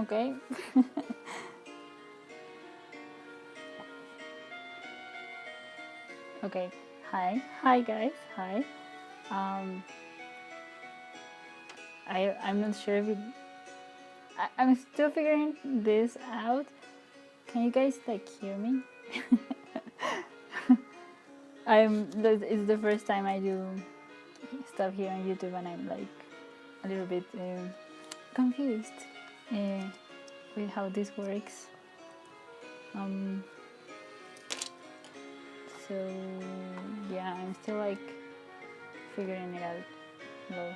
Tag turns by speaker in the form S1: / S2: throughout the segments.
S1: Okay. Okay. Hi guys. Hi. Um, I'm not sure if I'm still figuring this out. Can you guys like hear me? It's the first time I do stuff here on YouTube, and I'm like a little bit confused uh, with how this works. Um, so yeah, I'm still like figuring it out. Hello.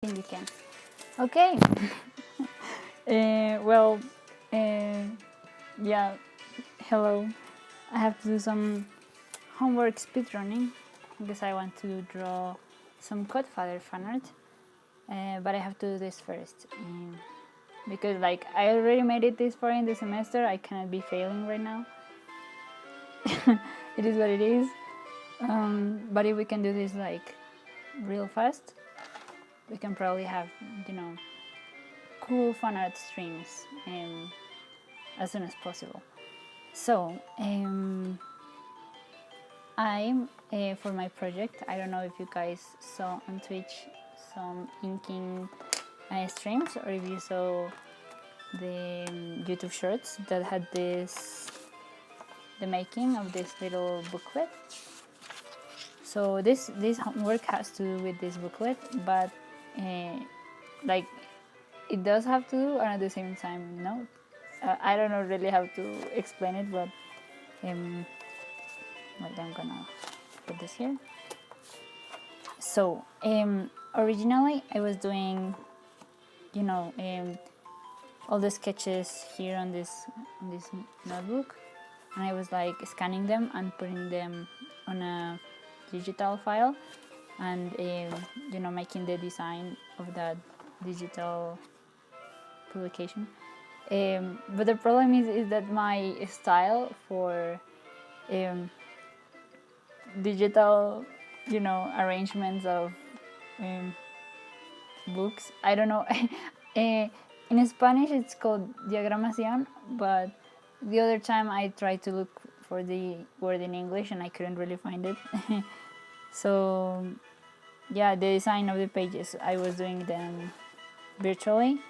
S1: I think you can. Okay. Well, uh, yeah. Hello. I have to do some homework speedrunning because I want to draw some Godfather fan art. But I have to do this first because, like, I already made it this far in the semester. I cannot be failing right now. It is what it is. But if we can do this like real fast, we can probably have, cool fan art streams as soon as possible. So I'm for my project. I don't know if you guys saw on Twitch some inking streams, or if you saw the YouTube shorts that had the making of this little booklet. So this work has to do with this booklet, but like it does have to do, and at the same time, no. I don't know really how to explain it, but wait, I'm gonna put this here. So originally I was doing, all the sketches here on this notebook, and I was like scanning them and putting them on a digital file, and making the design of that digital publication. But the problem is that my style for digital, arrangements of books, I don't know. In Spanish it's called diagramación, but the other time I tried to look for the word in English and I couldn't really find it. So yeah, the design of the pages, I was doing them virtually.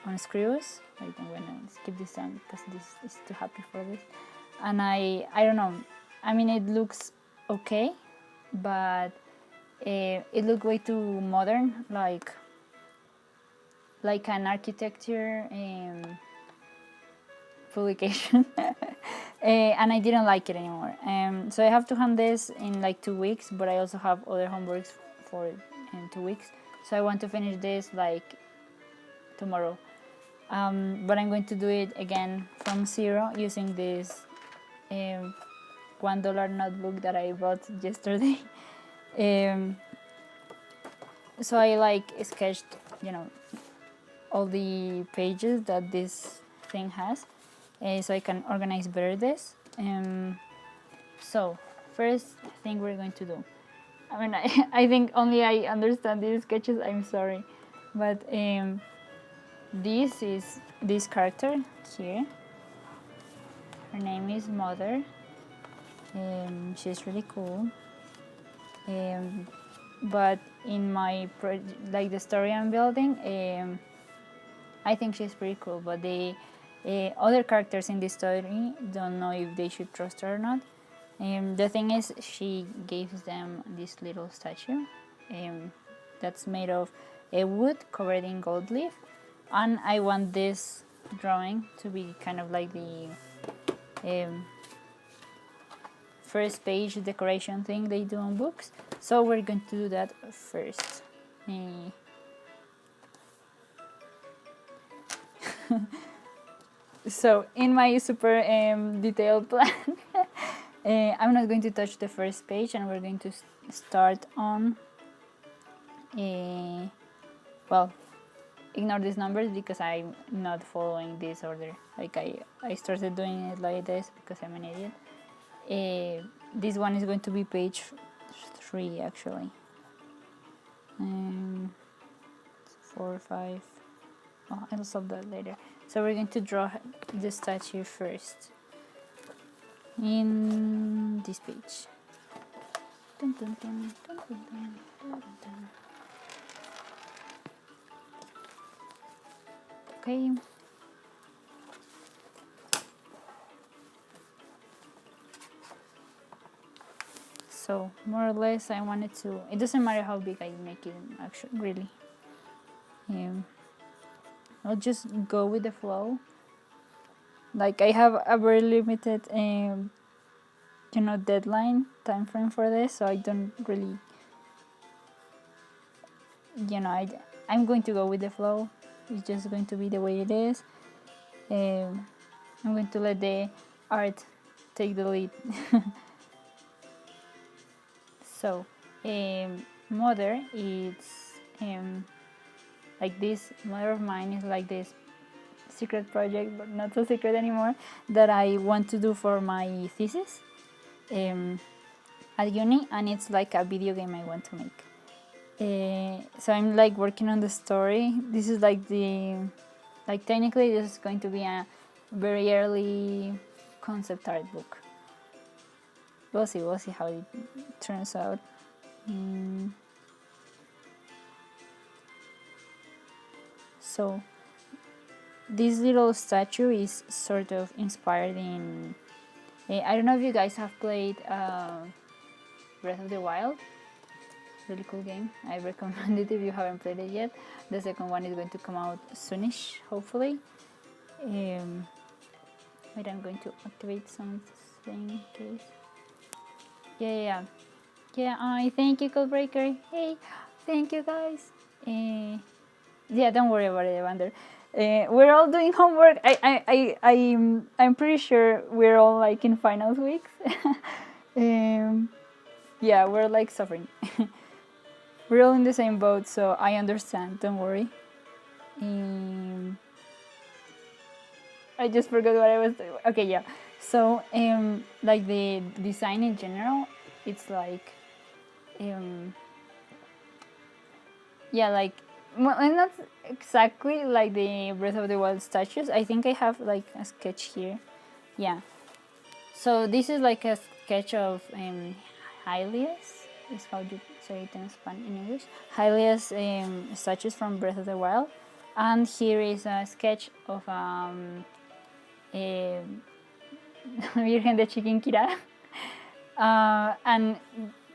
S1: on screws. Wait, I'm gonna skip this time because this is too happy for this. And I don't know. I mean, it looks okay, but it looked way too modern, like an architecture publication. And I didn't like it anymore. So I have to hand this in like 2 weeks, but I also have other homeworks for in 2 weeks. So I want to finish this like tomorrow. But I'm going to do it again from zero using this $1 notebook that I bought yesterday. So I like sketched, all the pages that this thing has, so I can organize better this. So first thing we're going to do, I mean, I think only I understand these sketches, I'm sorry, but this is this character here. Her name is Mother. She's really cool. But in my like the story I'm building, I think she's pretty cool. But the other characters in this story don't know if they should trust her or not. The thing is, she gives them this little statue that's made of a wood covered in gold leaf, and I want this drawing to be kind of like the first page decoration thing they do on books. So we're going to do that first. So in my super detailed plan, I'm not going to touch the first page, and we're going to start on well, ignore these numbers because I'm not following this order. Like I started doing it like this because I'm an idiot. This one is going to be page 3 actually. 4, 5. Oh, I'll solve that later. So we're going to draw the statue first in this page. Dun, dun, dun, dun, dun, dun, dun, dun. Okay. So more or less I wanted to, it doesn't matter how big I make it actually, really. I'll just go with the flow. Like I have a very limited deadline time frame for this, so I don't really, I'm going to go with the flow. It's just going to be the way it is. I'm going to let the art take the lead. So Mother, it's like this mother of mine is like this secret project, but not so secret anymore, that I want to do for my thesis at uni, and it's like a video game I want to make. So I'm like working on the story. This is like technically this is going to be a very early concept art book. We'll see how it turns out. So this little statue is sort of inspired in, I don't know if you guys have played Breath of the Wild. Really cool game. I recommend it if you haven't played it yet. The second one is going to come out soonish, hopefully. Wait, I'm going to activate something in case. Yeah. Thank you, Codebreaker. Hey, thank you guys. Yeah, don't worry about it, Evander. We're all doing homework. I'm pretty sure we're all like in finals weeks. Yeah, we're like suffering. We're all in the same boat, so I understand. Don't worry. I just forgot what I was doing. Okay, yeah. So, like the design in general, it's like, yeah, like, well, not exactly like the Breath of the Wild statues. I think I have like a sketch here. Yeah. So this is like a sketch of Hylia's, is how you say it in English. Hylia's statues from Breath of the Wild. And here is a sketch of a Virgen de Chiquinquirá. And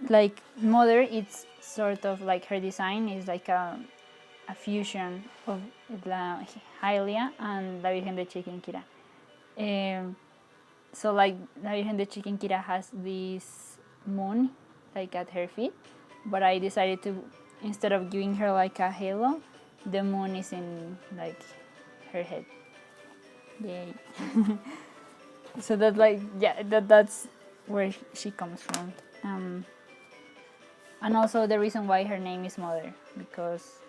S1: like mother, it's sort of like her design is like a fusion of La Hylia and La Virgen de Chiquinquirá. So like La Virgen de Chiquinquirá has this moon like at her feet, but I decided to, instead of giving her like a halo, the moon is in like her head. Yay. So that like, yeah, that's where she comes from. And also the reason why her name is Mother, because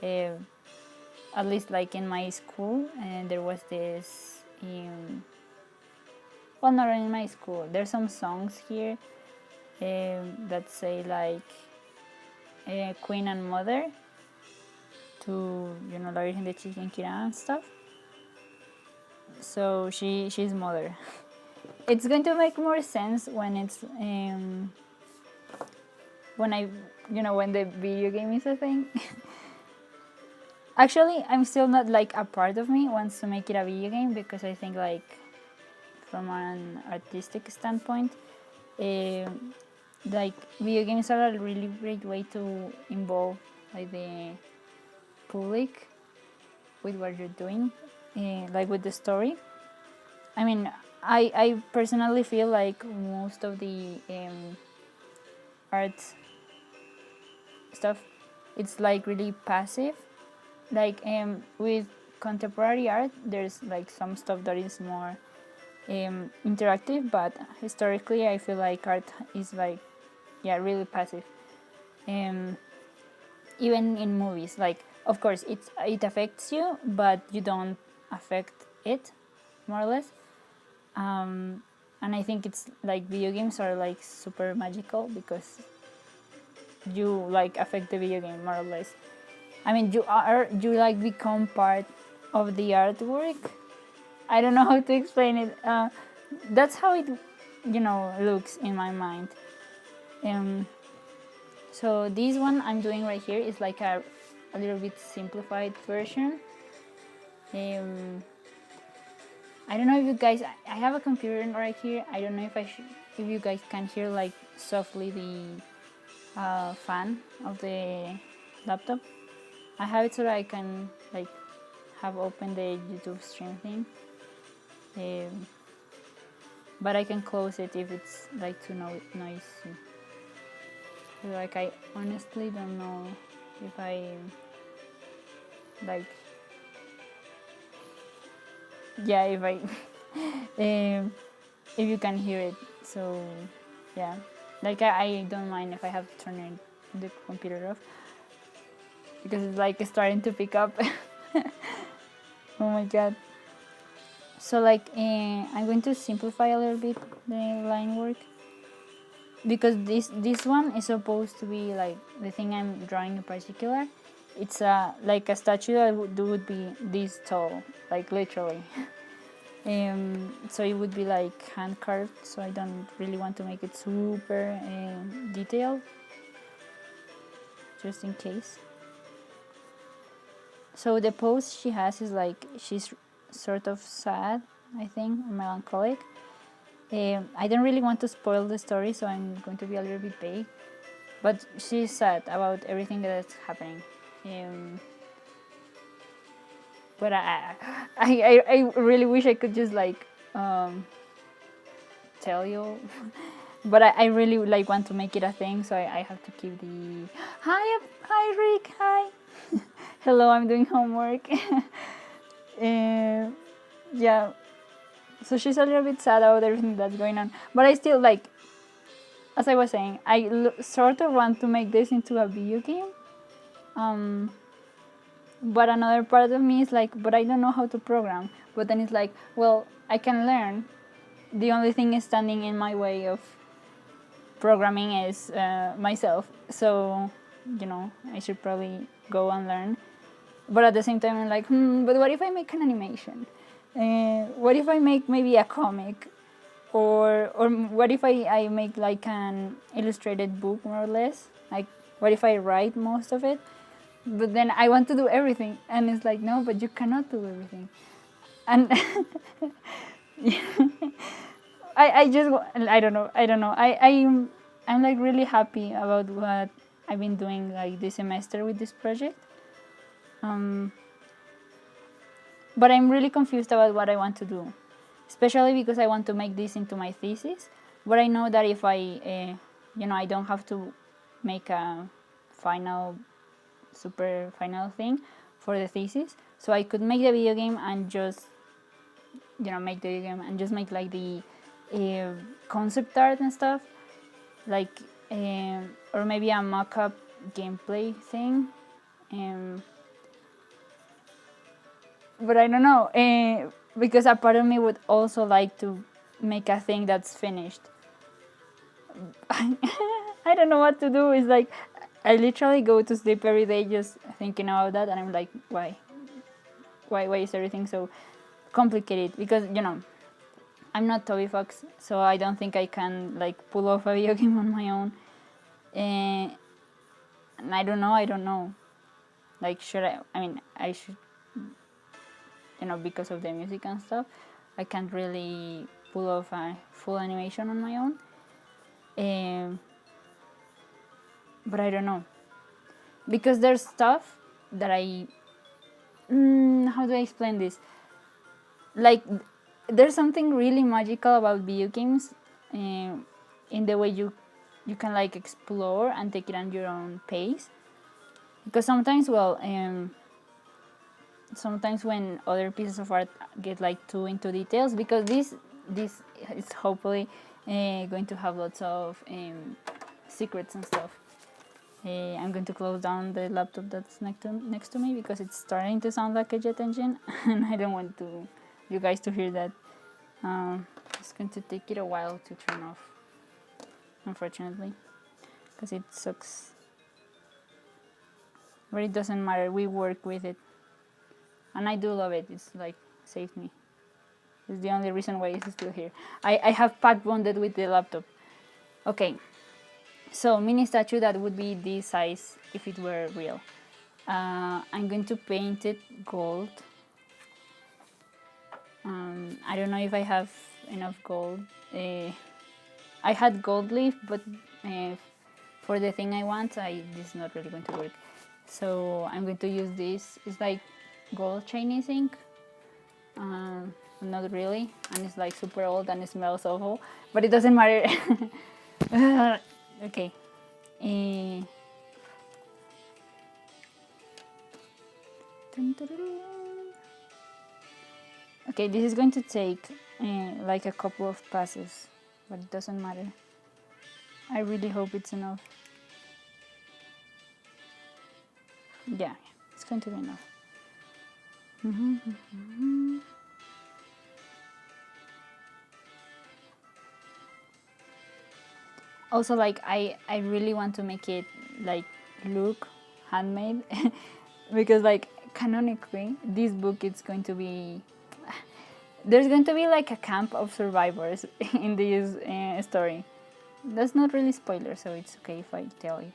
S1: at least like in my school, there was this, well, not in my school, there's some songs here that say like Queen and Mother to, you know, La Virgen de Chiquinquirá and stuff. So she's Mother. It's going to make more sense when it's when the video game is a thing. Actually, I'm still not like, a part of me wants to make it a video game, because I think like from an artistic standpoint, like video games are a really great way to involve like the public with what you're doing, like with the story. I mean, I personally feel like most of the art stuff, it's like really passive. Like with contemporary art, there's like some stuff that is more interactive, but historically I feel like art is like, yeah, really passive. Even in movies, like, of course it affects you, but you don't affect it, more or less. And I think it's like video games are like super magical because you like affect the video game, more or less. I mean, you like become part of the artwork. I don't know how to explain it. That's how it, looks in my mind. So this one I'm doing right here is like a little bit simplified version. I don't know if you guys, I have a computer right here. I don't know if you guys can hear like softly the fan of the laptop. I have it so that I can like have open the YouTube stream thing. But I can close it if it's like too noisy. Like, I honestly don't know if I like, yeah, if I if you can hear it. So yeah, like I don't mind if I have to turn the computer off, because it's like starting to pick up. Oh my god. So like I'm going to simplify a little bit the line work, because this one is supposed to be like the thing I'm drawing in particular. It's like a statue that would be this tall, like literally. So it would be like hand carved, so I don't really want to make it super detailed, just in case. So the pose she has is like, she's sort of sad, I think, or melancholic. I don't really want to spoil the story, so I'm going to be a little bit vague. But she's sad about everything that's happening. But I really wish I could just like tell you. But I really like want to make it a thing, so I have to keep the hi Rick, hi. Hello, I'm doing homework. Yeah. So she's a little bit sad about everything that's going on. But I still, like, as I was saying, I sort of want to make this into a video game. But another part of me is like, but I don't know how to program. But then it's like, well, I can learn. The only thing standing in my way of programming is myself. So, I should probably go and learn. But at the same time, I'm like, but what if I make an animation? What if I make maybe a comic? Or what if I make like an illustrated book, more or less? Like, what if I write most of it? but then I want to do everything, and it's like, no, but you cannot do everything. And I just, I don't know, I'm like really happy about what I've been doing like this semester with this project. But I'm really confused about what I want to do, especially because I want to make this into my thesis. But I know that if I, I don't have to make a final, super final thing for the thesis. So I could make the video game and just, make the video game and just make like the concept art and stuff, like, or maybe a mock-up gameplay thing. But I don't know, because a part of me would also like to make a thing that's finished. I don't know what to do. It's like I literally go to sleep every day just thinking about that, and I'm like, why is everything so complicated? Because I'm not Toby Fox, so I don't think I can like pull off a video game on my own. And I don't know. Like, should I? I mean, I should. Because of the music and stuff, I can't really pull off a full animation on my own. But I don't know, because there's stuff that how do I explain this? Like, there's something really magical about video games, in the way you can like explore and take it on your own pace. Because sometimes, sometimes when other pieces of art get like too into details, because this is hopefully going to have lots of secrets and stuff. I'm going to close down the laptop that's next to me because it's starting to sound like a jet engine, and I don't want you guys to hear that. It's going to take it a while to turn off, unfortunately, because it sucks. But it doesn't matter, we work with it. And I do love it. It's like saved me. It's the only reason why it's still here. I have pack bonded with the laptop. Okay. So mini statue that would be this size if it were real. I'm going to paint it gold. I don't know if I have enough gold. I had gold leaf, but for the thing I want, this is not really going to work. So I'm going to use this. It's like gold Chinese ink, not really, and it's like super old and it smells awful, but it doesn't matter. Okay. Okay, this is going to take like a couple of passes, but it doesn't matter. I really hope it's enough. Yeah, it's going to be enough. Also, like, I really want to make it like look handmade because like canonically this book it's going to be, there's going to be like a camp of survivors in this story. That's not really spoiler, so it's okay if I tell you.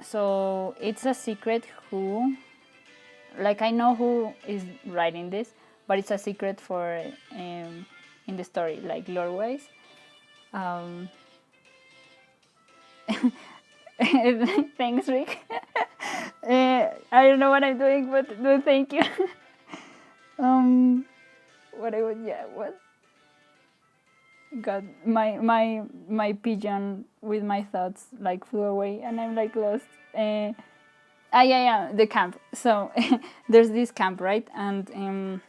S1: So it's a secret who, like, I know who is writing this, but it's a secret for in the story, like lore-wise. Thanks, Rick. I don't know what I'm doing, but no, thank you. What? God, my pigeon with my thoughts like flew away, and I'm like lost. Yeah, the camp. So there's this camp, right? And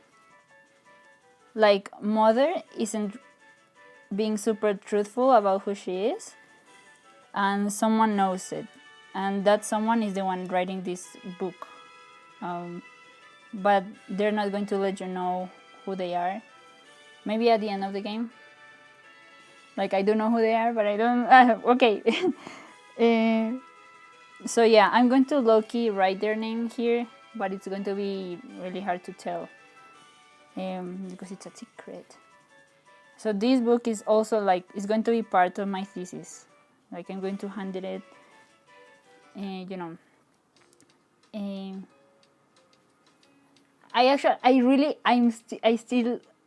S1: like mother isn't being super truthful about who she is, and someone knows it, and that someone is the one writing this book. But they're not going to let you know who they are. Maybe at the end of the game. Like, I don't know who they are, but I don't. Okay. So yeah, I'm going to low-key write their name here, but it's going to be really hard to tell because it's a secret. So this book is also like, it's going to be part of my thesis. Like, I'm going to handle it,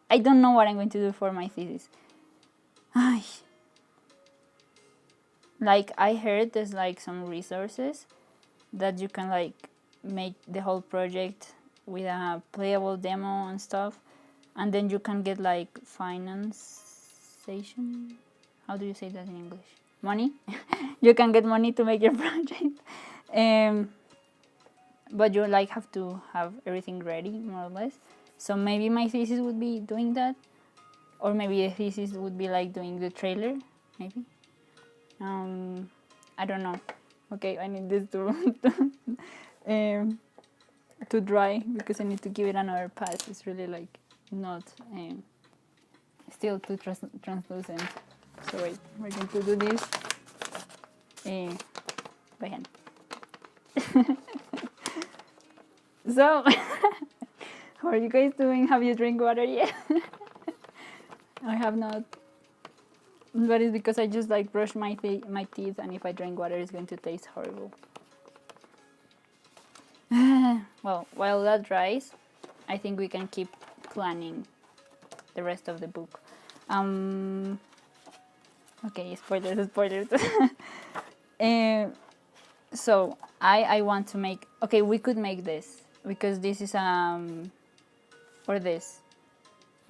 S1: I don't know what I'm going to do for my thesis. Ay. Like, I heard there's like some resources that you can like make the whole project with a playable demo and stuff, and then you can get like financiation. How do you say that in English? Money. You can get money to make your project. But you like have to have everything ready, more or less. So maybe my thesis would be doing that, or maybe the thesis would be like doing the trailer, maybe. I don't know. Okay, I need this to dry because I need to give it another pass. It's really like not still too translucent. So wait, we're going to do this by hand. So, how are you guys doing? Have you drink water yet? I have not. But it's because I just like brush my teeth, and if I drink water, it's going to taste horrible. Well, while that dries, I think we can keep planning the rest of the book. Okay, spoilers. So I want to make. Okay, we could make this because this is or this.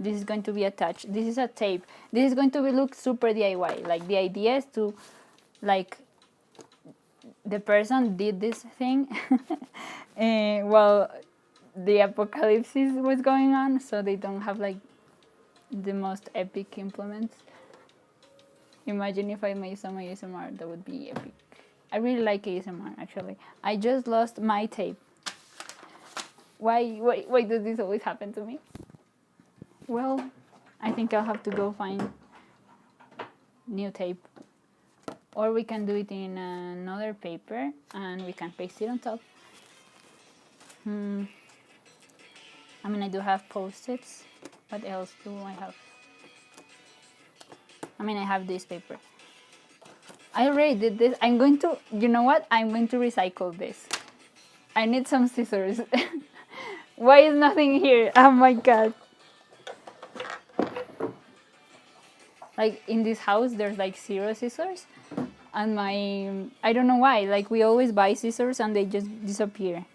S1: This is going to be attached. This is a tape. This is going to look super DIY. Like, the idea is to, like, the person did this thing while the apocalypse was going on, so they don't have like the most epic implements. Imagine if I made some ASMR, that would be epic. I really like ASMR, actually. I just lost my tape. Why does this always happen to me? Well, I think I'll have to go find new tape. Or we can do it in another paper and we can paste it on top. I mean, I do have Post-its. What else do I have? I mean, I have this paper. I already did this. I'm going to, you know what? I'm going to recycle this. I need some scissors. Why is nothing here? Oh my god. Like, in this house, there's like 0 scissors. And I don't know why. Like, we always buy scissors and they just disappear.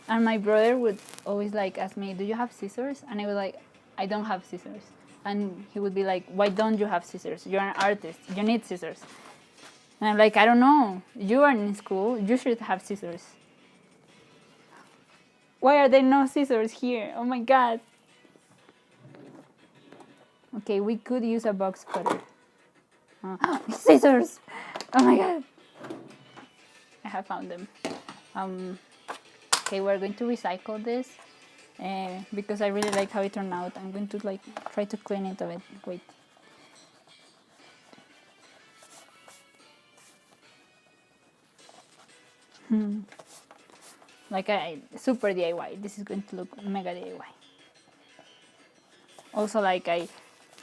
S1: And my brother would always like ask me, do you have scissors? And I was like, I don't have scissors. And he would be like, why don't you have scissors? You're an artist. You need scissors. And I'm like, I don't know. You are in school. You should have scissors. Why are there no scissors here? Oh my god. Okay, we could use a box cutter. Scissors! Oh my god. I have found them. Okay, we're going to recycle this because I really like how it turned out. I'm going to like try to clean it a bit. Wait. Like, super DIY. This is going to look mega DIY. Also, like,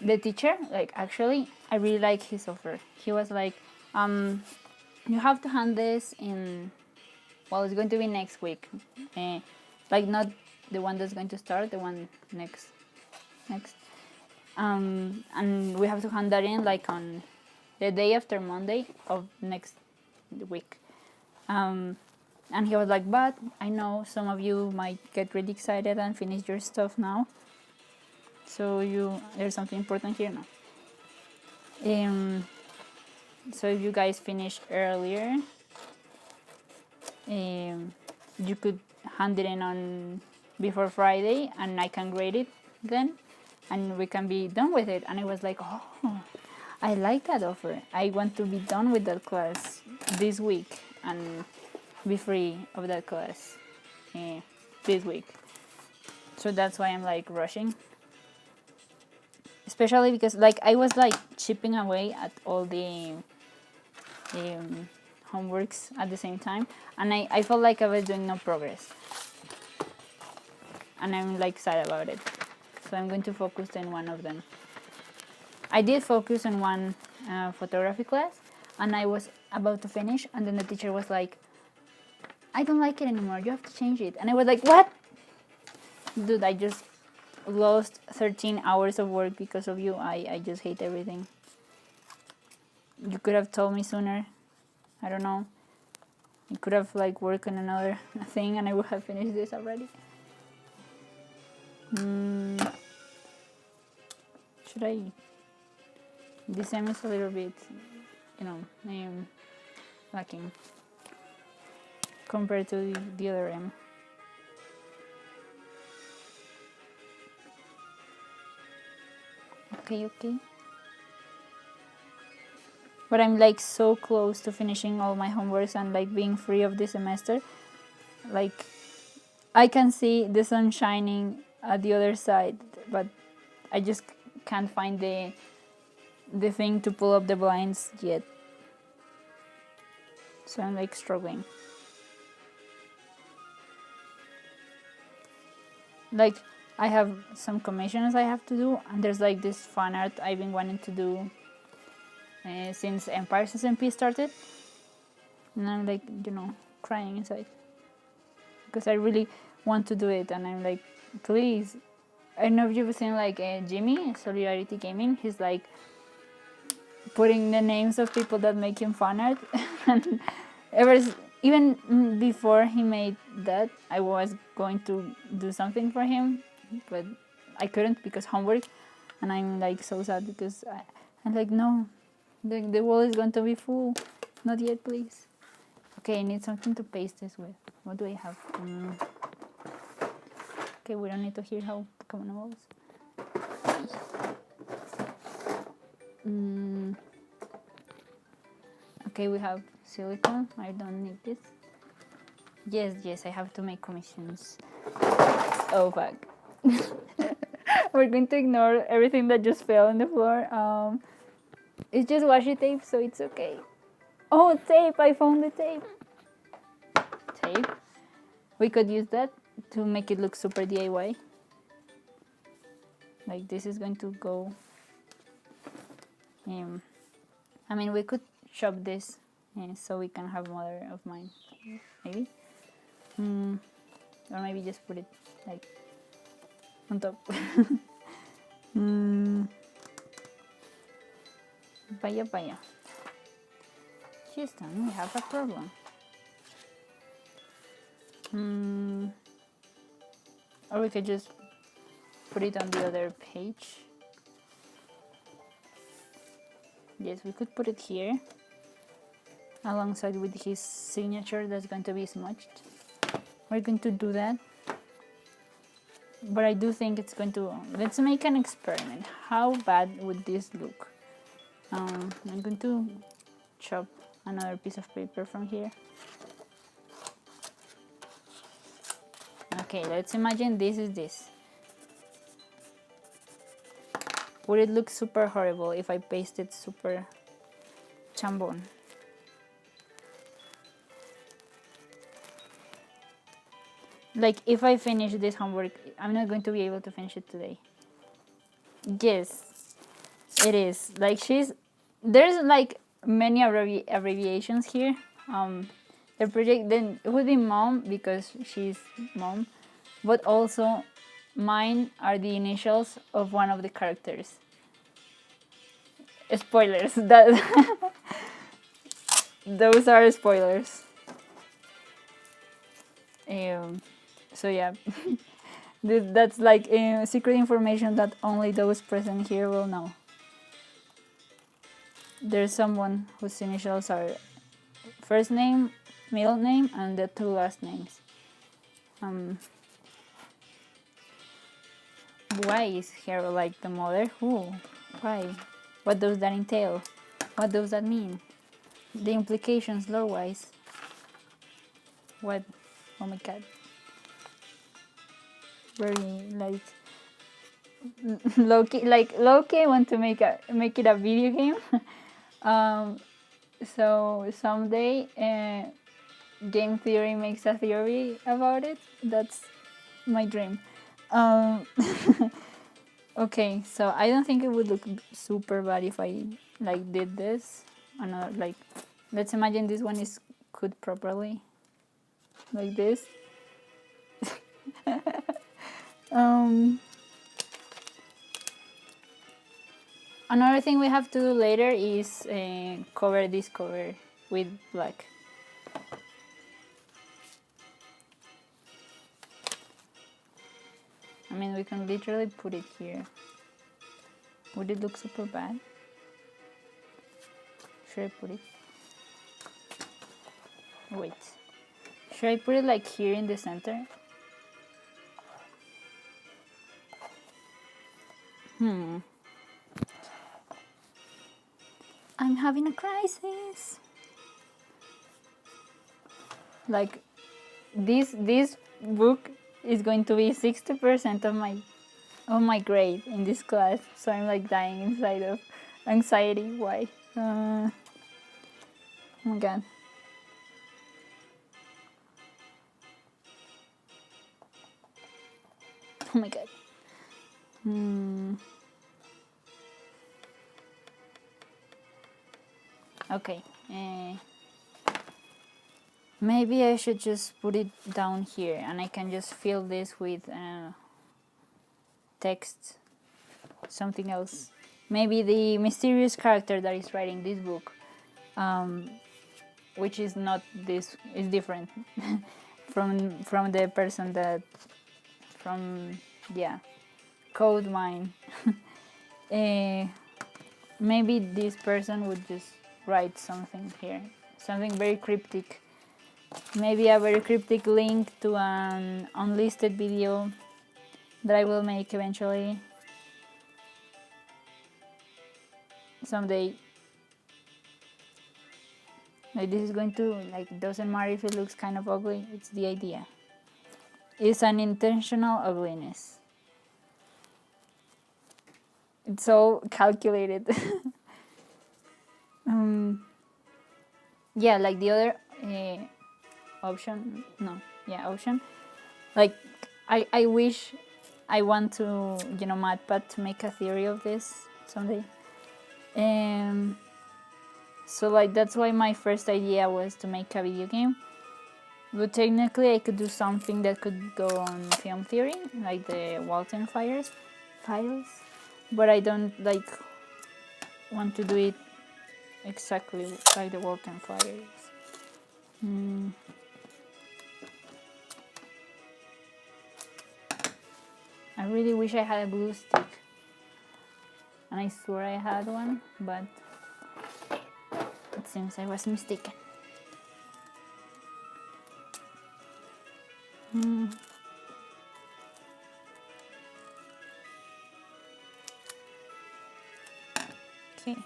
S1: the teacher, like, actually, I really like his offer. He was like, you have to hand this in, well, it's going to be next week. Like, not the one that's going to start, the one next. And we have to hand that in, like, on the day after Monday of next week. And he was like, but I know some of you might get really excited and finish your stuff now. So there's something important here now. So if you guys finish earlier, you could hand it in on before Friday, and I can grade it then, and we can be done with it. And I was like, oh, I like that offer. I want to be done with that class this week and be free of that class this week. So that's why I'm like rushing. Especially because like I was like chipping away at all the homeworks at the same time, and I felt like I was doing no progress, and I'm like sad about it. So I'm going to focus on one of them. I did focus on one photography class, and I was about to finish, and then the teacher was like, I don't like it anymore. You have to change it. And I was like, what? Dude, I just lost 13 hours of work because of you. I just hate everything. You could have told me sooner. I don't know. You could have like worked on another thing and I would have finished this already. Should I? This M is a little bit, you know, lacking compared to the other M. Okay. But I'm like so close to finishing all my homeworks and like being free of this semester. Like I can see the sun shining at the other side, but I just can't find the thing to pull up the blinds yet. So I'm like struggling. Like I have some commissions I have to do, and there's like this fan art I've been wanting to do since Empire Season P started, and I'm like, you know, crying inside because I really want to do it, and I'm like, please. I don't know if you've seen like Jimmy Solidarity Gaming. He's like putting the names of people that make him fan art, and even before he made that, I was going to do something for him, but I couldn't because homework, and I'm like so sad because I'm like, no, the wall is going to be full. Not yet, please. Okay, I need something to paste this with. What do I have? Okay, we don't need to hear how Pokemon evolves. Okay, we have silicone. I don't need this. Yes, I have to make commissions. Oh, fuck. We're going to ignore everything that just fell on the floor. It's just washi tape, so it's okay. Oh, tape! I found the tape. Tape. We could use that to make it look super DIY. Like this is going to go. I mean, we could shop this so we can have mother of mine, maybe. Or maybe just put it like on top. Vaya. Houston, we have a problem. Or we could just put it on the other page. Yes, we could put it here alongside with his signature that's going to be smudged. We're going to do that. But I do think it's going to... Let's make an experiment. How bad would this look? I'm going to chop another piece of paper from here. Okay, let's imagine this is this. Would it look super horrible if I pasted super chambon? Like, if I finish this homework, I'm not going to be able to finish it today. Yes, it is. Like, there's like many abbreviations here. The project, then it would be mom because she's mom, but also mine are the initials of one of the characters. Spoilers. Those are spoilers. So yeah, that's like secret information that only those present here will know. There's someone whose initials are first name, middle name, and the two last names. Why is Hero like the mother? Who? Why? What does that entail? What does that mean? The implications lore-wise. What? Oh my god. Very like low-key I want to make it a video game. So someday game theory makes a theory about it. That's my dream. Okay, so I don't think it would look super bad if I like did this. Like, let's imagine this one is cut properly. like this. Another thing we have to do later is cover this cover with black. I mean, we can literally put it here. Would it look super bad? Should I put it? Wait. Should I put it like here in the center? I'm having a crisis. Like, this book is going to be 60% of my grade in this class, so I'm like dying inside of anxiety. Why? Oh my god. Oh my god. Okay. Maybe I should just put it down here and I can just fill this with text, something else. Maybe the mysterious character that is writing this book, which is not this, is different from the person that, Code Mine. Maybe this person would just write something here, something very cryptic. Maybe a very cryptic link to an unlisted video that I will make eventually, someday. Like, this is going to, like, doesn't matter if it looks kind of ugly, it's the idea. It's an intentional ugliness. It's so calculated. Yeah, like the other option. Like, I wish I want to, MatPat to make a theory of this someday. So like that's why my first idea was to make a video game. But technically I could do something that could go on film theory, like the Walton files. But I don't want to do it exactly like the Walton files. I really wish I had a glue stick. And I swear I had one, but it seems I was mistaken. Okay.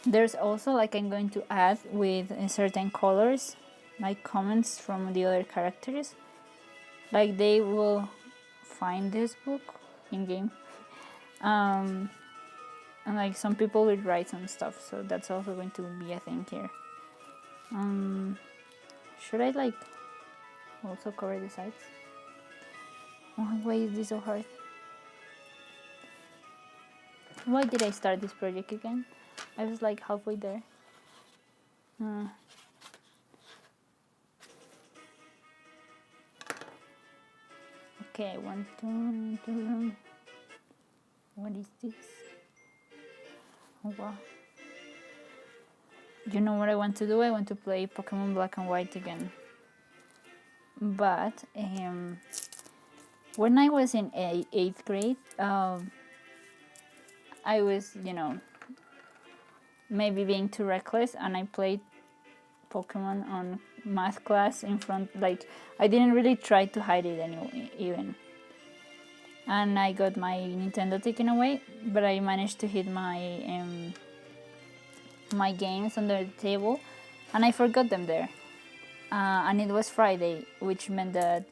S1: There's also, like, I'm going to add with certain colors, like comments from the other characters. Like, they will find this book in game. And like some people will write some stuff, so that's also going to be a thing here. Should I like also cover the sides? Why is this so hard? Why did I start this project again? I was like halfway there. Okay, 1, 2, 2. What is this? Oh wow. You know what I want to do? I want to play Pokemon Black and White again. But when I was in 8th grade, I was, maybe being too reckless, and I played Pokemon on math class in front. Like, I didn't really try to hide it anyway, even. And I got my Nintendo taken away, but I managed to hit my my games under the table, and I forgot them there. And it was Friday, which meant that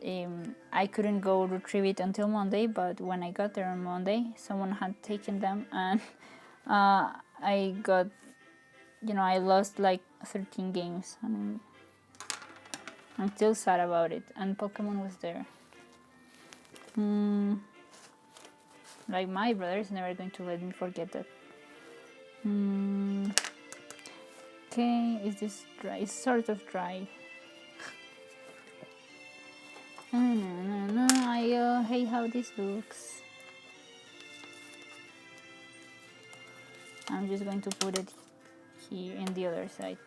S1: I couldn't go retrieve it until Monday. But when I got there on Monday, someone had taken them, and I got, I lost like 13 games, and I'm still sad about it. And Pokemon was there. Like, my brother's never going to let me forget that. Okay, is this dry? It's sort of dry. No, I hate how this looks. I'm just going to put it here in the other side.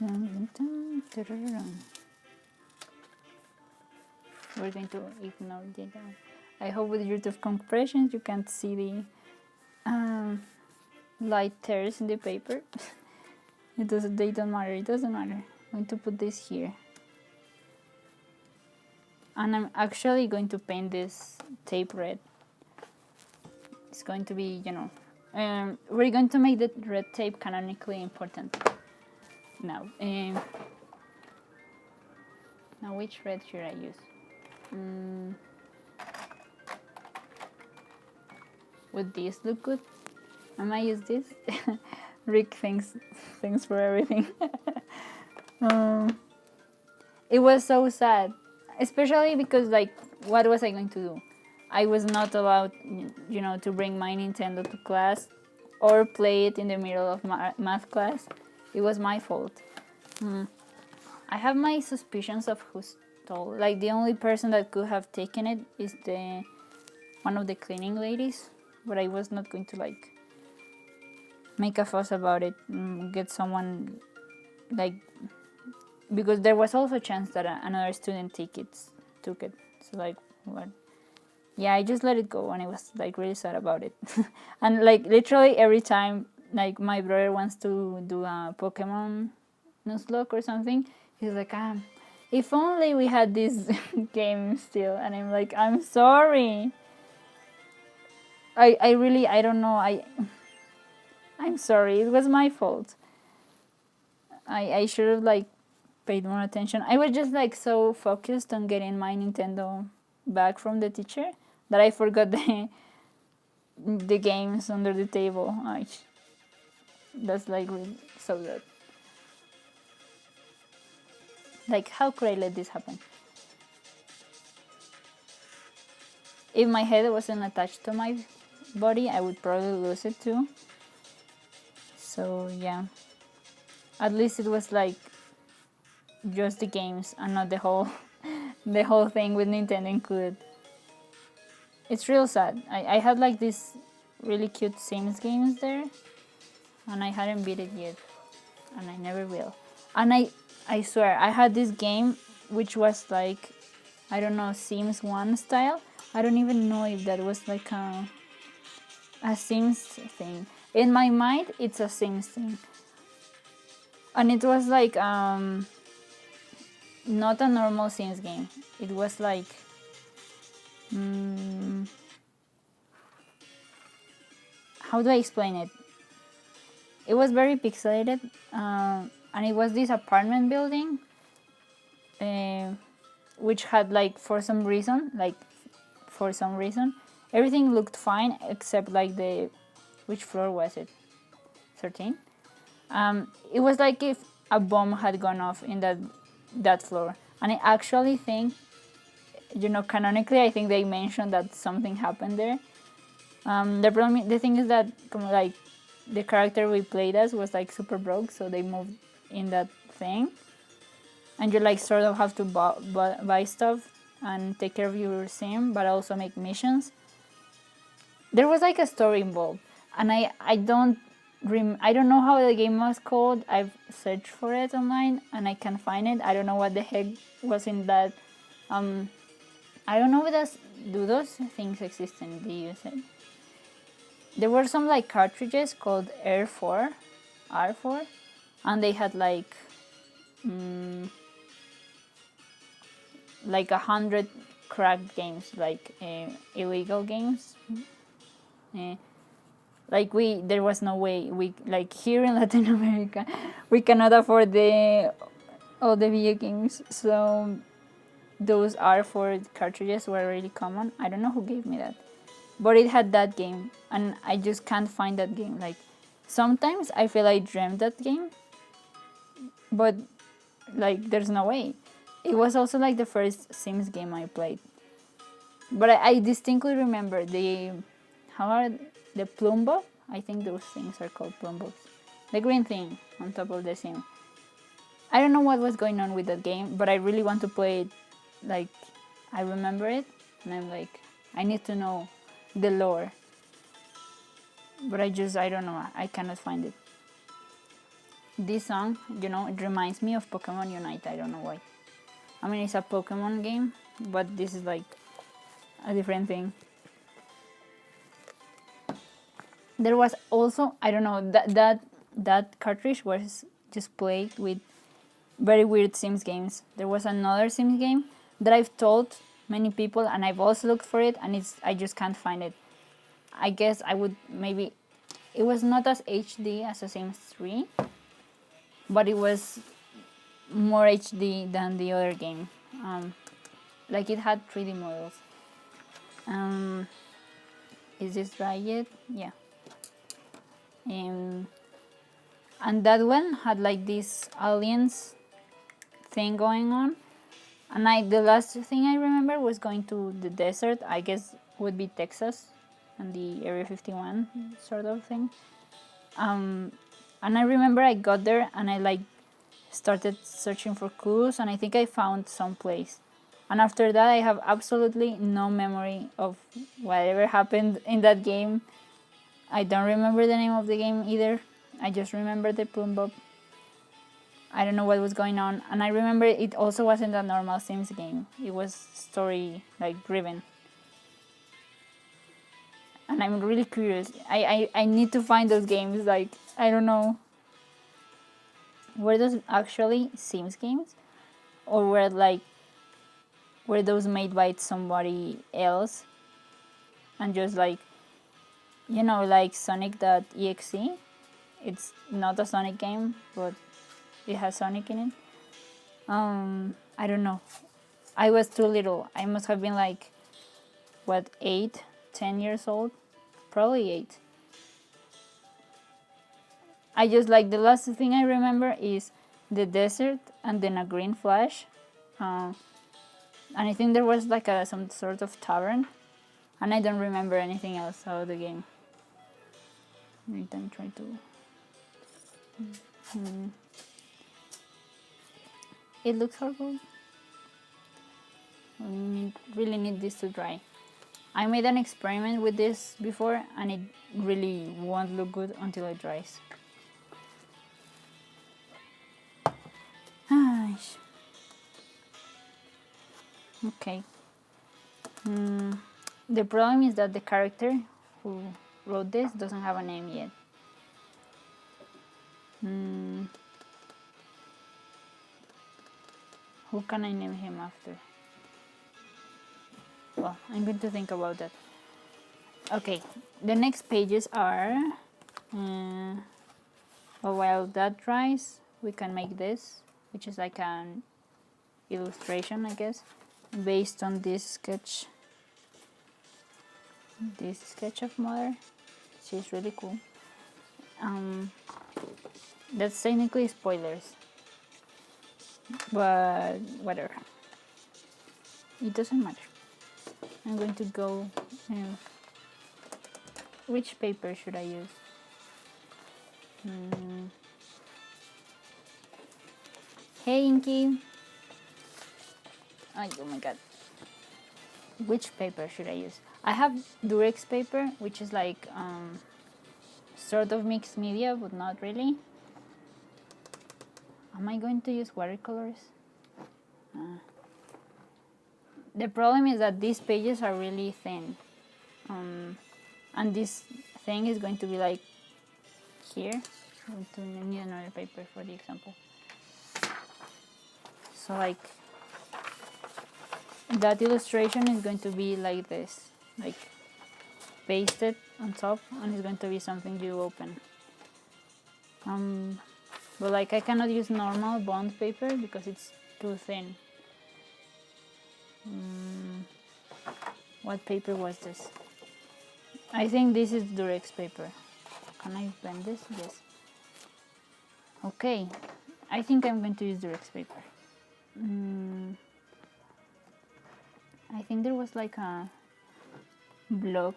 S1: We're going to ignore the I hope with YouTube compressions you can't see the light tears in the paper. They don't matter, it doesn't matter. I'm going to put this here. And I'm actually going to paint this tape red. It's going to be, we're going to make the red tape canonically important. Now, now which red should I use? Would this look good? I might use this. Rick, thanks for everything. It was so sad, especially because what was I going to do? I was not allowed, to bring my Nintendo to class or play it in the middle of math class. It was my fault. I have my suspicions of who stole. The only person that could have taken it is one of the cleaning ladies, but I was not going to make a fuss about it, get someone because there was also a chance that another student took it. So what? Yeah, I just let it go, and I was really sad about it. And literally every time my brother wants to do a Pokemon Nuzlocke or something, he's like, if only we had this game still. And I'm like, I'm sorry. I really, I don't know. I'm sorry. It was my fault. I should have paid more attention. I was just so focused on getting my Nintendo back from the teacher that I forgot the games under the table. That's really so good. How could I let this happen? If my head wasn't attached to my body, I would probably lose it too. So yeah, at least it was just the games and not the whole thing with Nintendo included. It's real sad. I had this really cute Sims games there, and I hadn't beat it yet, and I never will. And I swear, I had this game which was I don't know, Sims 1 style. I don't even know if that was a Sims thing. In my mind, it's a Sims thing. And it was not a normal Sims game. It was how do I explain it? It was very pixelated, and it was this apartment building, which had for some reason, everything looked fine except which floor was it? 13. It was if a bomb had gone off in that floor, and I actually think, canonically, I think they mentioned that something happened there. The thing is that the character we played as was super broke, so they moved in that thing, and you sort of have to buy stuff and take care of your sim, but also make missions. There was a story involved, and I don't know how the game was called. I've searched for it online and I can't find it. I don't know what the heck was in that. I don't know if do those things exist in the USA. There were some cartridges called R4, and they had 100 cracked games, illegal games. There was no way we here in Latin America we cannot afford all the video games, so those R4 cartridges were really common. I don't know who gave me that, but it had that game, and I just can't find that game. Sometimes I feel I dreamt that game, but there's no way. It was also the first Sims game I played. But I distinctly remember the how are the plumbo. I think those things are called plumbos. The green thing on top of the sim. I don't know what was going on with that game, but I really want to play it. Like, I remember it, and I'm like, I need to know the lore. But I don't know. I cannot find it. This song, you know, it reminds me of Pokemon Unite. I don't know why. I mean, it's a Pokemon game, but this is like a different thing. There was also, I don't know, that cartridge was just played with very weird Sims games. There was another Sims game that I've told many people, and I've also looked for it, and I just can't find it. I guess I would maybe, it was not as HD as a Sims 3, but it was more HD than the other game. Like it had 3D models. Is this dry yet? Yeah. And that one had like this aliens thing going on, and the last thing I remember was going to the desert. I guess would be Texas and the Area 51 sort of thing. And I remember I got there and I like started searching for clues, and I think I found some place. And after that, I have absolutely no memory of whatever happened in that game. I don't remember the name of the game either. I just remember the Plumbob. I don't know what was going on. And I remember it also wasn't a normal Sims game. It was story like driven. And I'm really curious. I need to find those games. Like, I don't know. Were those actually Sims games? Or were those made by somebody else? And just like, you know, like Sonic.exe? It's not a Sonic game, but it has Sonic in it. I don't know. I was too little. I must have been like, what, 8, 10 years old? Probably 8. I just like, the last thing I remember is the desert and then a green flash. And I think there was like some sort of tavern. And I don't remember anything else about the game. Wait, I'm trying to... It looks horrible. I really need this to dry. I made an experiment with this before, and it really won't look good until it dries. Okay. The problem is that the character who wrote this doesn't have a name yet. Who can I name him after? Well, I'm going to think about that. Okay, the next pages are... while that dries, we can make this, which is like an illustration, I guess, based on this sketch. This sketch of Mother. She's really cool. That's technically spoilers, but whatever. It doesn't matter. I'm going to go... which paper should I use? Hey, Inky. Oh my god. Which paper should I use? I have Durex paper, which is like sort of mixed media, but not really. Am I going to use watercolors? The problem is that these pages are really thin. And this thing is going to be like here. I'm going to need another paper for the example. So like, that illustration is going to be like this, like pasted on top, and it's going to be something you open. But like, I cannot use normal bond paper because it's too thin. What paper was this? I think this is Durex paper. Can I bend this? Yes. Okay, I think I'm going to use Durex paper. I think there was like a block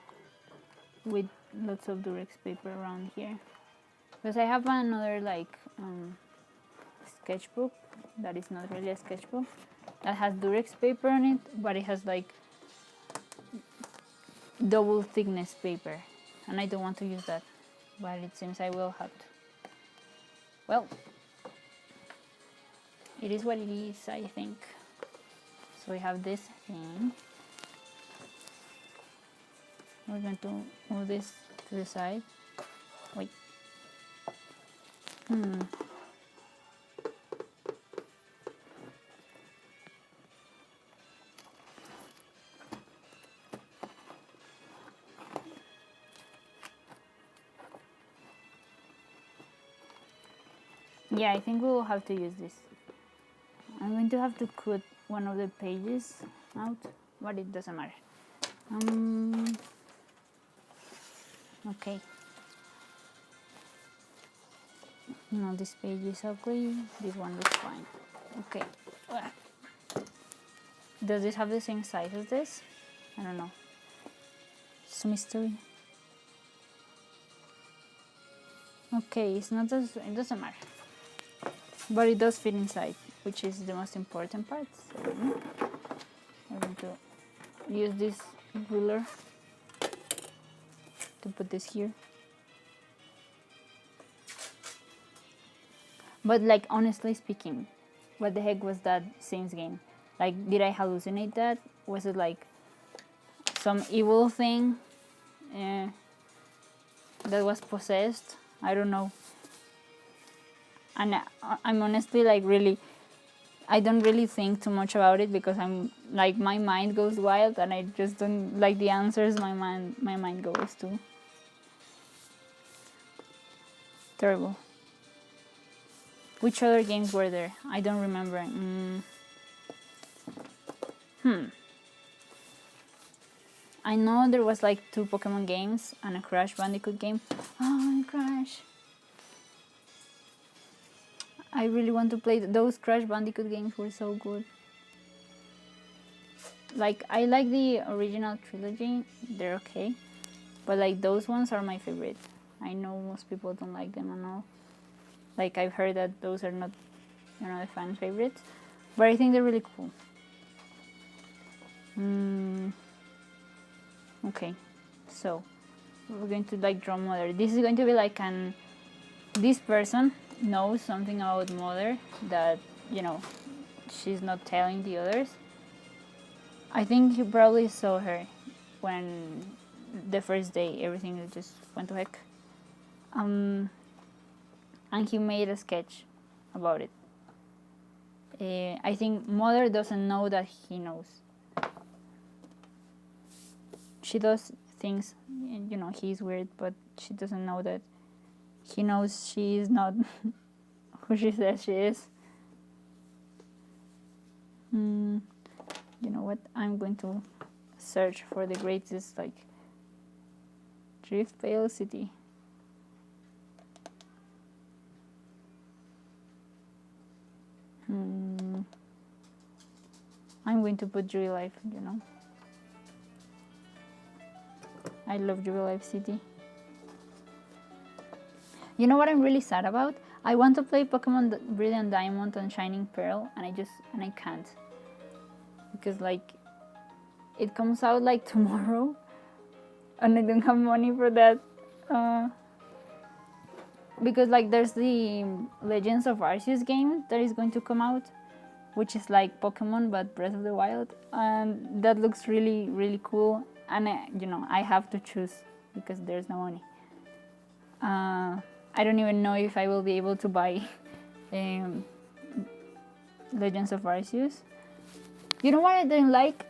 S1: with lots of Durex paper around here, because I have another like sketchbook that is not really a sketchbook that has Durex paper on it, but it has like double thickness paper, and I don't want to use that, but it seems I will have to. Well, it is what it is, I think. So we have this thing. We're going to move this to the side. Wait. Yeah, I think we will have to use this. I'm going to have to cut one of the pages out, but it doesn't matter. Okay. No, this page is ugly. This one looks fine. Okay. Does this have the same size as this? I don't know. It's a mystery. Okay, it's not as, it doesn't matter. But it does fit inside, which is the most important part. So I'm going to use this ruler to put this here. But like, honestly speaking, what the heck was that Sims game? Like, did I hallucinate that? Was it like some evil thing that was possessed? I don't know. And I'm honestly like really, I don't really think too much about it, because I'm like, my mind goes wild and I just don't like the answers my mind goes to. Terrible. Which other games were there? I don't remember. I know there was like 2 Pokemon games and a Crash Bandicoot game. Oh, Crash. I really want to play those Crash Bandicoot games. Were so good. Like, I like the original trilogy, they're okay, but like those ones are my favorite. I know most people don't like them and all. Like, I've heard that those are not, you know, the fan favorites, but I think they're really cool. Okay, so we're going to like draw Mother. This is going to be like this person knows something about Mother that, you know, she's not telling the others. I think he probably saw her when the first day everything just went to heck. And he made a sketch about it. I think Mother doesn't know that he knows. She does things, you know, he's weird, but she doesn't know that he knows she is not who she says she is. You know what? I'm going to search for the greatest, like, Driftveil city. I'm going to put Jubilife, you know. I love Jubilife City. You know what I'm really sad about? I want to play Pokemon Brilliant Diamond and Shining Pearl, and I can't. Because like, it comes out like tomorrow, and I don't have money for that. Because like, there's the Legends of Arceus game that is going to come out, which is like Pokemon but Breath of the Wild, and that looks really, really cool. And you know, I have to choose because there's no money. I don't even know if I will be able to buy Legends of Arceus. You know what I don't like?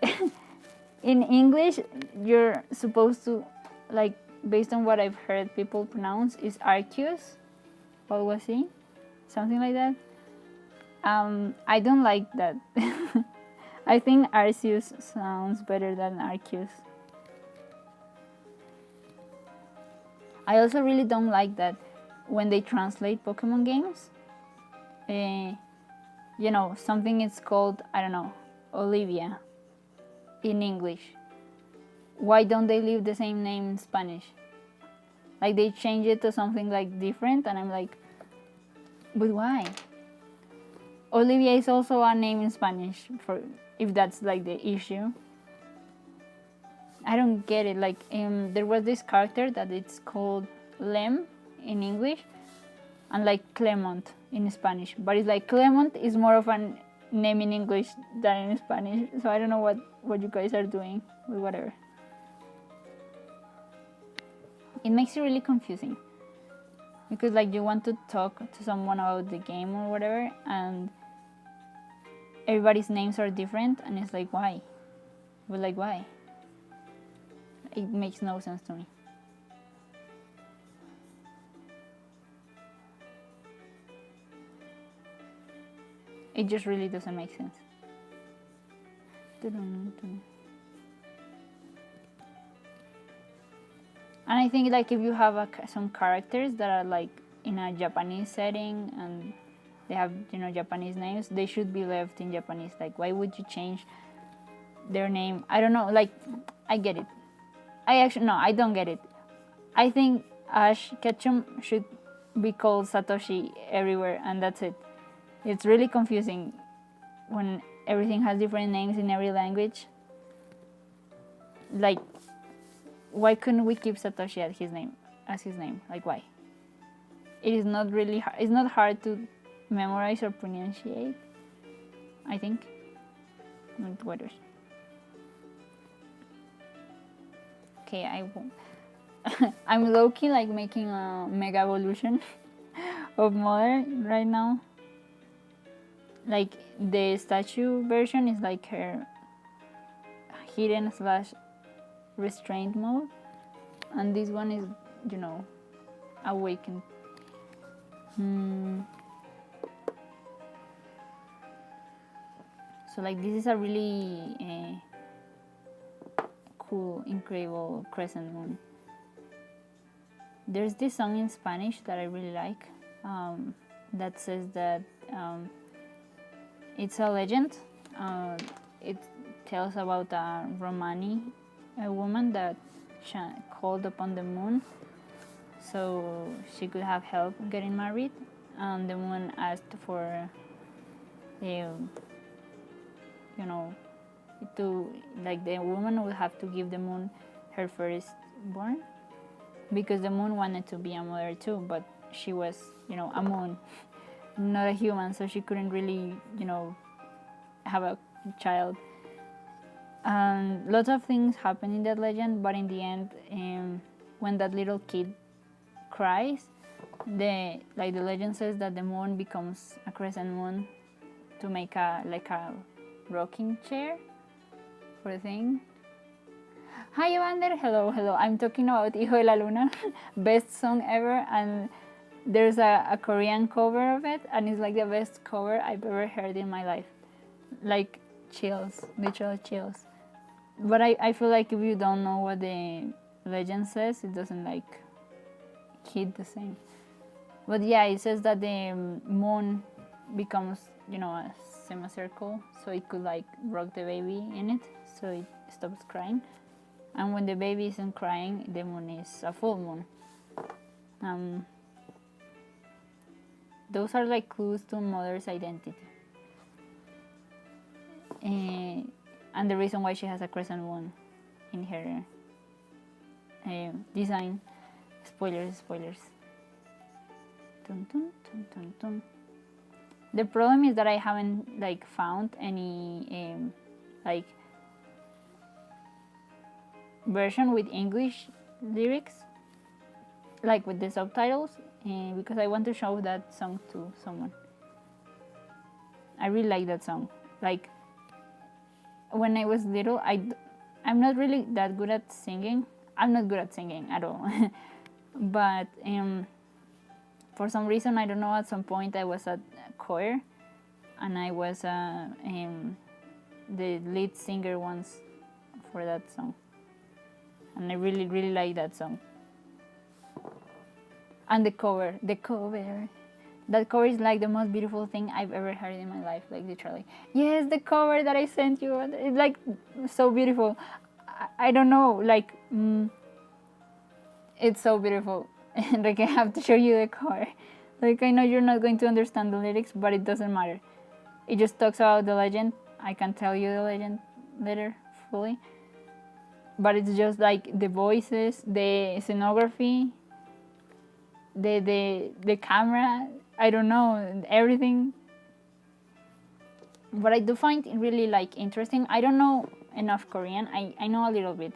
S1: In English, you're supposed to, like, based on what I've heard people pronounce, is Arceus. What was he? Something like that. I don't like that. I think Arceus sounds better than Arceus. I also really don't like that when they translate Pokemon games, you know, something is called, I don't know, Olivia in English, why don't they leave the same name in Spanish? Like they change it to something like different, and I'm like, but why? Olivia is also a name in Spanish, for if that's like the issue. I don't get it. Like there was this character that it's called Lem in English, and like Clement in Spanish, but it's like Clement is more of a name in English than in Spanish, so I don't know what you guys are doing with whatever. It makes it really confusing, because like you want to talk to someone about the game or whatever, and everybody's names are different, and it's like, why? But like, why? It makes no sense to me. It just really doesn't make sense. And I think like if you have some characters that are like in a Japanese setting and they have, you know, Japanese names, they should be left in Japanese. Like, why would you change their name? I don't know. Like, I get it. I don't get it. I think Ash Ketchum should be called Satoshi everywhere, and that's it. It's really confusing when everything has different names in every language. Like, why couldn't we keep Satoshi as his name? Like, why? It is not really hard. It's not hard to memorize or pronunciate, I think. What else? Okay, I'm low-key like making a mega evolution of Mother right now. Like the statue version is like her hidden / restrained mode, and this one is, you know, awakened. So like this is a really cool, incredible crescent moon. There's this song in Spanish that I really like, that says that it's a legend. It tells about a Romani, a woman that called upon the moon so she could have help getting married, and the moon asked for you know, to, like, the woman would have to give the moon her firstborn, because the moon wanted to be a mother too, but she was, you know, a moon, not a human, so she couldn't really, you know, have a child. And lots of things happen in that legend, but in the end, when that little kid cries, the legend says that the moon becomes a crescent moon to make a rocking chair for a thing. Hi Evander, hello. I'm talking about Hijo de la Luna, best song ever, and there's a Korean cover of it, and it's like the best cover I've ever heard in my life. Like chills, literal chills. But I feel like if you don't know what the legend says, it doesn't like hit the same. But yeah, it says that the moon becomes, you know, a semicircle, so it could like rock the baby in it, so it stops crying. And when the baby isn't crying, the moon is a full moon. Those are like clues to mother's identity. And the reason why she has a crescent moon in her design. Spoilers. Dun, dun, dun, dun, dun. The problem is that I haven't like found any like version with English lyrics, like with the subtitles, because I want to show that song to someone. I really like that song. Like when I was little, I'm not really that good at singing. I'm not good at singing at all. But for some reason, I don't know, at some point I was at choir, and I was the lead singer once for that song. And I really, really like that song. And the cover. That cover is like the most beautiful thing I've ever heard in my life, like literally. Yes, the cover that I sent you, it's like so beautiful. I don't know, like it's so beautiful. Like I have to show you the cover. Like I know you're not going to understand the lyrics, but it doesn't matter. It just talks about the legend. I can tell you the legend later fully. But it's just like the voices, the scenography, the camera, I don't know, everything. But I do find it really like interesting. I don't know enough Korean. I know a little bit.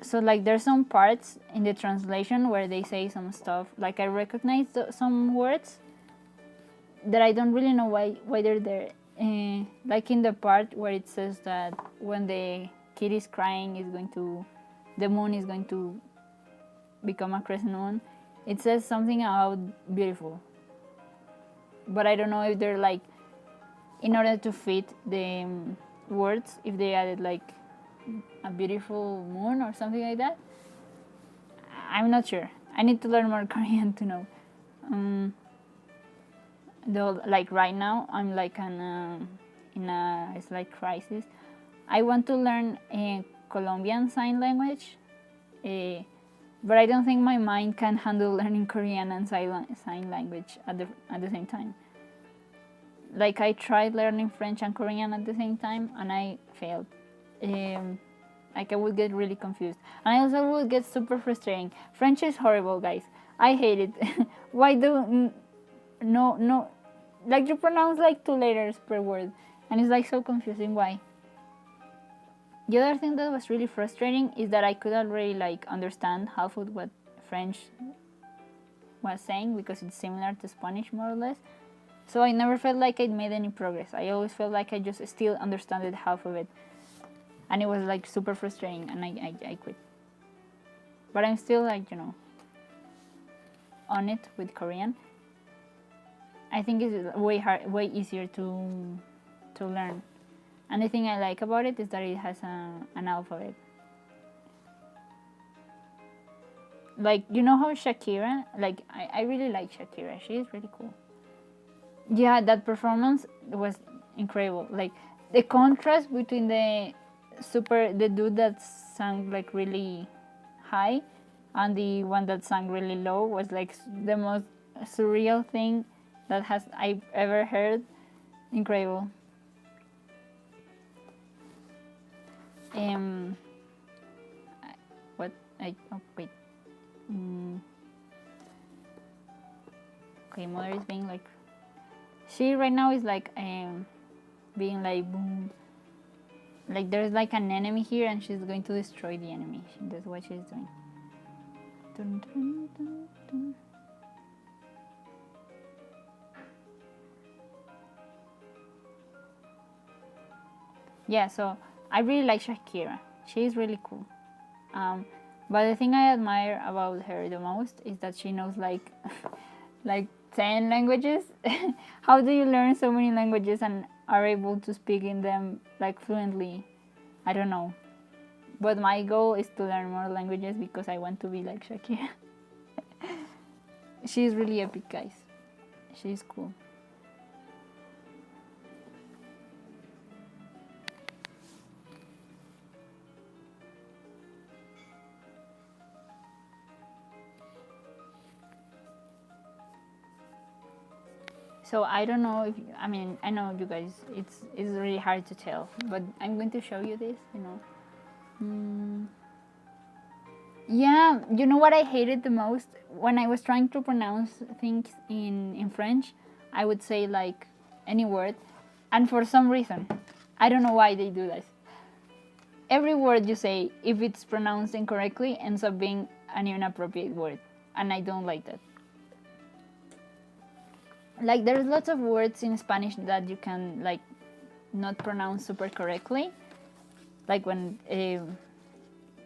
S1: So like there's some parts in the translation where they say some stuff, like I recognize some words that I don't really know why they're there. Like in the part where it says that when the kid is crying, the moon is going to become a crescent moon. It says something about beautiful, but I don't know if they're like, in order to fit the words, if they added like a beautiful moon or something like that. I'm not sure. I need to learn more Korean to know. Though, like right now, I'm like in a slight crisis. I want to learn Colombian Sign Language, but I don't think my mind can handle learning Korean and sign language at the same time. Like I tried learning French and Korean at the same time, and I failed. Like I would get really confused, and I also would get super frustrating. French is horrible, guys. I hate it. Why do no, like you pronounce like 2 letters per word, and it's like so confusing. Why? The other thing that was really frustrating is that I could already like understand half of what French was saying because it's similar to Spanish more or less. So I never felt like I'd made any progress. I always felt like I just still understood half of it. And it was like super frustrating, and I quit. But I'm still like, on it with Korean. I think it's way easier to learn. And the thing I like about it is that it has an alphabet. Like, you know how Shakira, like I really like Shakira. She is really cool. Yeah, that performance was incredible. Like the contrast between the dude that sang like really high and the one that sang really low was like the most surreal thing that I've ever heard. Incredible. Wait. Okay, mother is being like, she right now is like being like boom, like there's like an enemy here and she's going to destroy the enemy. That's what she's doing. Dun, dun, dun, dun. Yeah, so I really like Shakira. She's really cool. But the thing I admire about her the most is that she knows like like 10 languages. How do you learn so many languages and are able to speak in them like fluently? I don't know. But my goal is to learn more languages because I want to be like Shakira. She's really epic, guys. She's cool. So I don't know if, I mean, I know you guys, it's really hard to tell, but I'm going to show you this, Yeah, you know what I hated the most? When I was trying to pronounce things in French, I would say like any word, and for some reason, I don't know why they do this. Every word you say, if it's pronounced incorrectly, ends up being an inappropriate word, and I don't like that. Like there's lots of words in Spanish that you can like not pronounce super correctly, like when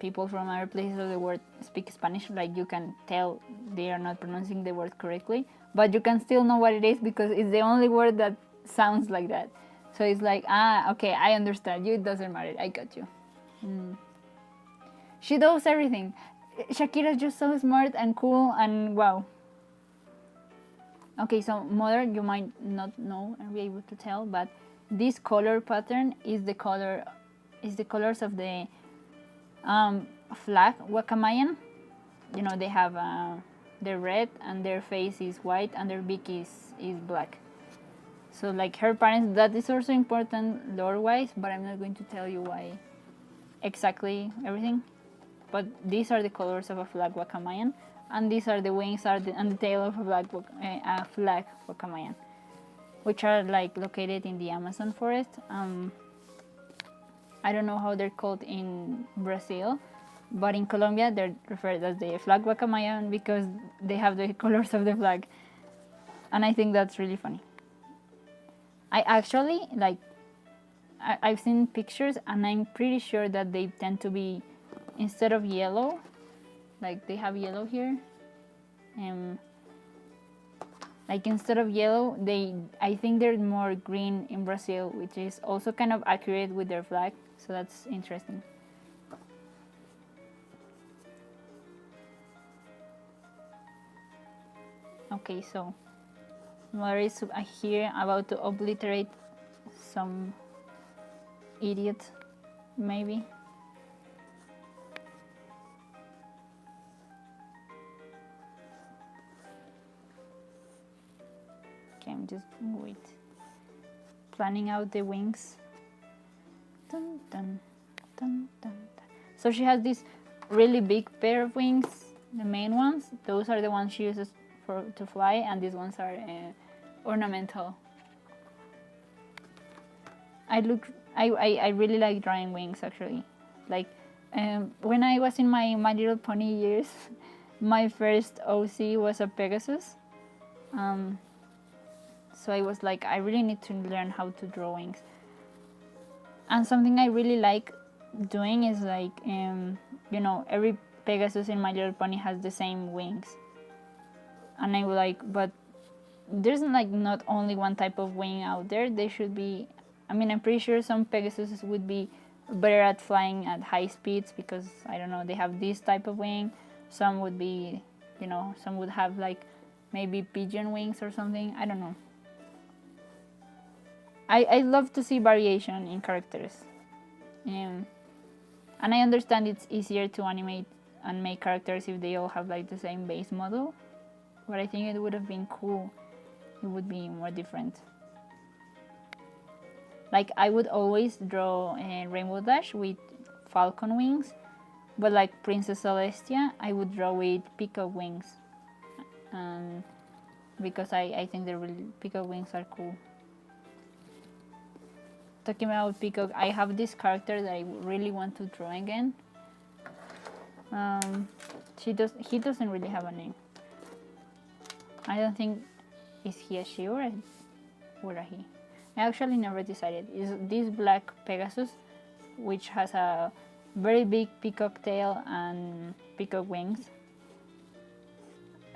S1: people from other places of the world speak Spanish, like you can tell they are not pronouncing the word correctly, but you can still know what it is because it's the only word that sounds like that. So it's like, okay, I understand you, it doesn't matter, I got you. She does everything. Shakira's just so smart and cool and wow. Okay, so mother, you might not know and be able to tell, but this color pattern is the colors of the Flag Wakamayan. You know, they have they're red and their face is white and their beak is black. So like her parents, that is also important lore wise, but I'm not going to tell you why exactly everything. But these are the colors of a flag Wakamayan, and these are the wings and the tail of a flag Wakamayan, which are like located in the Amazon forest. I don't know how they're called in Brazil, but in Colombia they're referred as the flag Wakamayan because they have the colors of the flag, and I think that's really funny. I actually like I've seen pictures and I'm pretty sure that they tend to be, instead of yellow, like they have yellow here, like instead of yellow, I think they're more green in Brazil, which is also kind of accurate with their flag, so that's interesting. Okay, so Mother is here about to obliterate some idiot, maybe. Okay, I'm just planning out the wings. Dun, dun, dun, dun, dun. So she has this really big pair of wings, the main ones. Those are the ones she uses to fly, and these ones are ornamental. I really like drawing wings actually. Like when I was in my Little Pony years, my first OC was a Pegasus. So I was like, I really need to learn how to draw wings. And something I really like doing is like, you know, every Pegasus in My Little Pony has the same wings. And I would like, but there's like not only one type of wing out there. They should be, I mean, I'm pretty sure some Pegasus would be better at flying at high speeds because, I don't know, they have this type of wing. Some would be, you know, some would have like maybe pigeon wings or something. I don't know. I love to see variation in characters. And I understand it's easier to animate and make characters if they all have like the same base model. But I think it would have been cool. It would be more different. Like I would always draw a Rainbow Dash with falcon wings, but like Princess Celestia, I would draw with peacock wings. Because I think the peacock wings are cool. Talking about peacock, I have this character that I really want to draw again. He doesn't really have a name. I don't think, is he a she or a he? I actually never decided. Is this black Pegasus, which has a very big peacock tail and peacock wings,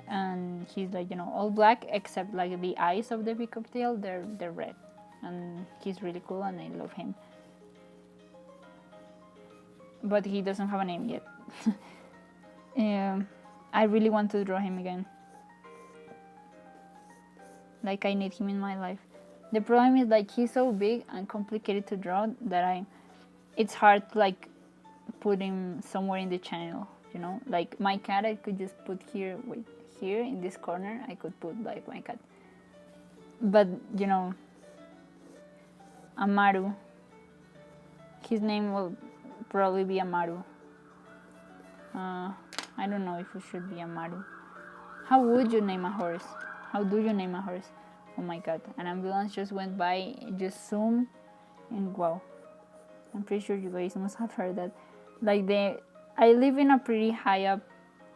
S1: and he's like, you know, all black except like the eyes of the peacock tail, they're red, and he's really cool and I love him. But he doesn't have a name yet. I really want to draw him again. Like I need him in my life. The problem is like he's so big and complicated to draw that it's hard to like put him somewhere in the channel, you know? Like my cat I could just put here in this corner I could put like my cat. But you know, Amaru, his name will probably be Amaru. I don't know if it should be Amaru. How would you name a horse? How do you name a horse? Oh my god, an ambulance just went by, just zoomed, and wow. I'm pretty sure you guys must have heard that. Like I live in a pretty high up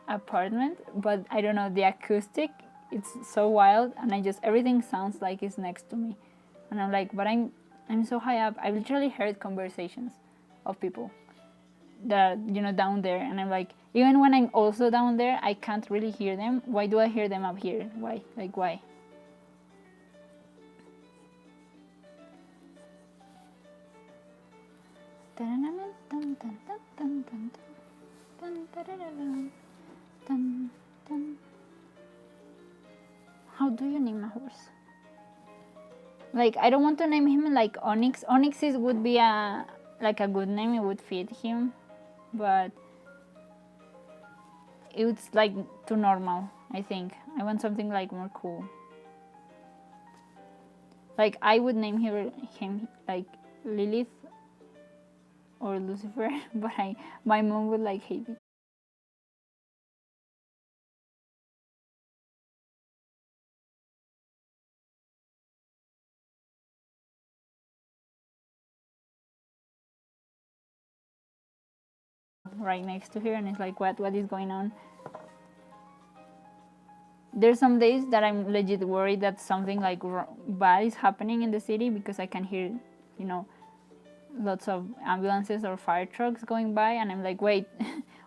S1: apartment, but I don't know, the acoustic, it's so wild, and everything sounds like it's next to me. And I'm like, but I'm so high up. I literally heard conversations of people that, you know, down there, and I'm like, even when I'm also down there, I can't really hear them. Why do I hear them up here? Why? Like, why? How do you name a horse? Like, I don't want to name him like Onyx. Onyx would be like a good name. It would fit him. but it's like too normal. I think I want something like more cool. Like I would name him like Lilith or Lucifer, but my mom would like hate it. Right next to her, and it's like, what is going on? There's some days that I'm legit worried that something like bad is happening in the city, because I can hear, you know, lots of ambulances or fire trucks going by, and I'm like, wait,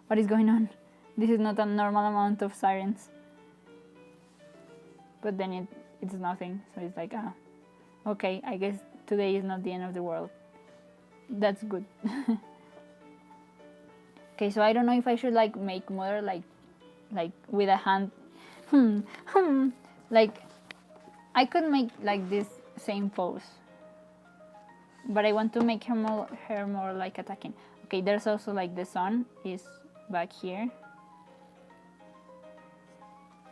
S1: what is going on? This is not a normal amount of sirens. But then it's nothing, so it's like, ah, okay, I guess today is not the end of the world. That's good. Okay, so I don't know if I should like make mother like with a hand. Like I could make like this same pose, but I want to make her more like attacking. Okay, there's also like the sun is back here.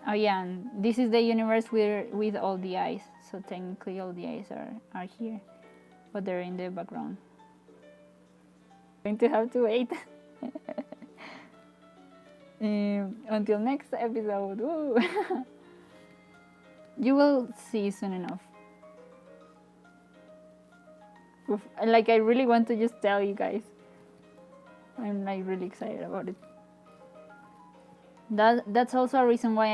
S1: Oh yeah, and this is the universe with all the eyes. So technically all the eyes are here, but they're in the background. Going to have to wait until next episode. Woo. You will see soon enough. Oof. Like I really want to just tell you guys. I'm like really excited about it. That's also a reason why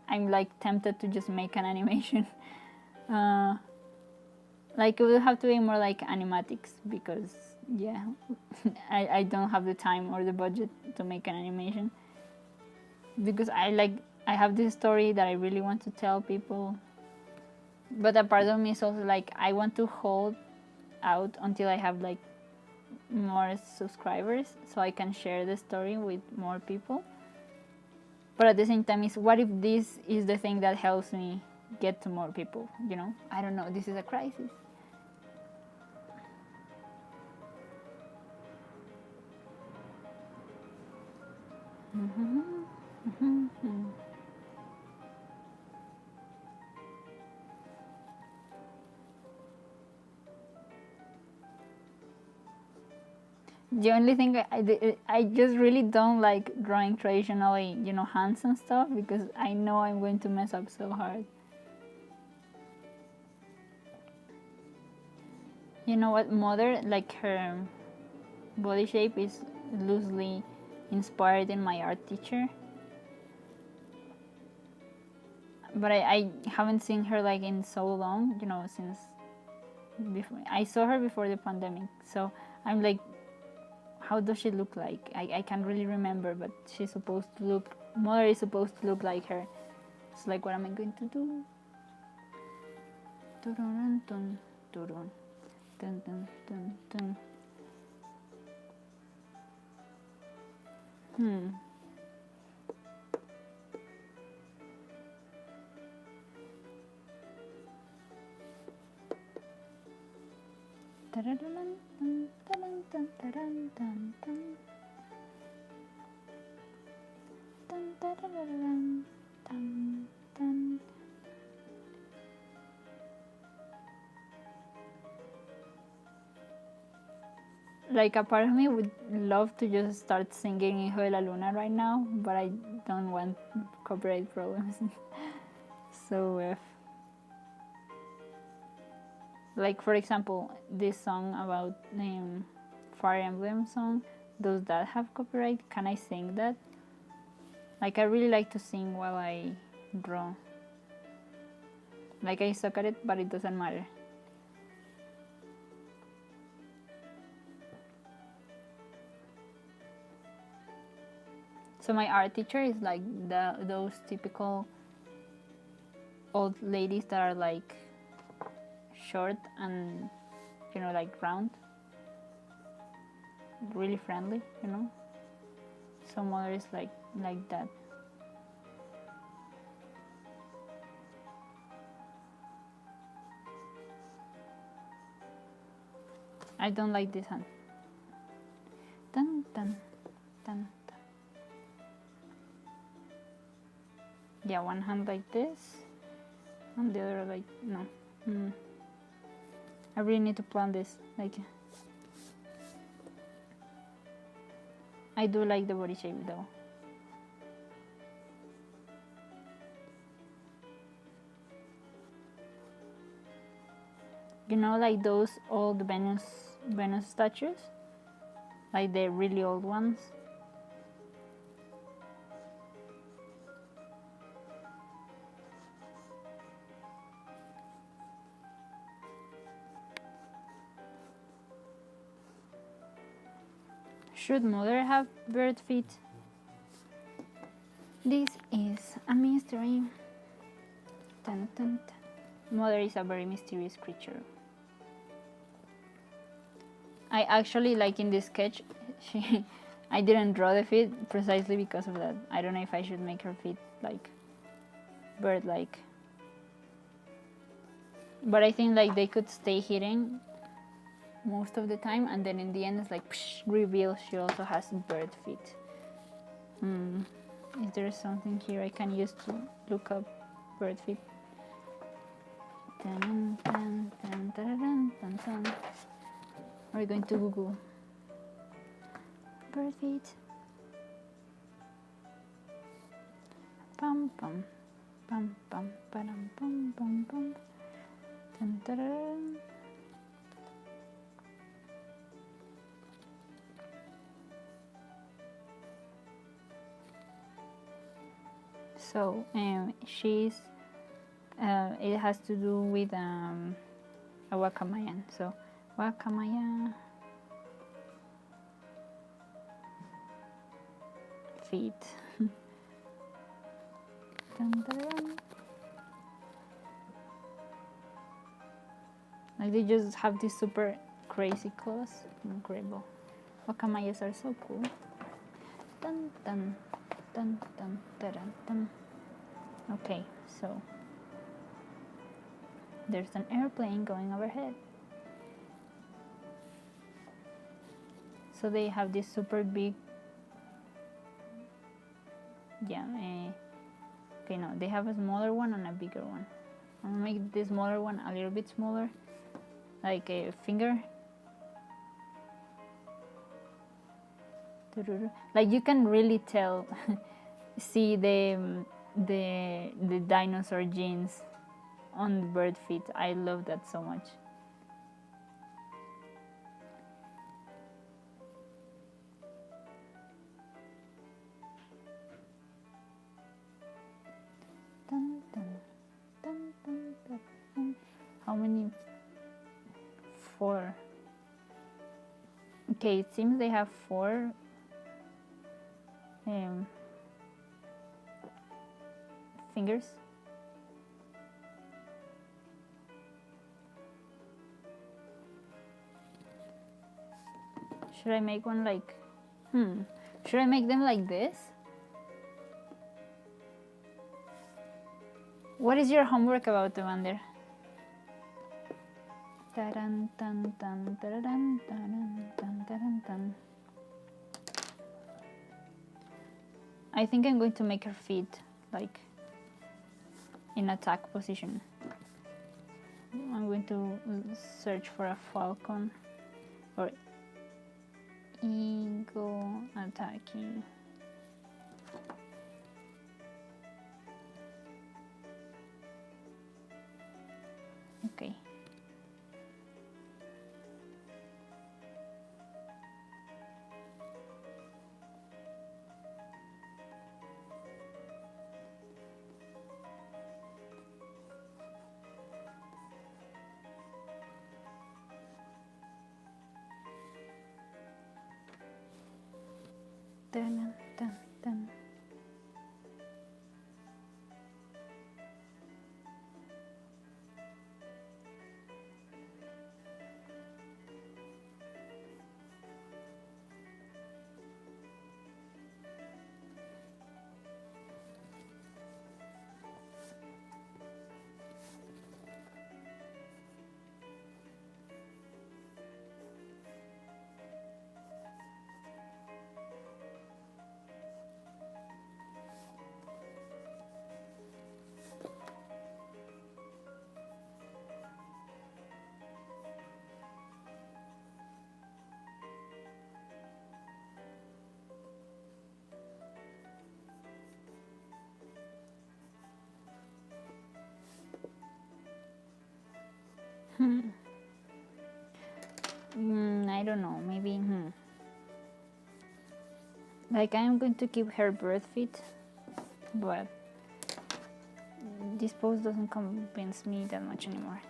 S1: I'm like tempted to just make an animation. Like it will have to be more like animatics, because yeah, I don't have the time or the budget to make an animation, because I have this story that I really want to tell people, but a part of me is also like I want to hold out until I have like more subscribers so I can share the story with more people. But at the same time, is what if this is the thing that helps me get to more people, you know? I don't know, this is a crisis. The only thing I just really don't like drawing traditionally, you know, hands and stuff, because I know I'm going to mess up so hard. You know what, mother, like her body shape is loosely inspired in my art teacher, but I haven't seen her like in so long, you know, since before I saw her before the pandemic. So I'm like, how does she look like? I can't really remember, but she's supposed to look, mother is supposed to look like her. It's like, what am I going to do? Dun, dun, dun, dun, dun, dun, dun, dun. Like a part of me would love to just start singing Hijo de la Luna right now, but I don't want copyright problems. So like for example, this song about Fire Emblem song, does that have copyright? Can I sing that? Like I really like to sing while I draw. Like I suck at it, but it doesn't matter. So my art teacher is like those typical old ladies that are like short and, you know, like round, really friendly, you know. So mother is like that. I don't like this hand. Dun, dun, Yeah, one hand like this, and the other like, no. I really need to plan this. Like, I do like the body shape though. You know, like those old Venus statues, like the really old ones. Should mother have bird feet? This is a mystery. Dun, dun, dun. Mother is a very mysterious creature. I actually, like in this sketch, I didn't draw the feet precisely because of that. I don't know if I should make her feet like bird-like. But I think like they could stay hidden most of the time, and then in the end it's like reveal she also has bird feet. Is there something here I can use to look up bird feet? Dun, dun, dun, dun, dun, dun, dun. We're going to Google bird feet. Pum pum pum pum pum pum pum pum. Dun, dun, dun. So she's it has to do with a Wakamayan. So Wakamaya feet. Dun, dun, dun. Like they just have these super crazy claws. Incredible. Wakamayas are so cool. Dun dun dun dun dun dun. Dun. Okay, so there's an airplane going overhead. So they have this super big, yeah, okay, no, they have a smaller one and a bigger one. I'm gonna make the smaller one a little bit smaller, like a finger. Like you can really tell, see the dinosaur genes on the bird feet. I love that so much. Dun, dun, dun, dun, dun, dun. How many? 4. Okay, it seems they have 4 fingers. Should I make one like, should I make them like this? What is your homework about, Evander? Dun, dun, dun, dun, dun, dun, dun, dun, dun. I think I'm going to make her feet like in attack position. I'm going to search for a falcon or eagle attacking. Okay. Dun, dun, dun. I don't know, maybe like I'm going to keep her birth feet, but this pose doesn't convince me that much anymore.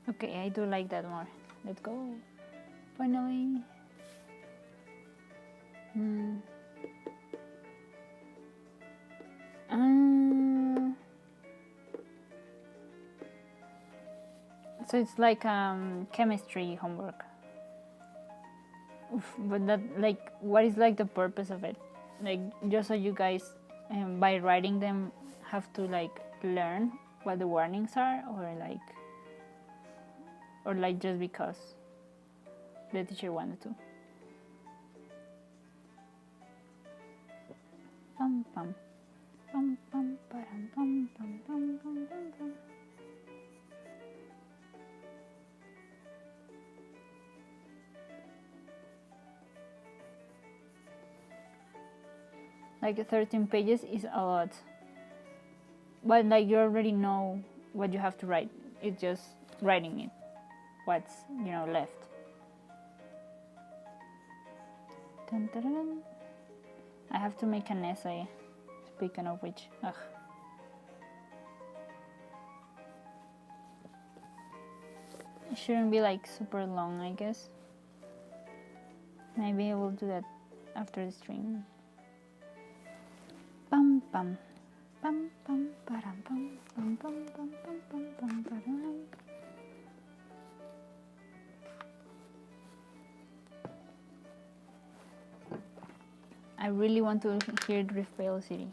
S1: Okay, I do like that more. Let's go. Finally. So it's like chemistry homework. Oof, but that, like, what is like the purpose of it? Like, just so you guys, by writing them, have to like learn what the warnings are, or like just because the teacher wanted to. Pam pam pam pam pam pam pam pam pam pam. Like 13 pages is a lot, but like you already know what you have to write. It's just writing it, what's left. Dun, dun, dun. I have to make an essay, speaking of which. Ugh. It shouldn't be like super long, I guess. Maybe I will do that after the stream. Pam pam pam pam param pam pam pam pam pam pam pam param. I really want to hear Drift Veil City.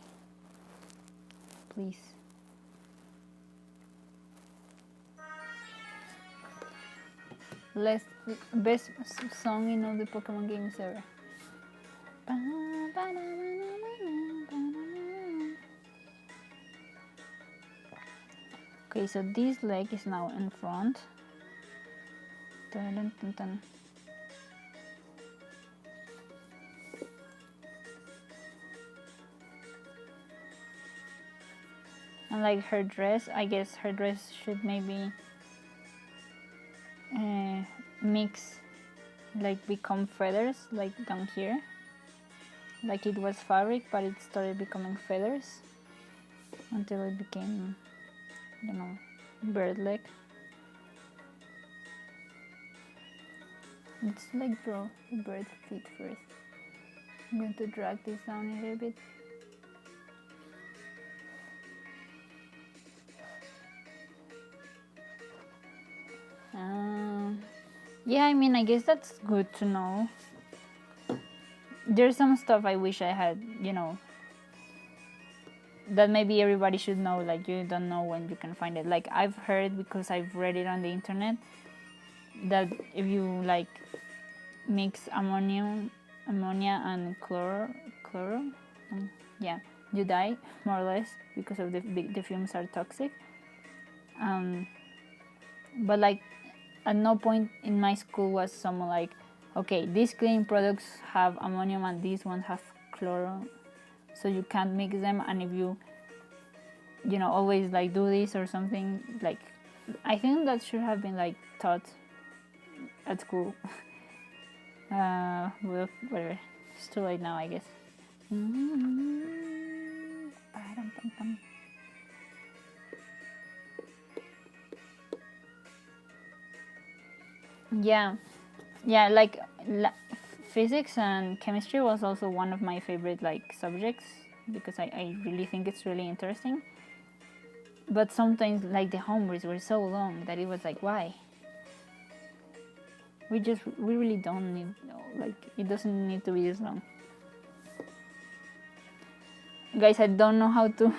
S1: Please. Best song in all the Pokemon games ever. Okay, so this leg is now in front. Dun, dun, dun, dun. And like her dress, I guess her dress should maybe mix, like become feathers, like down here. Like it was fabric, but it started becoming feathers until it became, bird leg. Let's like draw the bird feet first. I'm going to drag this down a little bit. Yeah, I mean, I guess that's good to know. There's some stuff I wish I had, that maybe everybody should know, like you don't know when you can find it. Like I've heard, because I've read it on the internet, that if you like mix ammonia and chloro, yeah, you die more or less, because of the fumes are toxic. But like at no point in my school was someone like, okay, these cleaning products have ammonium and these ones have chloro, so you can't mix them, and if you always like do this or something. Like I think that should have been like taught at school. Well, whatever, it's too late now, I guess. Yeah, like physics and chemistry was also one of my favorite like subjects, because I really think it's really interesting. But sometimes like the homeworks were so long that it was like, why? We really don't need, like, it doesn't need to be this long. Guys, I don't know how to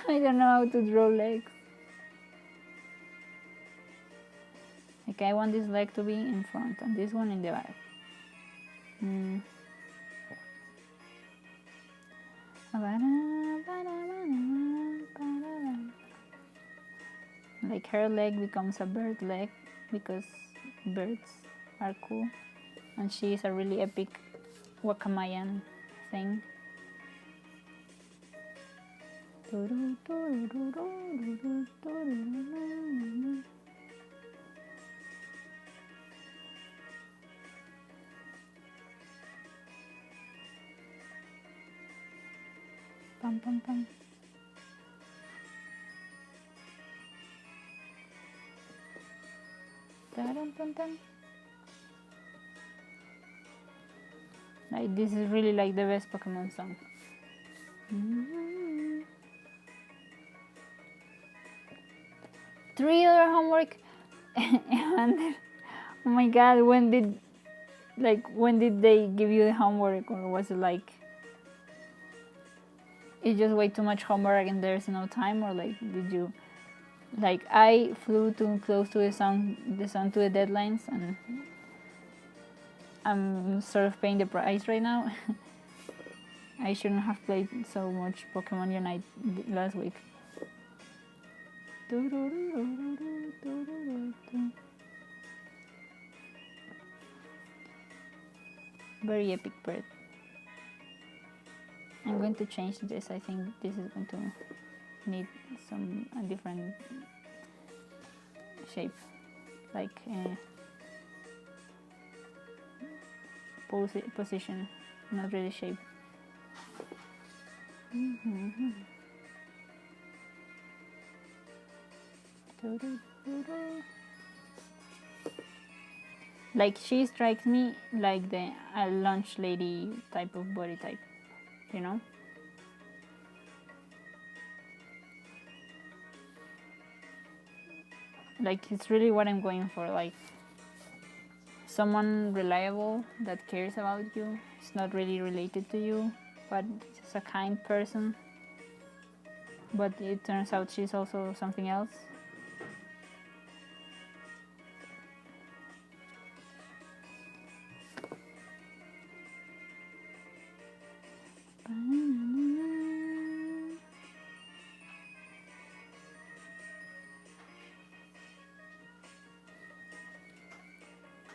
S1: I don't know how to draw legs. Okay, I want this leg to be in front and this one in the back. Like her leg becomes a bird leg because birds are cool, and she is a really epic Wakamayan thing. Pam pam pam. Like, this is really like the best Pokemon song. Three-year homework. And oh my god, when did they give you the homework, or was it like it's just way too much homework and there's no time, or like did you like I flew too close to the sun to the deadlines, and I'm sort of paying the price right now. I shouldn't have played so much Pokemon Unite last week. Very epic bird. I'm going to change this. I think this is going to need a different shape, like position, not really shape. Like, she strikes me like a lunch lady type of body type, you know? Like, it's really what I'm going for, like someone reliable that cares about you. It's not really related to you, but just a kind person. But it turns out she's also something else.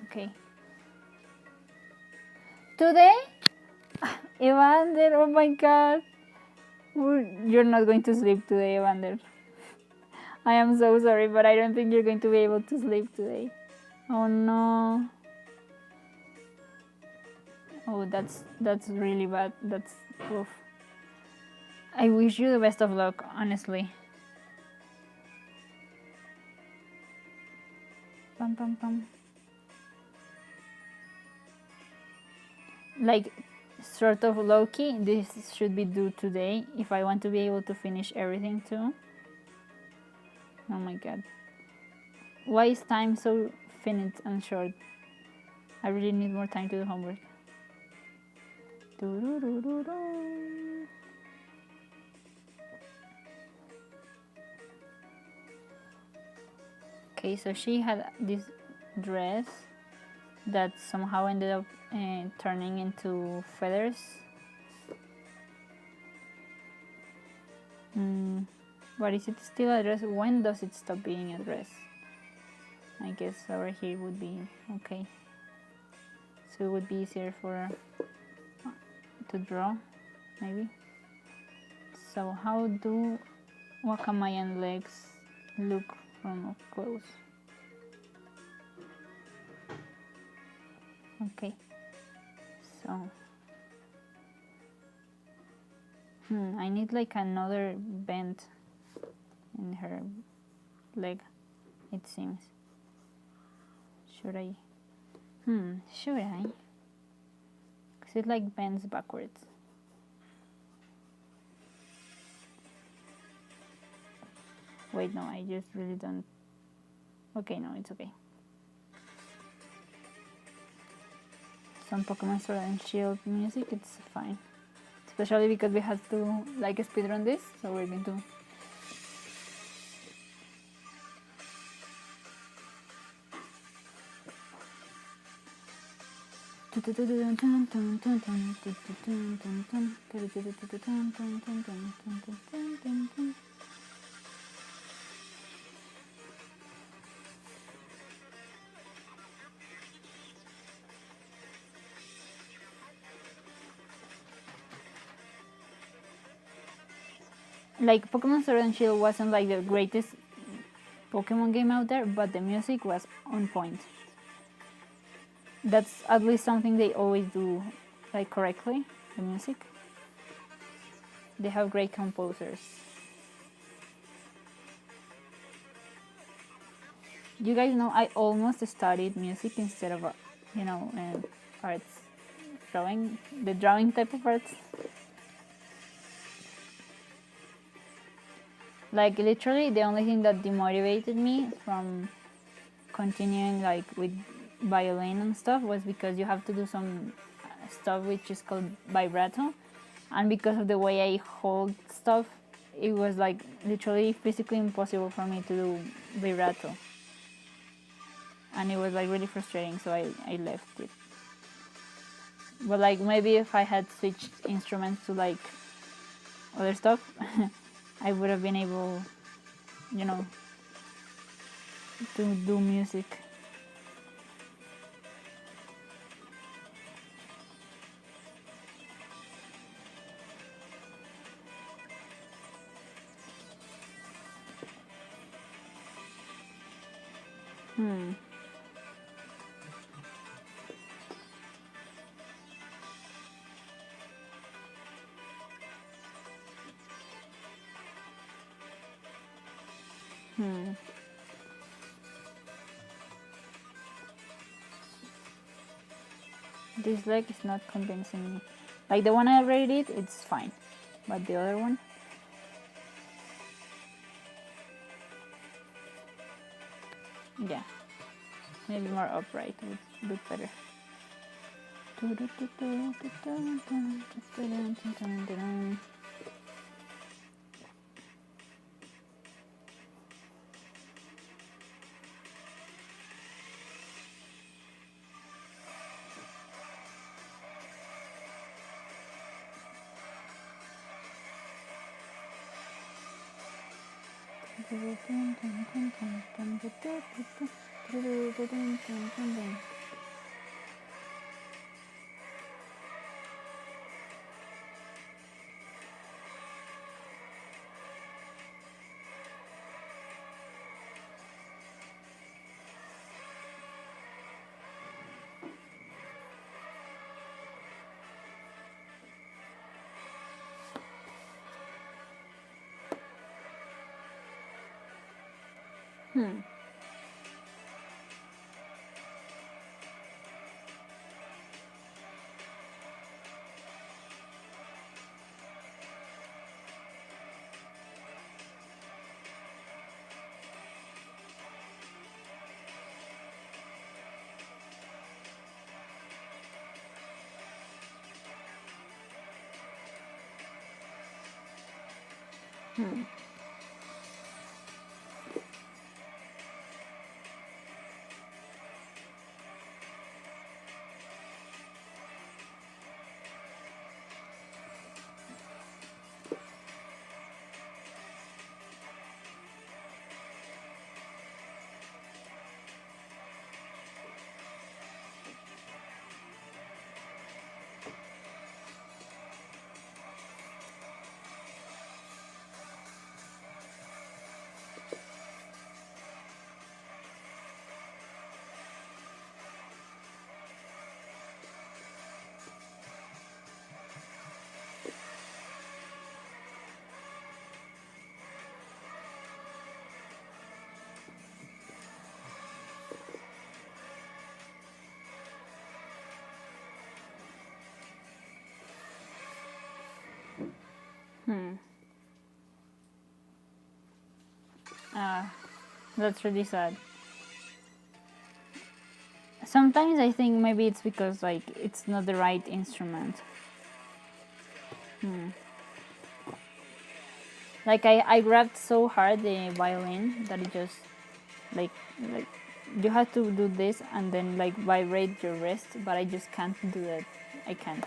S1: Okay. Today, Evander, oh my god. You're not going to sleep today, Evander. I am so sorry, but I don't think you're going to be able to sleep today. Oh no. Oh, that's really bad. That's oof. I wish you the best of luck, honestly. Pam pam pam. Like, sort of low-key, this should be due today if I want to be able to finish everything too. Oh my god. Why is time so finite and short? I really need more time to do homework. Okay, so she had this dress that somehow ended up turning into feathers. But is it still a dress? When does it stop being a dress? I guess over here would be okay. So it would be easier for to draw, maybe. So how do Wakamayan legs look from up close? Okay, so I need like another bend in her leg, it seems. Should I? Should I? Because it like bends backwards. Wait, no, I just really don't. Okay, no, it's okay. Some Pokemon Sword and Shield music, it's fine. It's especially because we have to like speedrun this, so we're going to. Like Pokemon Sword and Shield wasn't like the greatest Pokemon game out there, but the music was on point. That's at least something they always do like correctly, the music. They have great composers. You guys know I almost studied music instead of, arts, the drawing type of arts. Like literally the only thing that demotivated me from continuing like with violin and stuff was because you have to do some stuff which is called vibrato, and because of the way I hold stuff, it was like literally physically impossible for me to do vibrato, and it was like really frustrating, so I left it. But like maybe if I had switched instruments to like other stuff I would have been able, to do music. This leg is not convincing me. Like the one I already did, it's fine. But the other one? Yeah. Maybe more upright would look better. That's really sad. Sometimes I think maybe it's because like it's not the right instrument. Like I grabbed so hard the violin that it just like you have to do this and then like vibrate your wrist, but I just can't do that. I can't.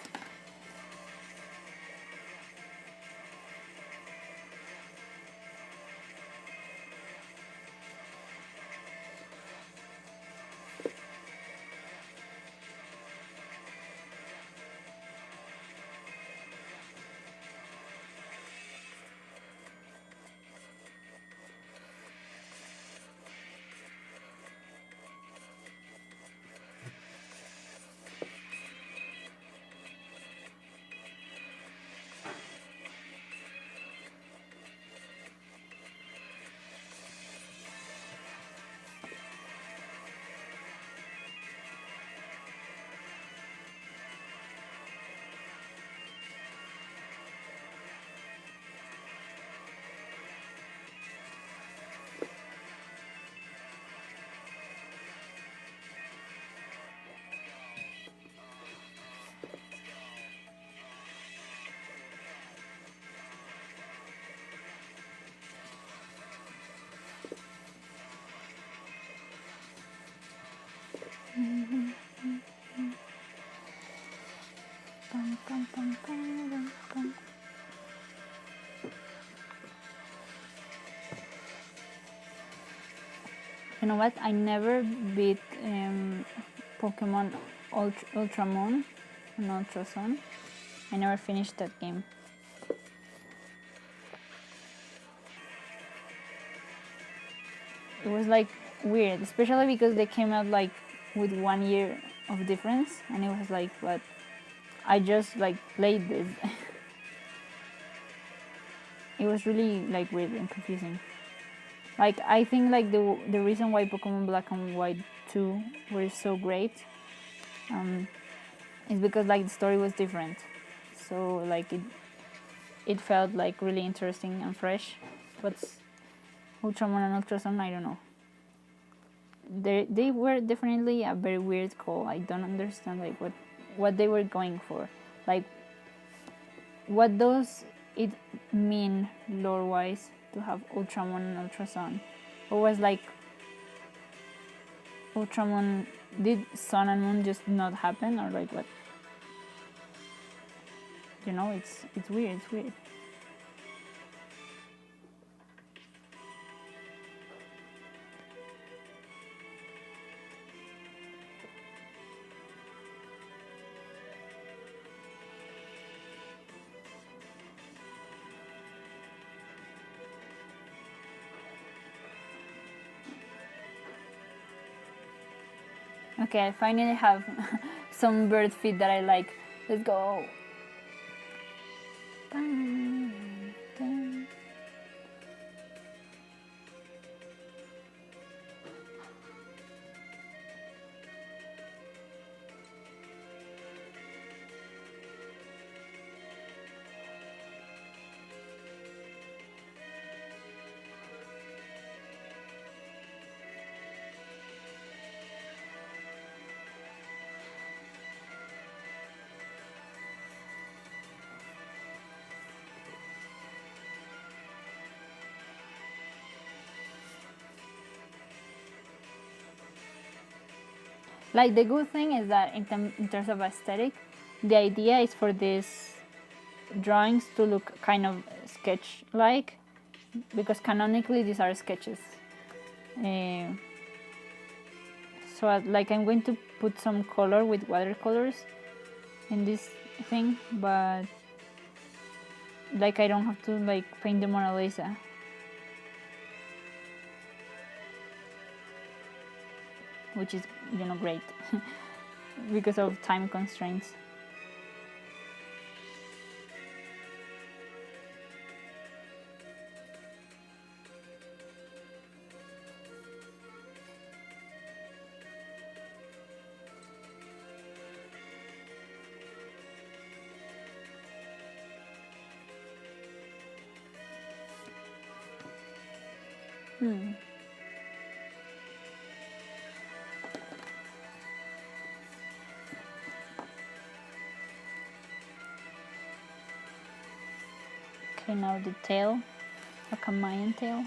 S1: You know what? I never beat Pokemon Ultra Moon and Ultra Sun. I never finished that game. It was like weird, especially because they came out like with 1 year of difference, and it was like, what? I just like played this. It was really like weird and confusing. Like I think like the reason why Pokemon Black and White 2 were so great is because like the story was different. So like it felt like really interesting and fresh. What's Ultramon and Ultra Sun? I don't know. They were definitely a very weird call. I don't understand like what they were going for. Like what does it mean lore wise to have Ultramon and Ultra Sun? Or was like Ultramon, did Sun and Moon just not happen, or like what? You know, it's weird. It's weird. Okay, I finally have some bird feet that I like. Let's go. Like the good thing is that in terms of aesthetic, the idea is for these drawings to look kind of sketch-like, because canonically these are sketches. So like I'm going to put some color with watercolors in this thing, but like I don't have to like paint the Mona Lisa. Which is, you know, great because of time constraints. Okay, now the tail, like a Mayan tail.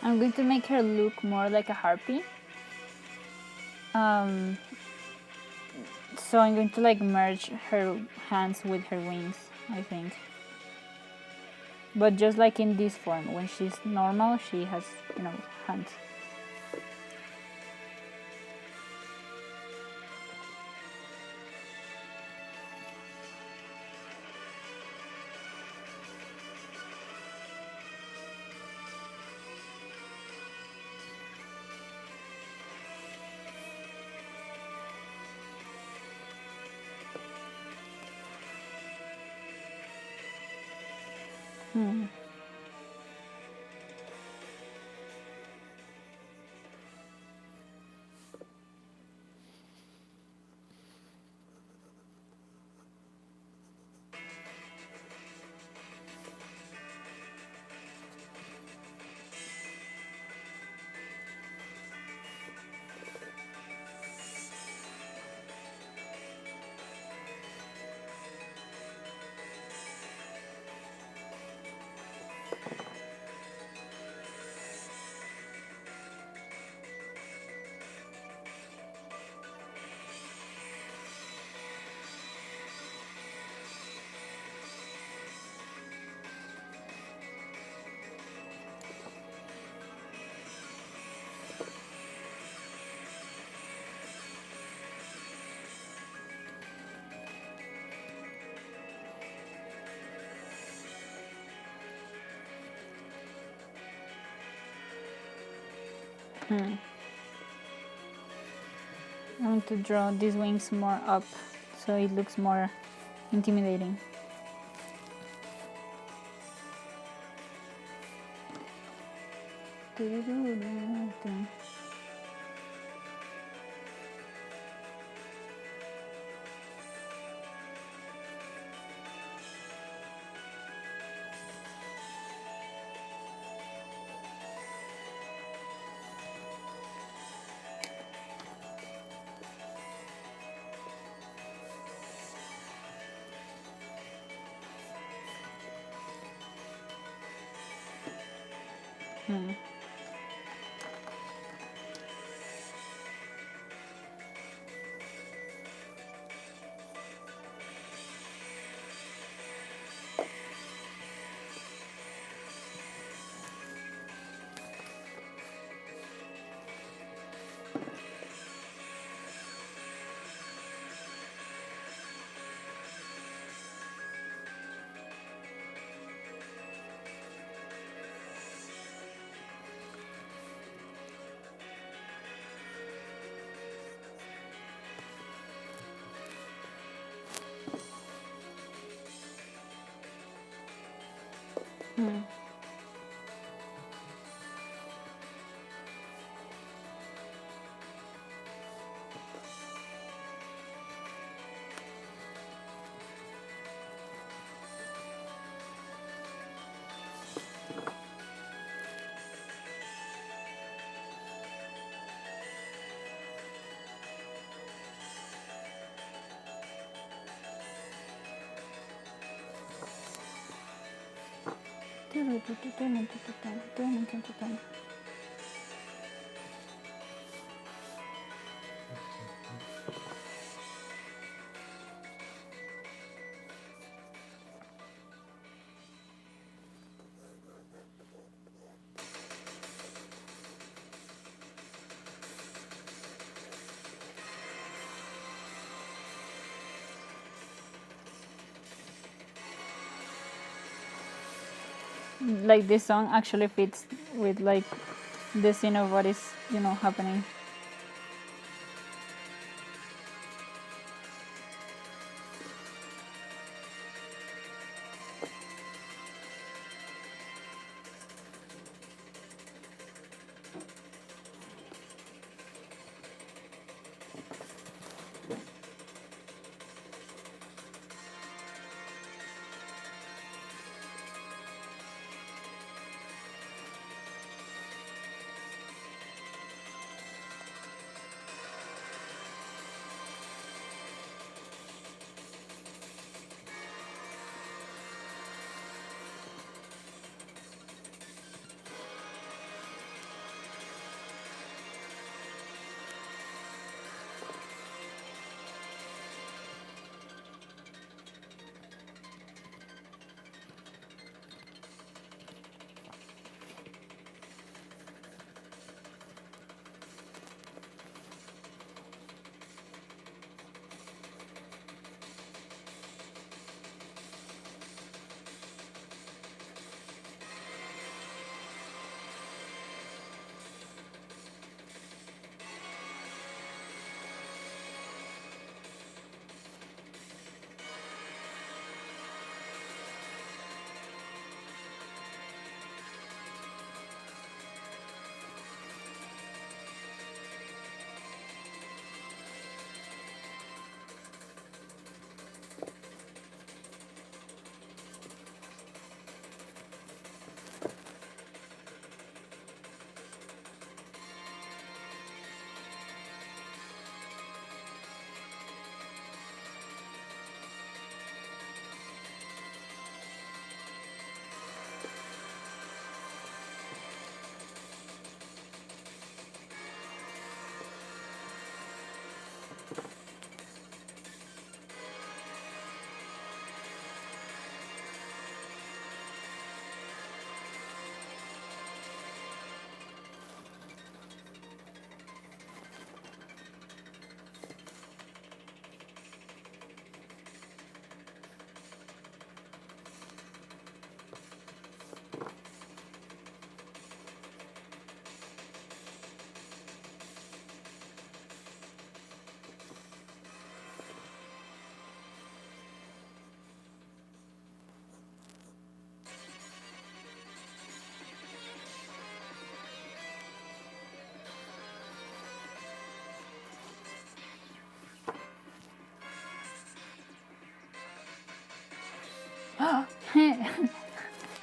S1: I'm going to make her look more like a harpy. So I'm going to like merge her hands with her wings, I think. But just like in this form, when she's normal, she has, hands. I want to draw these wings more up so it looks more intimidating. Like this song actually fits with like the scene of what is happening.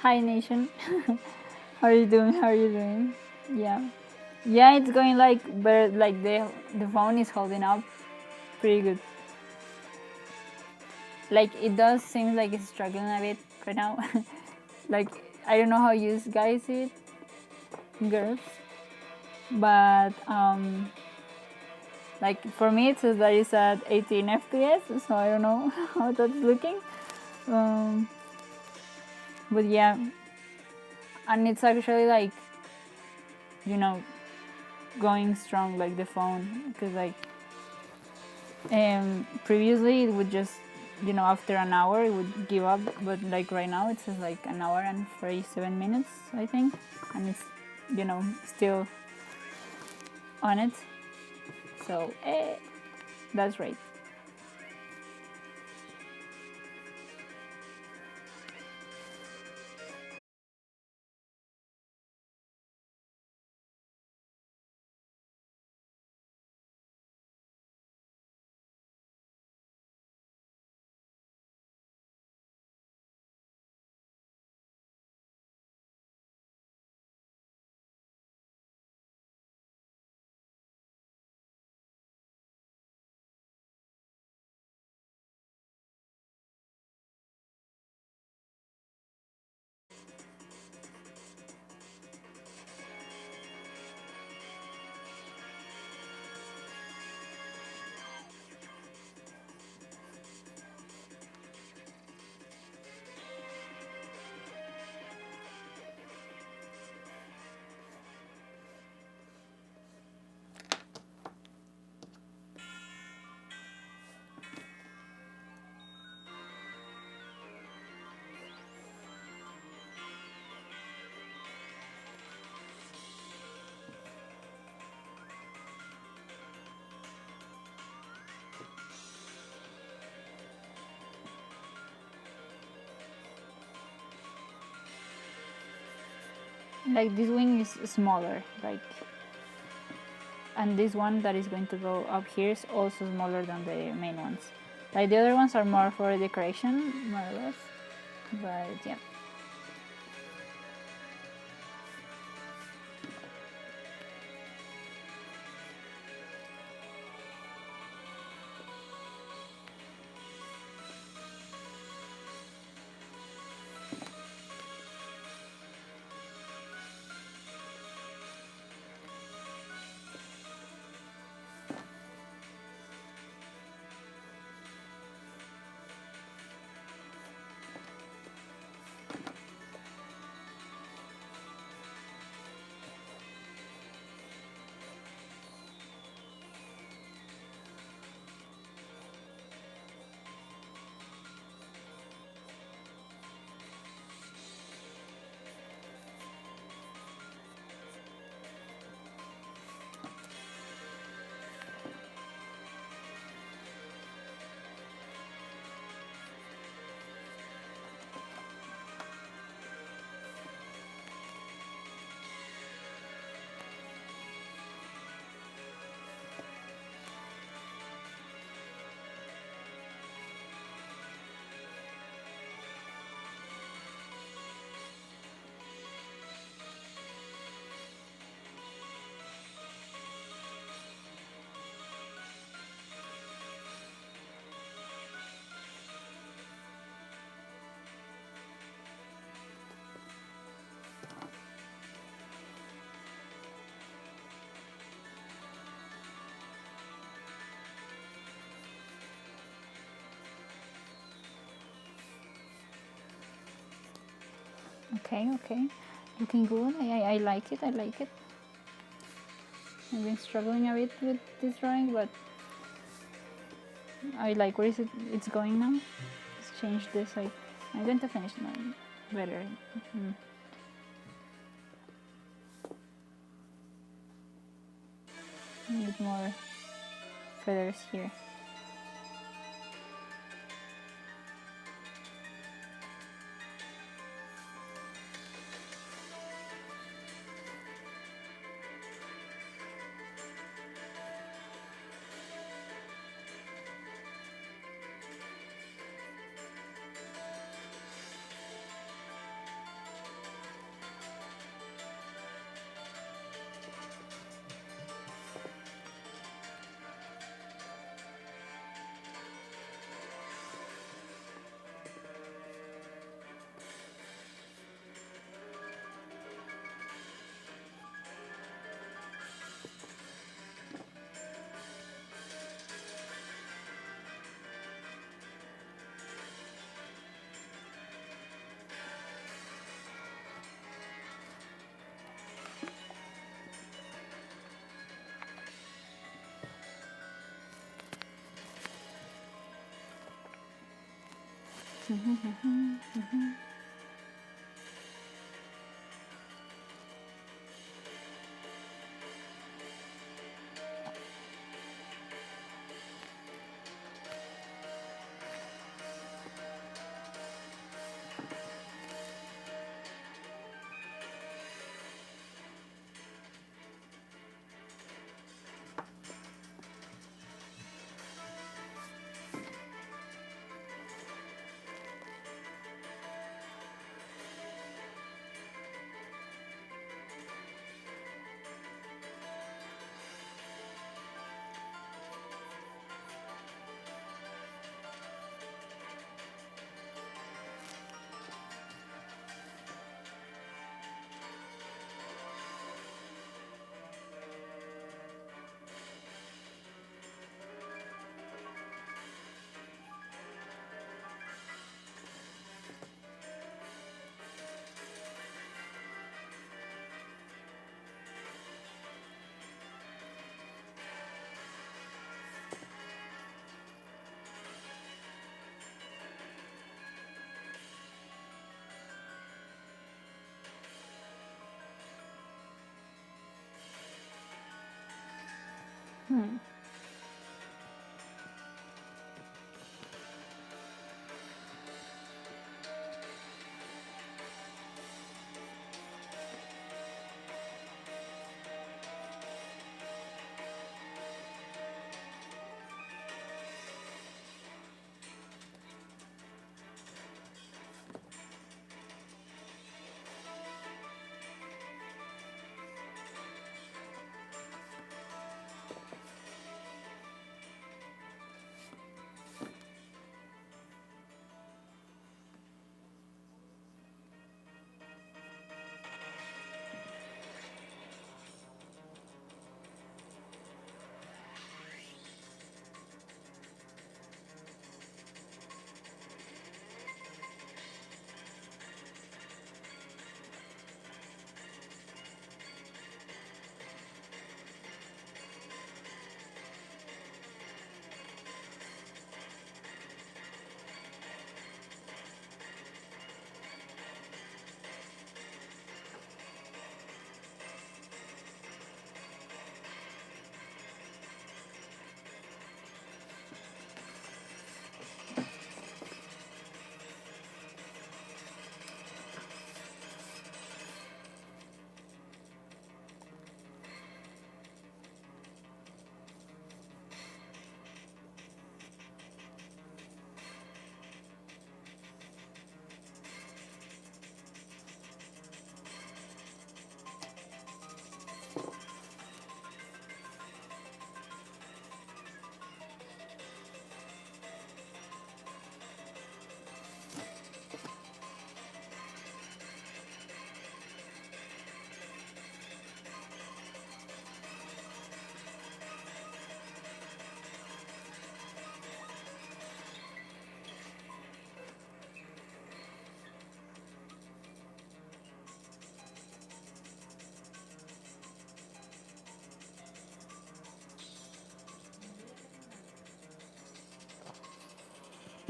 S1: Hi nation. How are you doing? How are you doing? Yeah. Yeah, it's going like better. Like the phone is holding up pretty good. Like it does seem like it's struggling a bit right now. Like I don't know how you guys see it, girls, but like for me it says that it's at 18 FPS, so I don't know how that's looking. But yeah, and it's actually like going strong like the phone, because like previously it would just after an hour it would give up, but like right now it says like an hour and 47 minutes I think, and it's still on it, so that's right. like this wing is smaller, like, and this one that is going to go up here is also smaller than the main ones. Like the other ones are more for decoration, more or less, but yeah. Okay, okay, looking good. I like it. I like it. I've been struggling a bit with this drawing, but I like where is it's going now. Let's change this. I'm going to finish now better. Need more feathers here.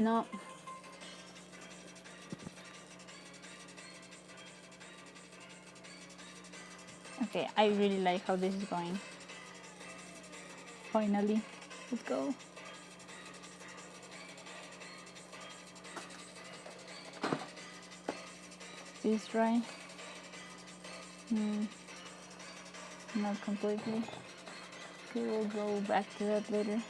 S1: No. Okay, I really like how this is going. Finally, let's go. This dry? Not completely. Okay, we'll go back to that later.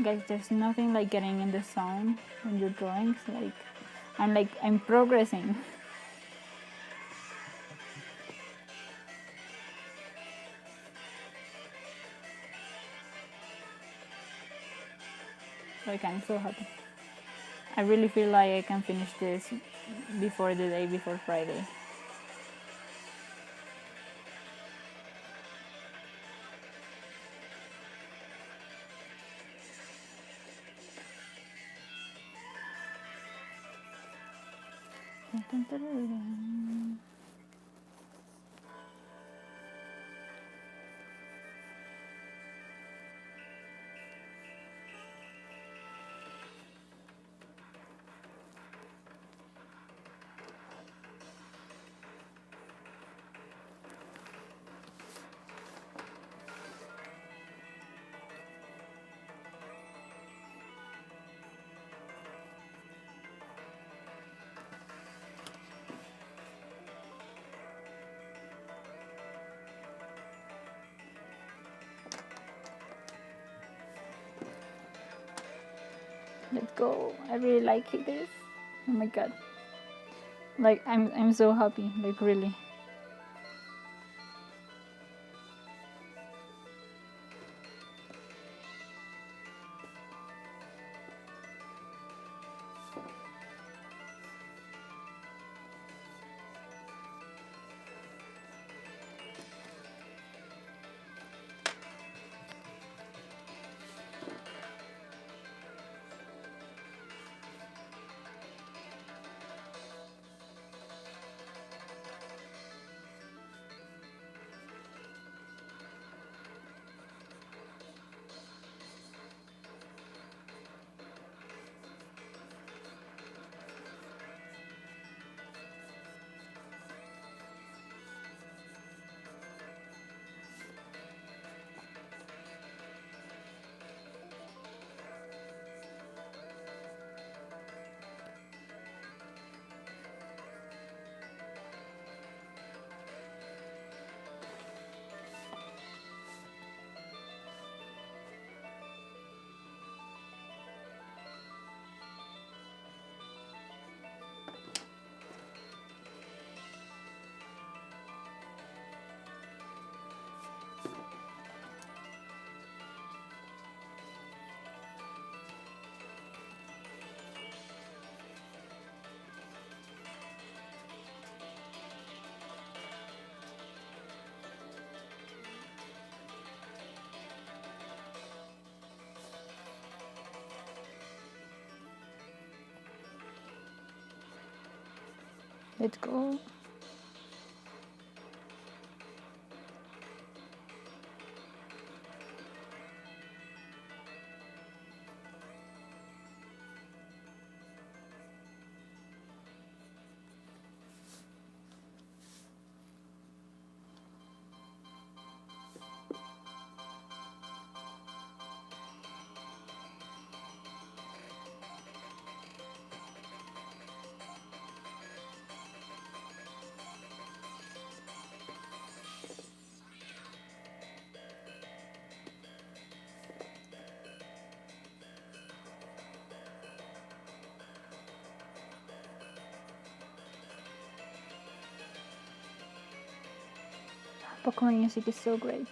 S1: Guys, there's nothing like getting in the zone when you're drawing. I'm progressing. Like, I'm so happy. I really feel like I can finish this before the day before Friday. Let's go. I really like this. Oh my god. Like I'm so happy, like really. Let's go. Pokemon music is so great.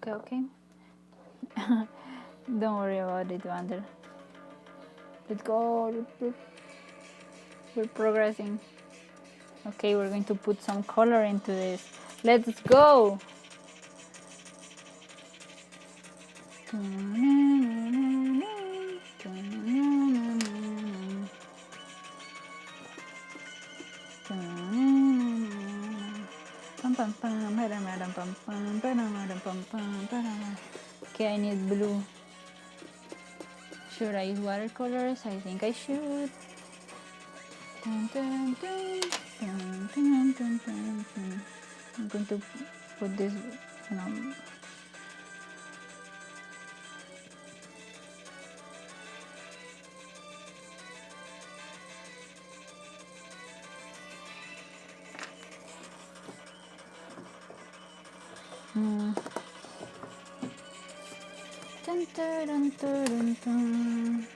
S1: Okay. Don't worry about it, Wander. Let's go. We're progressing. Okay, we're going to put some color into this. Let's go. Okay, I need blue. Should I use watercolors? I think I should. I'm going to put this, Dun, dun, dun, dun, dun.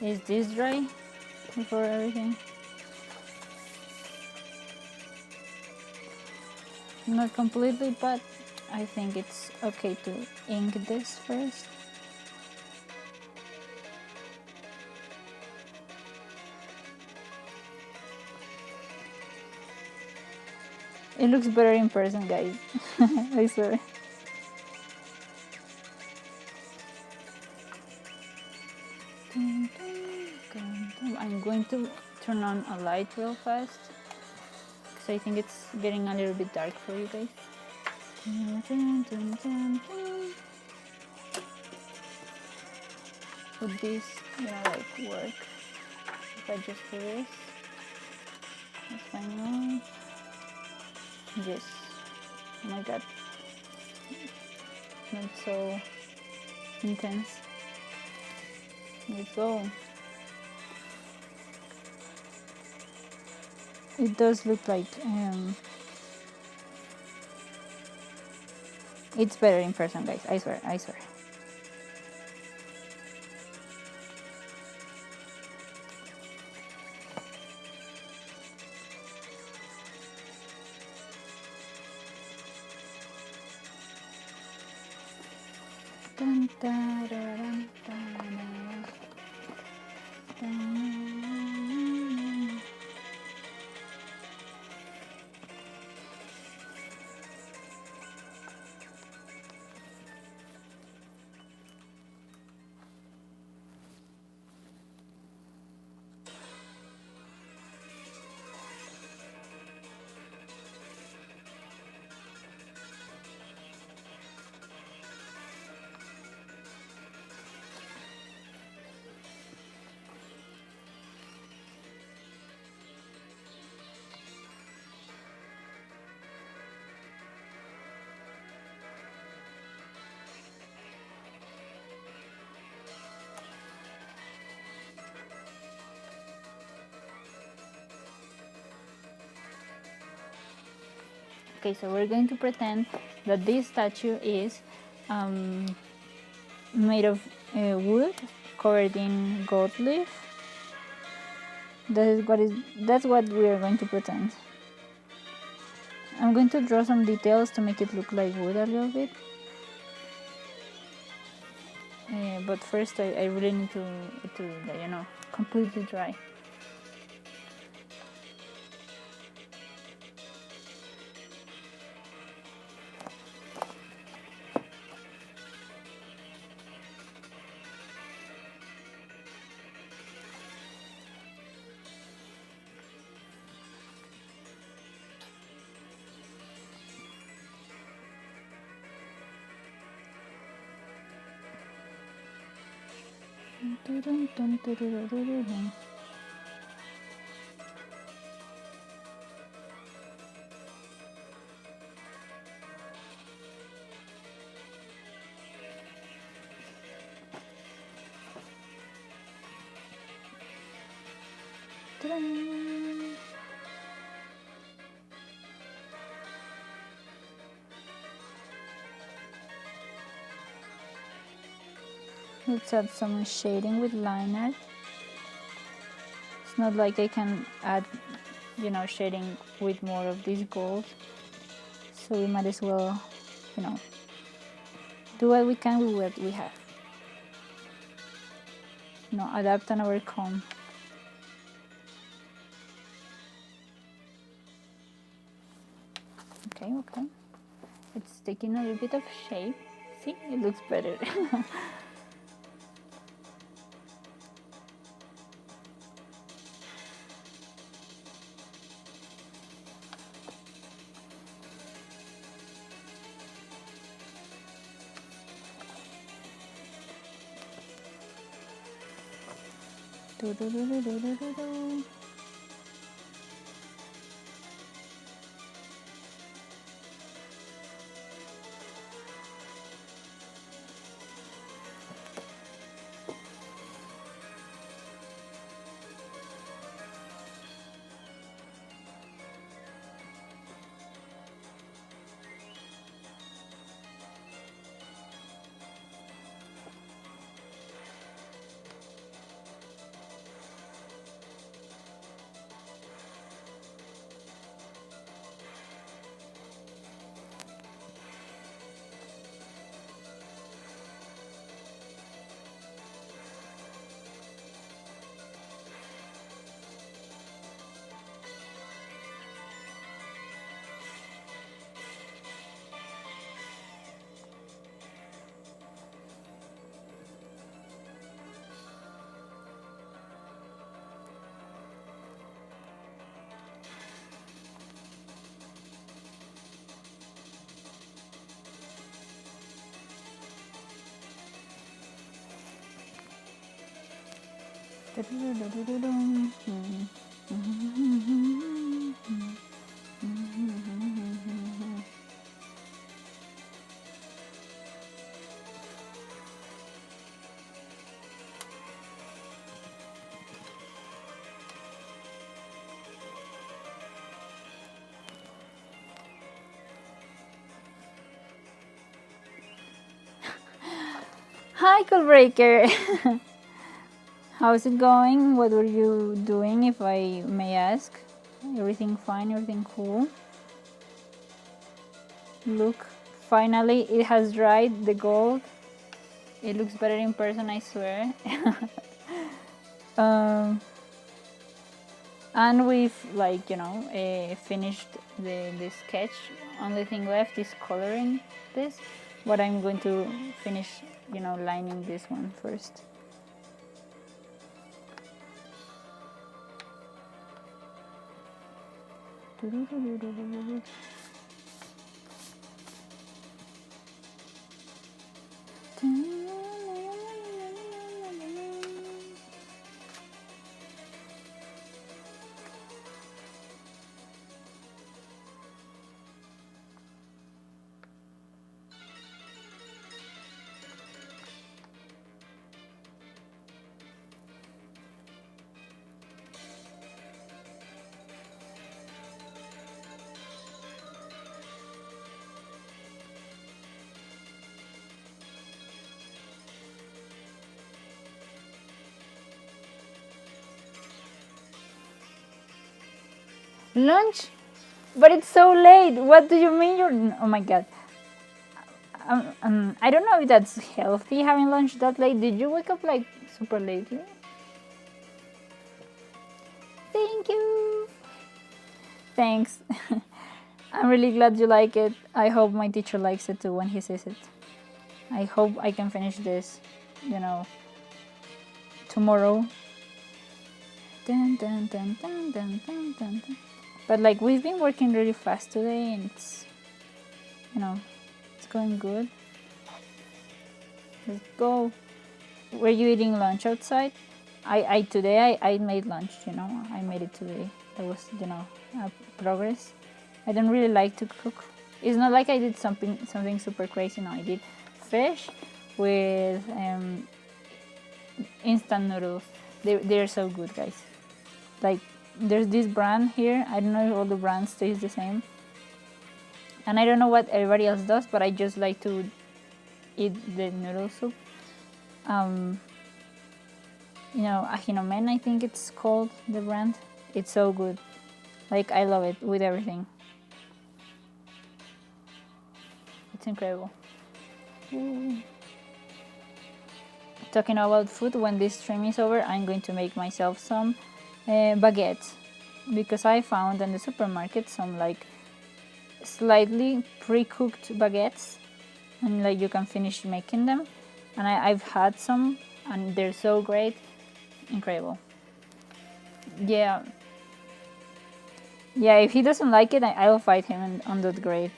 S1: Is this dry before everything? Not completely, but I think it's okay to ink this first. It looks better in person, guys. I swear. I'm going to turn on a light real fast because I think it's getting a little bit dark for you guys. Would this, like work if I just do this? That's fine. Yes. Oh my god. Not so intense. Let's go. It does look like it's better in person, guys. I swear. Dun, dun, dun, dun, dun. Okay, so we're going to pretend that this statue is made of wood covered in gold leaf. That's what we are going to pretend. I'm going to draw some details to make it look like wood a little bit. But first I really need to completely dry. Dun, dun, dun, dun, dun, dun, dun. Ta-da! Let's add some shading with line art. It's not like I can add, shading with more of this gold. So we might as well, do what we can with what we have. Adapt and overcome. Okay. It's taking a little bit of shape. See, it looks better. Do, do, do, do, do, do, do, do. Hi, Coolbreaker. How's it going? What were you doing, if I may ask? Everything fine? Everything cool? Look, finally it has dried, the gold. It looks better in person, I swear. And we've, like, finished the sketch. Only thing left is coloring this. But I'm going to finish, lining this one first. Lunch? But it's so late. What do you mean you're... Oh my god. I don't know if that's healthy, having lunch that late. Did you wake up like super lately? Thank you. Thanks. I'm really glad you like it. I hope my teacher likes it too when he sees it. I hope I can finish this, tomorrow. Dun, dun, dun, dun, dun, dun, dun, dun. But like, we've been working really fast today, and it's, it's going good. Let's go. Were you eating lunch outside? Today I made lunch, I made it today. That was, a progress. I don't really like to cook. It's not like I did something super crazy. No, I did fish with instant noodles. They're so good, guys. Like, there's this brand here. I don't know if all the brands taste the same. And I don't know what everybody else does, but I just like to eat the noodle soup. Ahinomen, I think it's called, the brand. It's so good. Like, I love it with everything. It's incredible. Ooh. Talking about food, when this stream is over, I'm going to make myself some baguettes, because I found in the supermarket some like slightly pre-cooked baguettes, and like you can finish making them. And I've had some, and they're so great, incredible. Yeah, if he doesn't like it, I'll fight him on that grade,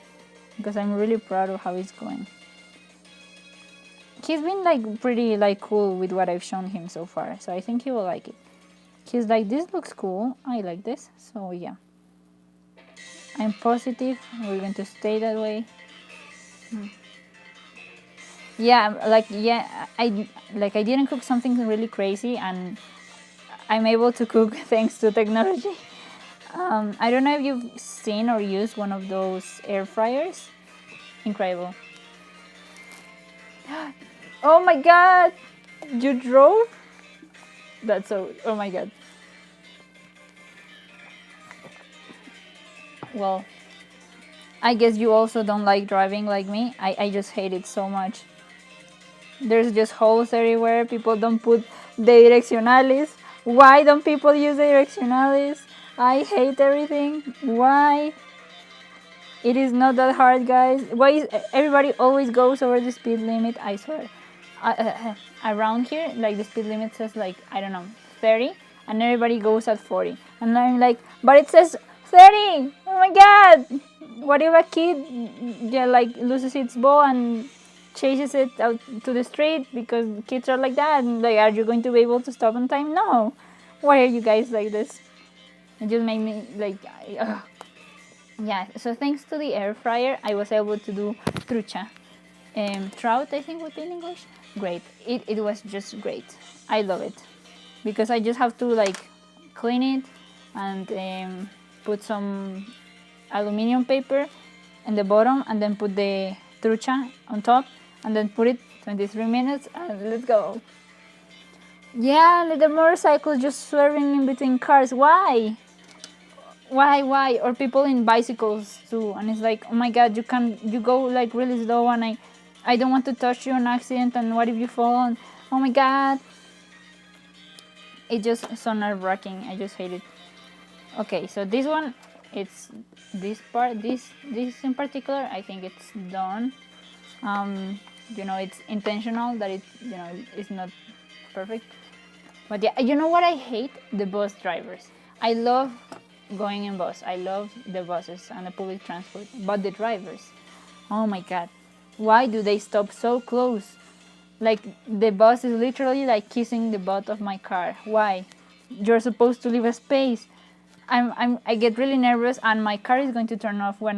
S1: because I'm really proud of how it's going. He's been like pretty cool with what I've shown him so far, so I think he will like it. He's like, this looks cool, I like this, so yeah. I'm positive we're going to stay that way. Yeah, I didn't cook something really crazy, and I'm able to cook thanks to technology. I don't know if you've seen or used one of those air fryers. Incredible. Oh my god! You drove? That's so... Oh my god. Well, I guess you also don't like driving like me. I just hate it so much. There's just holes everywhere. People don't put the direccionales. Why don't people use the direccionales? I hate everything. Why? It is not that hard, guys. Why is everybody always goes over the speed limit? I swear. Around here, like, the speed limit says, like, I don't know, 30, and everybody goes at 40. And I'm like, but it says 30! Oh my god! What if a kid, like, loses its ball and chases it out to the street because kids are like that. And like, are you going to be able to stop on time? No. Why are you guys like this? It just made me like, yeah. So thanks to the air fryer, I was able to do trucha. Trout, I think would be in English. Great. It was just great. I love it because I just have to like clean it and put some aluminum paper in the bottom and then put the trucha on top and then put it 23 minutes and let's go. Yeah, the motorcycle just swerving in between cars. Why? Or people in bicycles too, and it's like, oh my god, you go like really slow and I don't want to touch you on accident, and what if you fall? And oh my god, it's just so nerve-wracking. I just hate it. Okay, so this one, it's this part, this in particular, I think it's done. It's intentional that it's not perfect. But yeah, you know what I hate? The bus drivers. I love going in bus. I love the buses and the public transport. But the drivers, oh my god, why do they stop so close? Like the bus is literally like kissing the butt of my car. Why? You're supposed to leave a space. I get really nervous, and my car is going to turn off when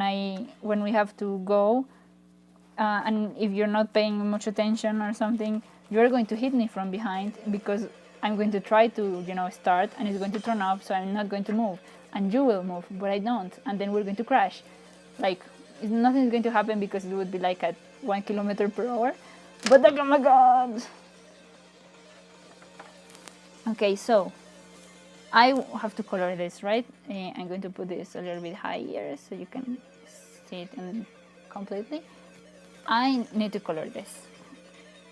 S1: we have to go. And if you're not paying much attention or something, you're going to hit me from behind because I'm going to try to, start, and it's going to turn off, so I'm not going to move. And you will move, but I don't. And then we're going to crash. Like, nothing's going to happen because it would be like at 1 kilometer per hour. But like, oh my god. Okay, so I have to color this, right? I'm going to put this a little bit higher so you can see it completely. I need to color this.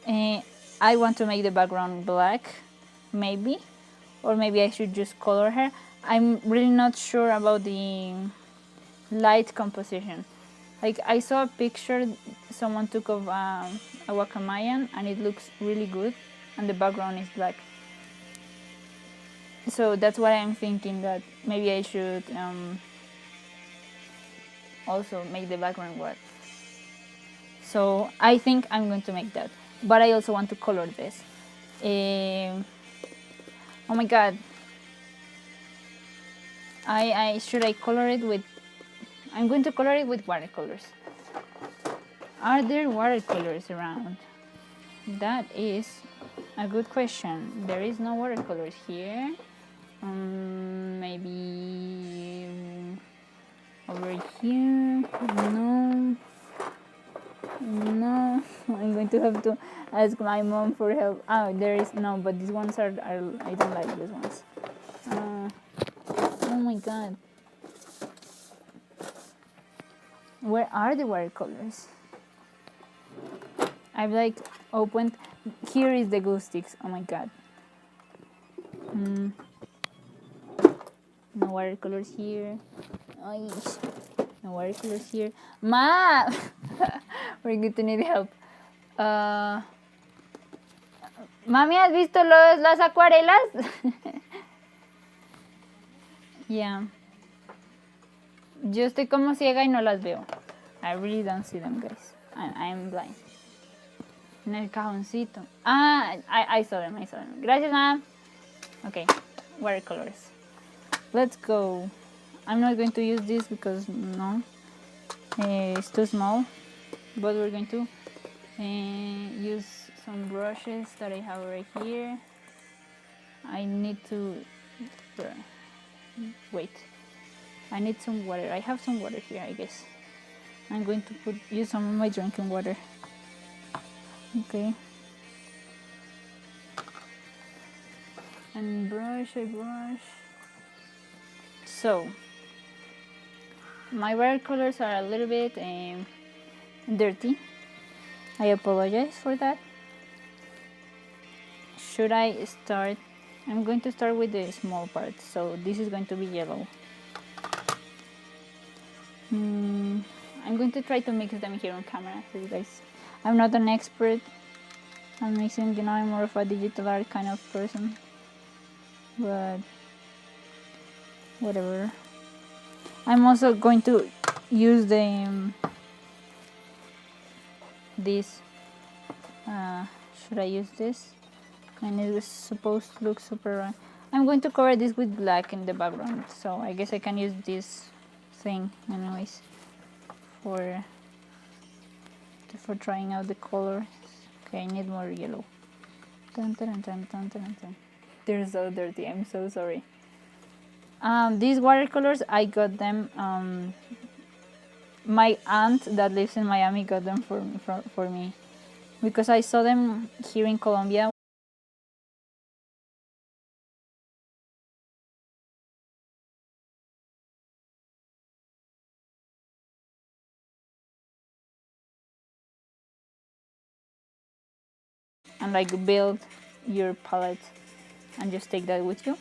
S1: I want to make the background black, maybe. Or maybe I should just color her. I'm really not sure about the light composition. Like, I saw a picture someone took of a guacamayan, and it looks really good, and the background is black. So that's why I'm thinking that maybe I should also make the background white. So I think I'm going to make that, but I also want to color this. Oh my god. Should I color it with... I'm going to color it with watercolors. Are there watercolors around? That is a good question. There is no watercolors here. Maybe over here. No. I'm going to have to ask my mom for help. Oh, there is no, but these ones are I don't like these ones. Oh my god. Where are the watercolors? I've like opened. Here is the glue sticks. Oh my god. No watercolors here. Ay, no watercolors here. Ma! We're going to need help. Mami, ¿has visto las acuarelas? Yeah. Yo estoy como ciega y no las veo. I really don't see them, guys. I'm blind. En el cajoncito. I saw them. Gracias, ma. Okay, watercolors. Let's go. I'm not going to use this because no, it's too small. But we're going to use some brushes that I have right here. I need to wait. I need some water. I have some water here, I guess. I'm going to use some of my drinking water. Okay. And brush. So my watercolors are a little bit dirty. I apologize for that. Should I start? I'm going to start with the small part. So this is going to be yellow. I'm going to try to mix them here on camera for you guys. I'm not an expert on mixing, I'm more of a digital art kind of person. But whatever. I'm also going to use the this Should I use this? And it was supposed to look super. I'm going to cover this with black in the background, so I guess I can use this thing anyways for trying out the colors. Okay, I need more yellow. Dun, dun, dun, dun, dun, dun. They're so dirty. I'm so sorry. These watercolors, I got them. My aunt that lives in Miami got them for me because I saw them here in Colombia. And like build your palette and just take that with you.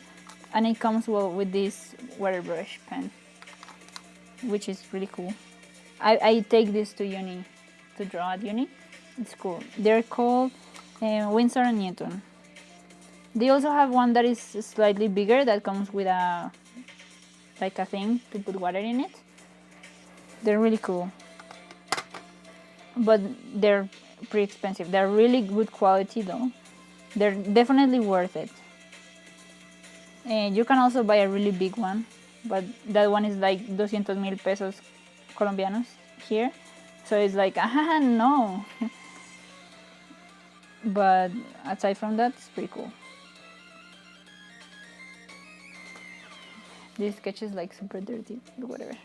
S1: And it comes well with this water brush pen, which is really cool. I take this to uni, to draw at uni. It's cool. They're called Winsor and Newton. They also have one that is slightly bigger that comes with a thing to put water in it. They're really cool, but they're pretty expensive. They're really good quality though. They're definitely worth it. And you can also buy a really big one, but that one is like 200,000 pesos colombianos here. So it's like, no. But aside from that, it's pretty cool. This sketch is like super dirty, but whatever.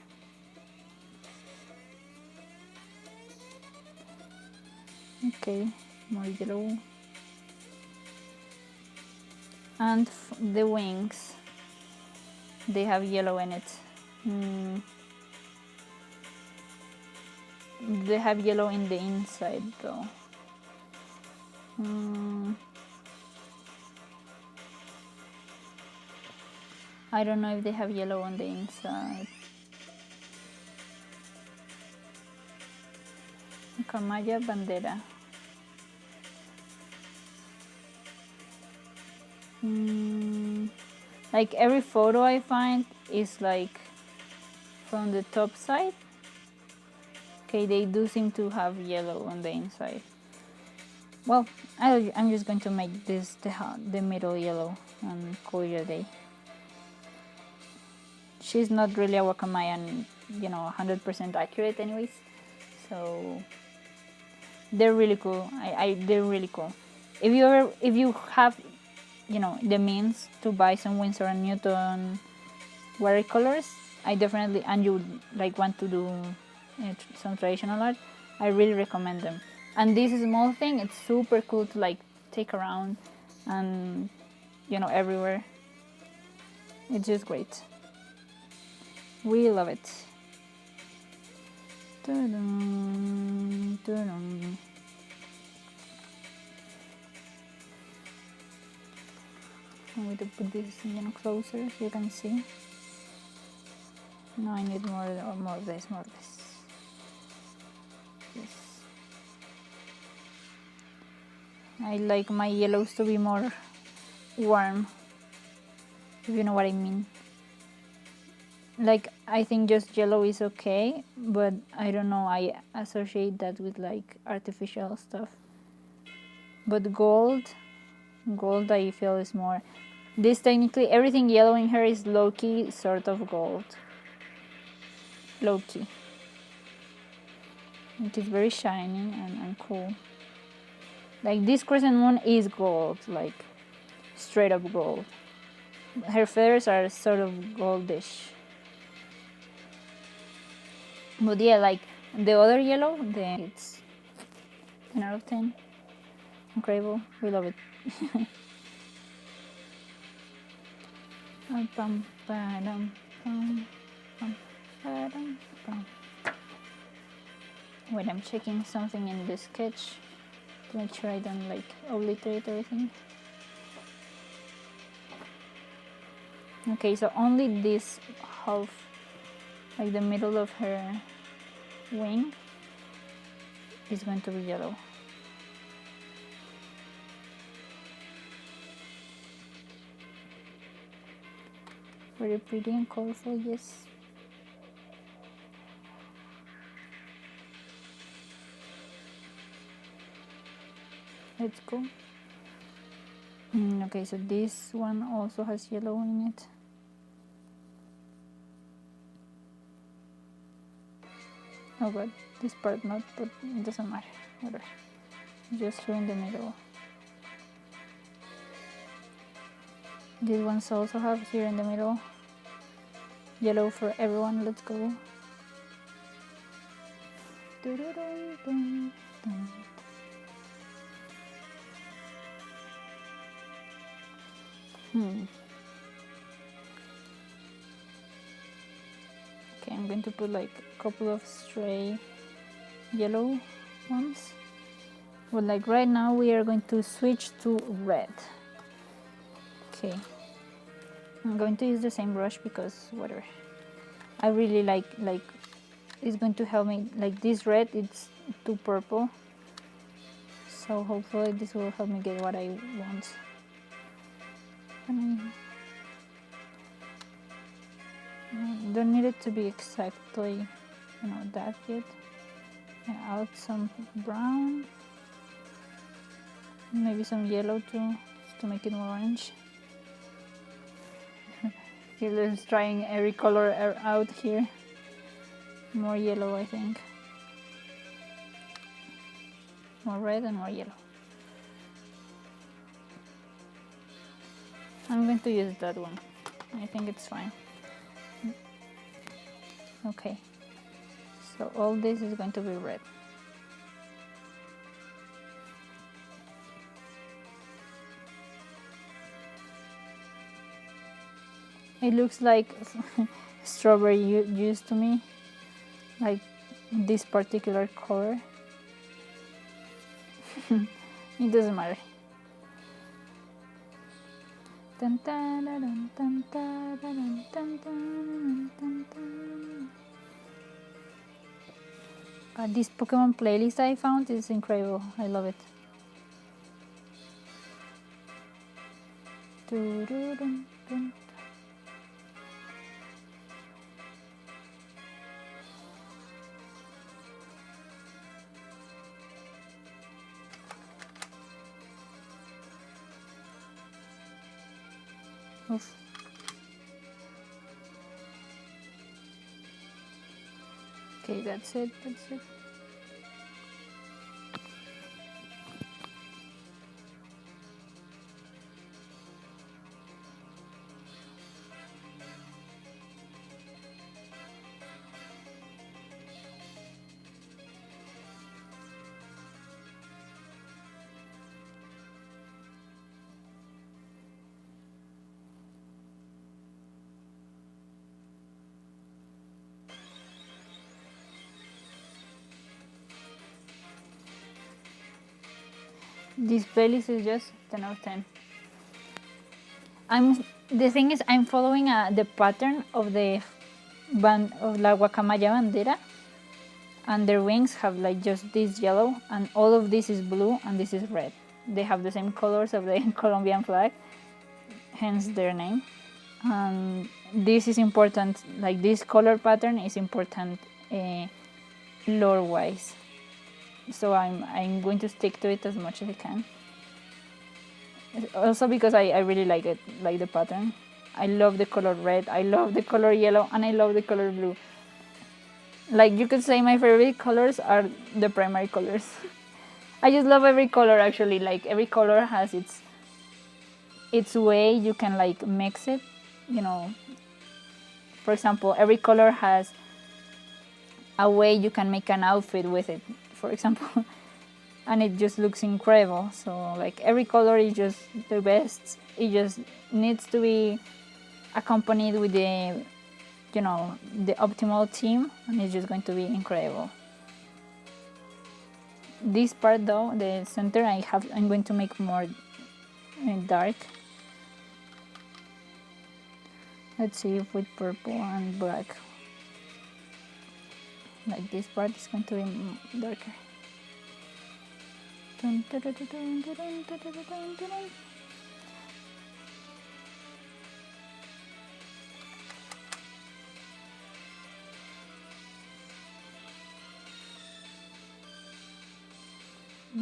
S1: Okay, more yellow. And the wings, they have yellow in it. They have yellow in the inside though. I don't know if they have yellow on the inside. Camaya bandera. Like every photo I find is like from the top side. Okay, they do seem to have yellow on the inside. Well, I'm just going to make this the middle yellow and call it a day. She's not really a Wakamayan, 100% accurate anyways. So they're really cool. They're really cool. If you have, the means to buy some Winsor and Newton watercolors, and you want to do some traditional art, I really recommend them. And this small thing, it's super cool to take around and everywhere. It's just great. We love it. I'm going to put this closer so you can see. No, I need more of this. Yes. I like my yellows to be more warm, if you know what I mean. I think just yellow is okay, but I don't know, I associate that with artificial stuff. But gold I feel is more. This technically, everything yellow in here is low-key sort of gold. Low-key. It is very shiny and cool. This crescent moon is gold, straight up gold. Her feathers are sort of goldish. But yeah, the other yellow, it's 10 out of 10. Incredible. We love it. Wait, I'm checking something in the sketch to make sure I don't obliterate everything. Okay, so only this half, the middle of her wing, is going to be yellow. Very pretty and colorful, yes. Let's go. Okay, so this one also has yellow in it. Oh god, this part not, but it doesn't matter. Whatever. Just here in the middle. These ones also have here in the middle. Yellow for everyone, let's go. Okay, I'm going to put like a couple of stray yellow ones. But like right now we are going to switch to red. Okay, I'm going to use the same brush because whatever. I really like it's going to help me, like this red, it's too purple. So hopefully this will help me get what I want. Don't need it to be exactly, that yet. Add some brown, maybe some yellow too, just to make it more orange. He's trying every color out here. More yellow, I think. More red and more yellow. I'm going to use that one. I think it's fine. Okay. So all this is going to be red. It looks like strawberry juice to me, like this particular color. It doesn't matter. This Pokemon playlist I found is incredible. I love it. Oof. Okay, that's it. This playlist is just 10 out of 10. The thing is, I'm following the pattern of the band of La Guacamaya Bandera, and their wings have like just this yellow, and all of this is blue, and this is red. They have the same colors of the Colombian flag, hence their name. And this is important, like this color pattern is important lore-wise. So I'm going to stick to it as much as I can. Also because I really like it, like the pattern. I love the color red, I love the color yellow, and I love the color blue. Like you could say my favorite colors are the primary colors. I just love every color actually, like every color has its way you can like mix it, For example, every color has a way you can make an outfit with it, for example. And it just looks incredible. So like every color is just the best. It just needs to be accompanied with the optimal theme, and it's just going to be incredible. This part though, the center, I'm going to make more dark. Let's see if with purple and black, like this part is going to be darker.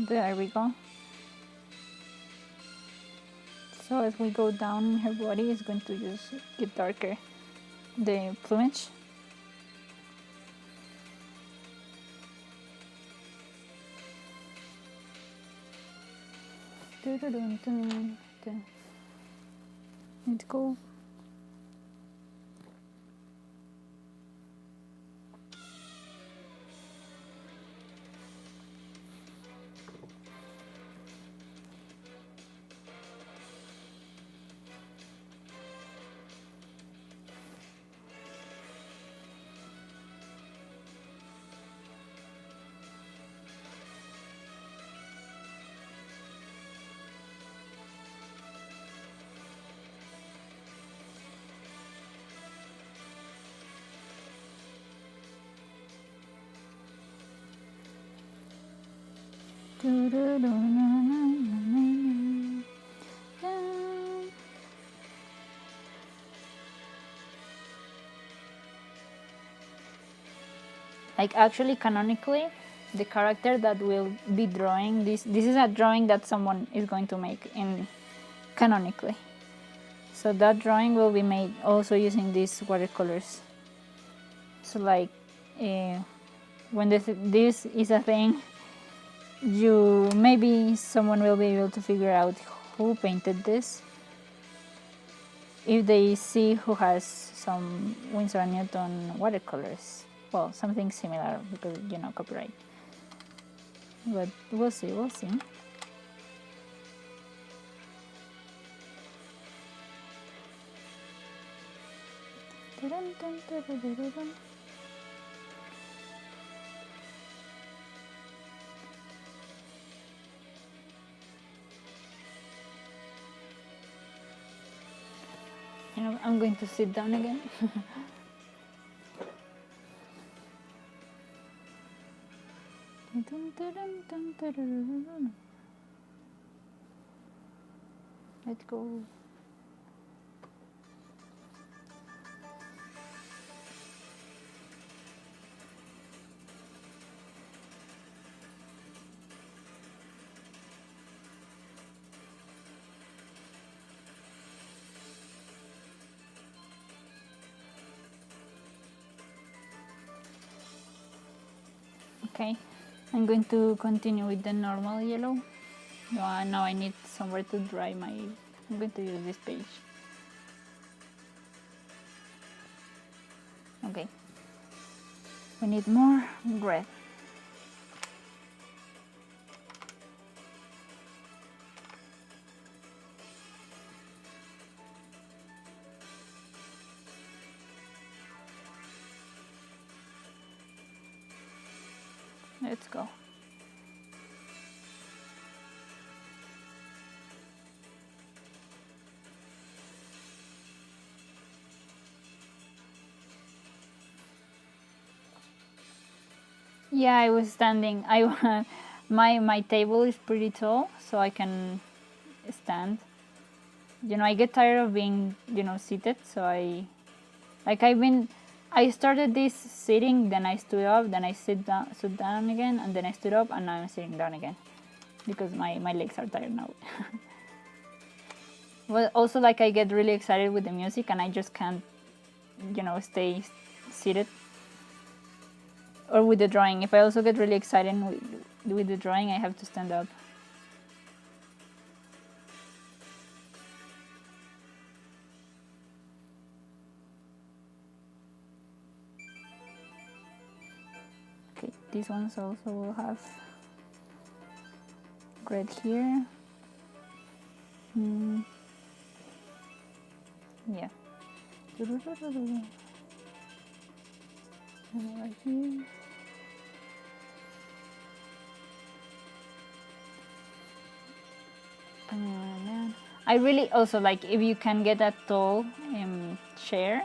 S1: There we go. So as we go down her body, it's going to just get darker, the plumage. Let's go. Like actually canonically, the character that will be drawing this is a drawing that someone is going to make in canonically. So that drawing will be made also using these watercolors. So like when this is a thing, you maybe someone will be able to figure out who painted this if they see who has some Winsor & Newton watercolors. Well, something similar because, you know, copyright. But we'll see, we'll see. You know, I'm going to sit down again. Let's go. Okay, I'm going to continue with the normal yellow. Now I need somewhere to dry my... I'm going to use this page. Okay, we need more red. Let's go. Yeah, I was standing. My table is pretty tall, so I can stand. You know, I get tired of being, you know, seated, so I started this sitting, then I stood up, then I sit down again, and then I stood up, and now I'm sitting down again because my legs are tired now. Well, also, like, I get really excited with the music and I just can't, you know, stay seated. Or with the drawing. If I also get really excited with the drawing, I have to stand up. Okay, these ones also will have red here. Yeah. Right here. I really also like if you can get a tall chair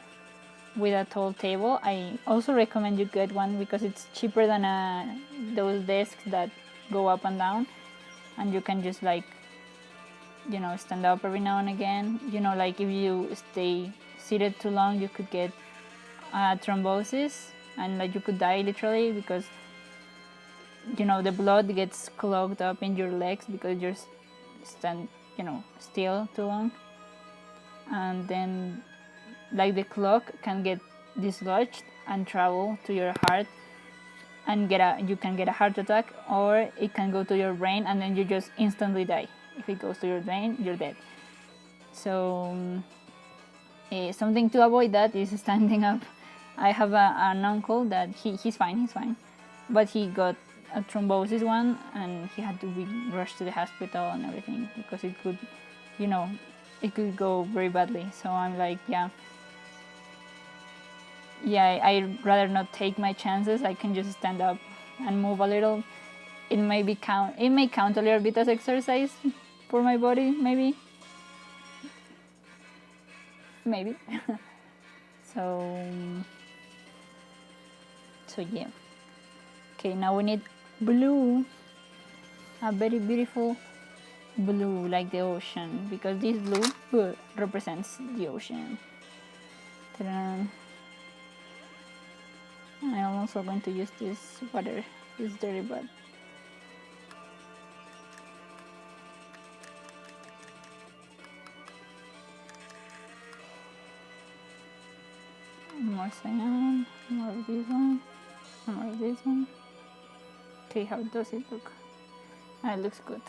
S1: with a tall table. I also recommend you get one because it's cheaper than those desks that go up and down, and you can just, like, you know, stand up every now and again. You know, like if you stay seated too long, you could get thrombosis, and like you could die literally because, you know, the blood gets clogged up in your legs because you're still too long, and then like the clock can get dislodged and travel to your heart, and you can get a heart attack, or it can go to your brain and then you just instantly die. If it goes to your brain, you're dead. So something to avoid that is standing up. I have an uncle that he's fine, but he got a thrombosis one, and he had to be rushed to the hospital and everything because it could, it could go very badly. So I'm like, yeah, I'd rather not take my chances. I can just stand up and move a little. It may count a little bit as exercise for my body, maybe. so yeah. Okay, now we need blue, a very beautiful blue, like the ocean, because this blue represents the ocean. Ta-da. I'm also going to use this water. It's dirty, but more cyan, more of this one, more of this one. Okay, how does it look? It looks good.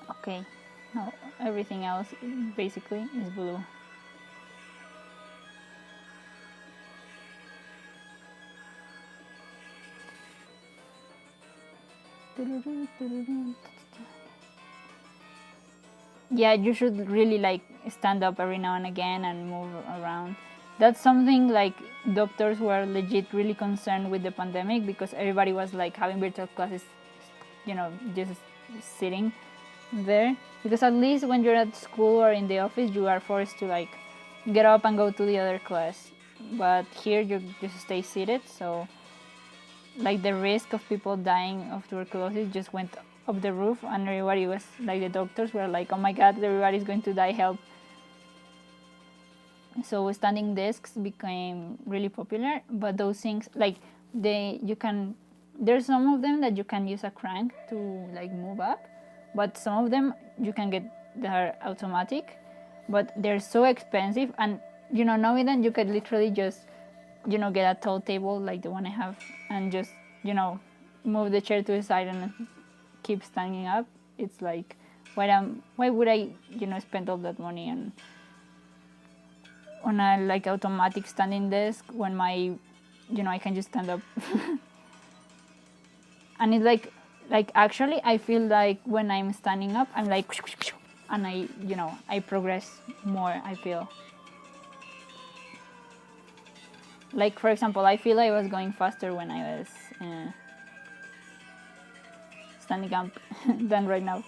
S1: Okay, now everything else basically is blue. Yeah, you should really like stand up every now and again and move around. That's something like doctors were legit really concerned with the pandemic, because everybody was like having virtual classes, just sitting there. Because at least when you're at school or in the office, you are forced to like get up and go to the other class. But here you just stay seated, so like the risk of people dying of tuberculosis just went up the roof, and everybody was like, the doctors were like, oh my god, everybody's going to die, help. So standing desks became really popular, but those things like there's some of them that you can use a crank to like move up, but some of them you can get that are automatic, but they're so expensive. And knowing that you could literally just get a tall table like the one I have and just move the chair to the side and keep standing up, it's like, why would I spend all that money on a like automatic standing desk when I can just stand up. And it's like actually I feel like when I'm standing up I'm like, and I progress more. I feel like, for example, I feel I was going faster when I was standing up than right now.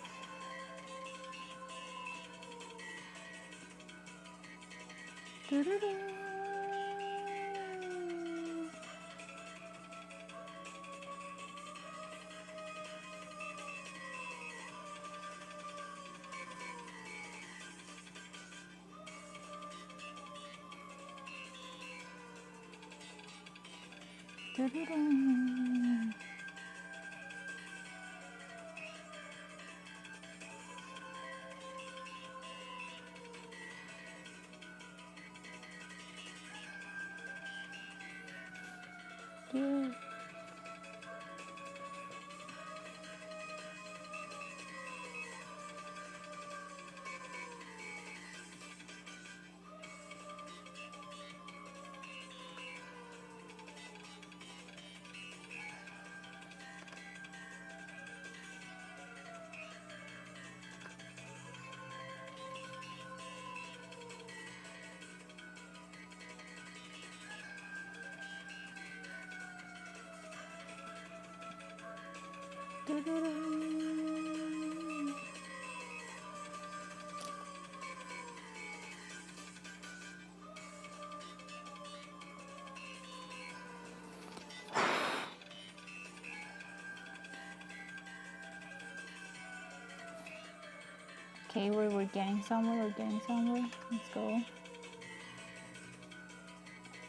S1: Okay, we're getting somewhere. Let's go.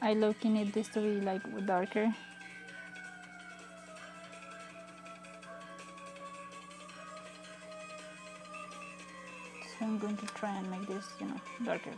S1: I look in it this to be like darker. I'm going to try and make this, darker.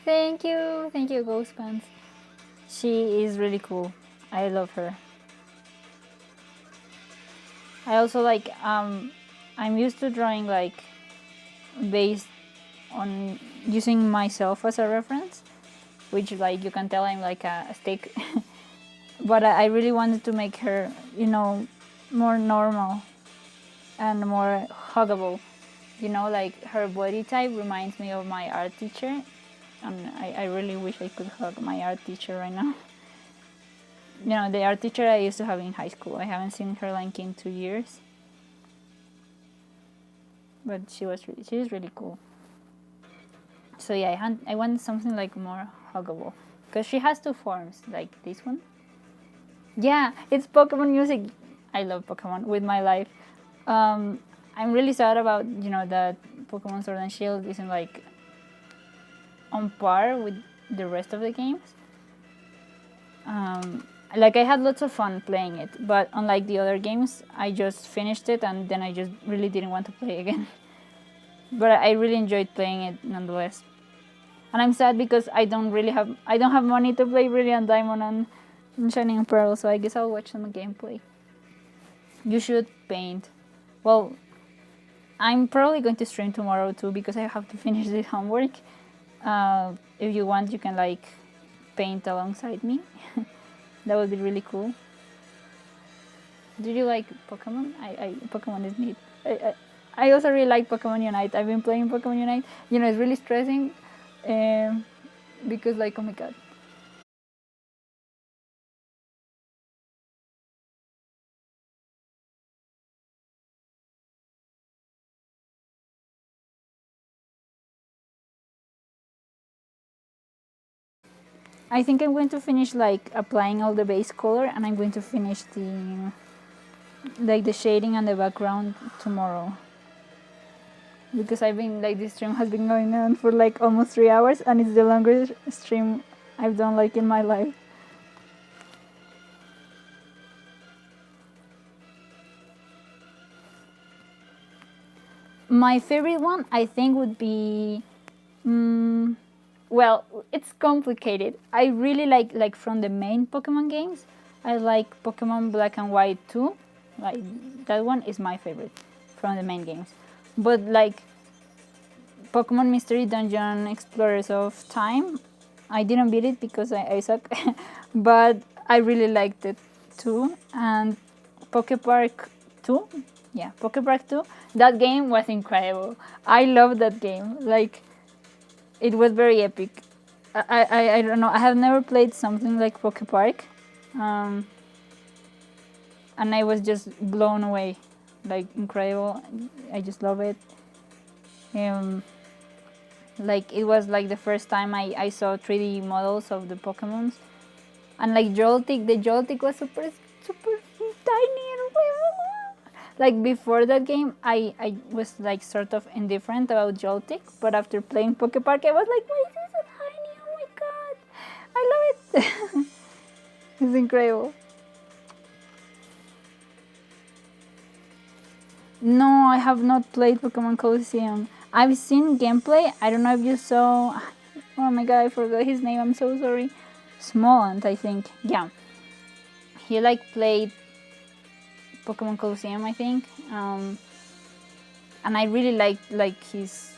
S1: Thank you, Ghost Pants. She is really cool. I love her. I also like I'm used to drawing like based on using myself as a reference, which like you can tell I'm like a stick. But I really wanted to make her, more normal and more huggable. Like her body type reminds me of my art teacher, and I really wish I could hug my art teacher right now. The art teacher I used to have in high school. I haven't seen her like in 2 years, but she's really cool. So yeah, I want something like more huggable, because she has two forms, like this one. Yeah, it's Pokemon music. I love Pokemon with my life. I'm really sad about that Pokemon Sword and Shield isn't like on par with the rest of the games. Like I had lots of fun playing it, but unlike the other games, I just finished it and then I just really didn't want to play again. But I really enjoyed playing it nonetheless. And I'm sad because I don't have money to play Brilliant Diamond and Shining Pearl, so I guess I'll watch some gameplay. You should paint. Well, I'm probably going to stream tomorrow too because I have to finish the homework. If you want, you can like paint alongside me. That would be really cool. Do you like Pokemon? Pokemon is neat. I also really like Pokemon Unite. I've been playing Pokemon Unite. It's really stressing because like, oh my god. I think I'm going to finish like applying all the base color, and I'm going to finish the shading and the background tomorrow. Because I've been like, this stream has been going on for like almost 3 hours, and it's the longest stream I've done like in my life. My favorite one, I think, would be well, it's complicated. I really like from the main Pokemon games, I like Pokemon Black and White 2. Like that one is my favorite from the main games. But like Pokemon Mystery Dungeon Explorers of Time, I didn't beat it because I suck. But I really liked it too. And Pokepark 2, yeah, Pokepark 2, that game was incredible. I love that game. Like, it was very epic. I don't know. I have never played something like Pokepark, and I was just blown away. Like, incredible. I just love it. Like, it was like the first time I saw 3D models of the Pokemons, and like Joltik, the Joltik was super tiny and like before that game, I was like sort of indifferent about Joltik, but after playing Pokepark, I was like, why is this so tiny? Oh my god, I love it. It's incredible. No, I have not played Pokemon Colosseum. I've seen gameplay. I don't know if you saw. Oh my god, I forgot his name. I'm so sorry. Smolant, I think. Yeah, he like played Pokemon Colosseum, I think, and I really liked like his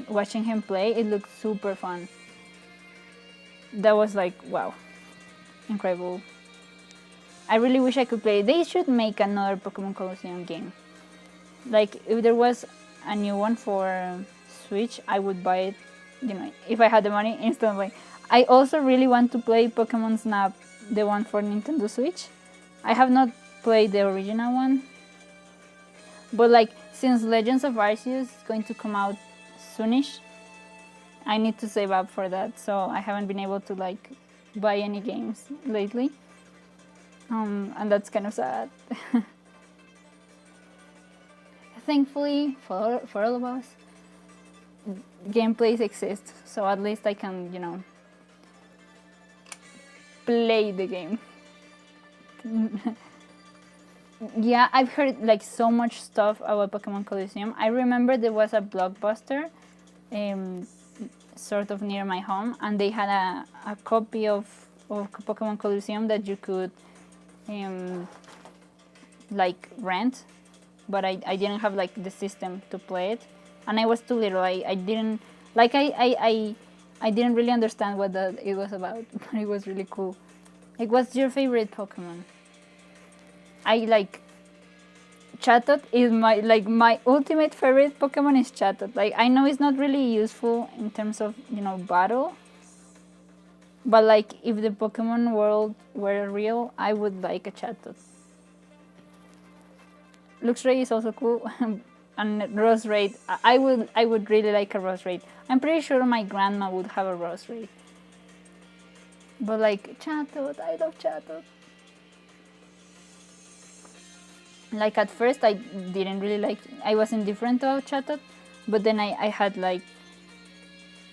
S1: watching him play. It looked super fun. That was like, wow, incredible. I really wish I could play. They should make another Pokemon Colosseum game. Like, if there was a new one for Switch, I would buy it. If I had the money, instantly. I also really want to play Pokemon Snap, the one for Nintendo Switch. I have not played the original one, but like, since Legends of Arceus is going to come out soonish, I need to save up for that. So I haven't been able to like buy any games lately, and that's kind of sad. Thankfully for all of us, gameplays exist, so at least I can play the game. Yeah, I've heard like so much stuff about Pokemon Colosseum. I remember there was a blockbuster sort of near my home, and they had a copy of Pokemon Colosseum that you could like rent, but I didn't have like the system to play it, and I was too little. I didn't like I didn't really understand what it was about, but it was really cool. Like, what's your favorite Pokemon? I like Chatot is my ultimate favorite Pokemon is Chatot. Like, I know it's not really useful in terms of, battle, but like if the Pokemon world were real, I would like a Chatot. Luxray is also cool. And Roserade, I would really like a Roserade. I'm pretty sure my grandma would have a Roserade. But like Chatot, I love Chatot. Like at first I didn't really like, I was indifferent about Chatot, but then I had like,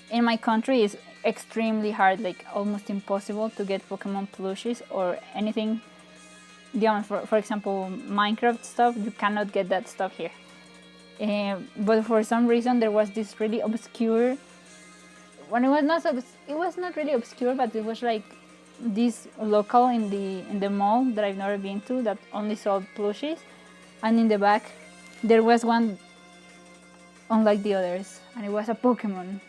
S1: in my country it's extremely hard, like almost impossible to get Pokemon plushies or anything. For example, Minecraft stuff, you cannot get that stuff here. But for some reason there was this really obscure, when it was not really obscure, but it was like this local in the mall that I've never been to that only sold plushies, and in the back there was one unlike the others, and it was a Pokemon,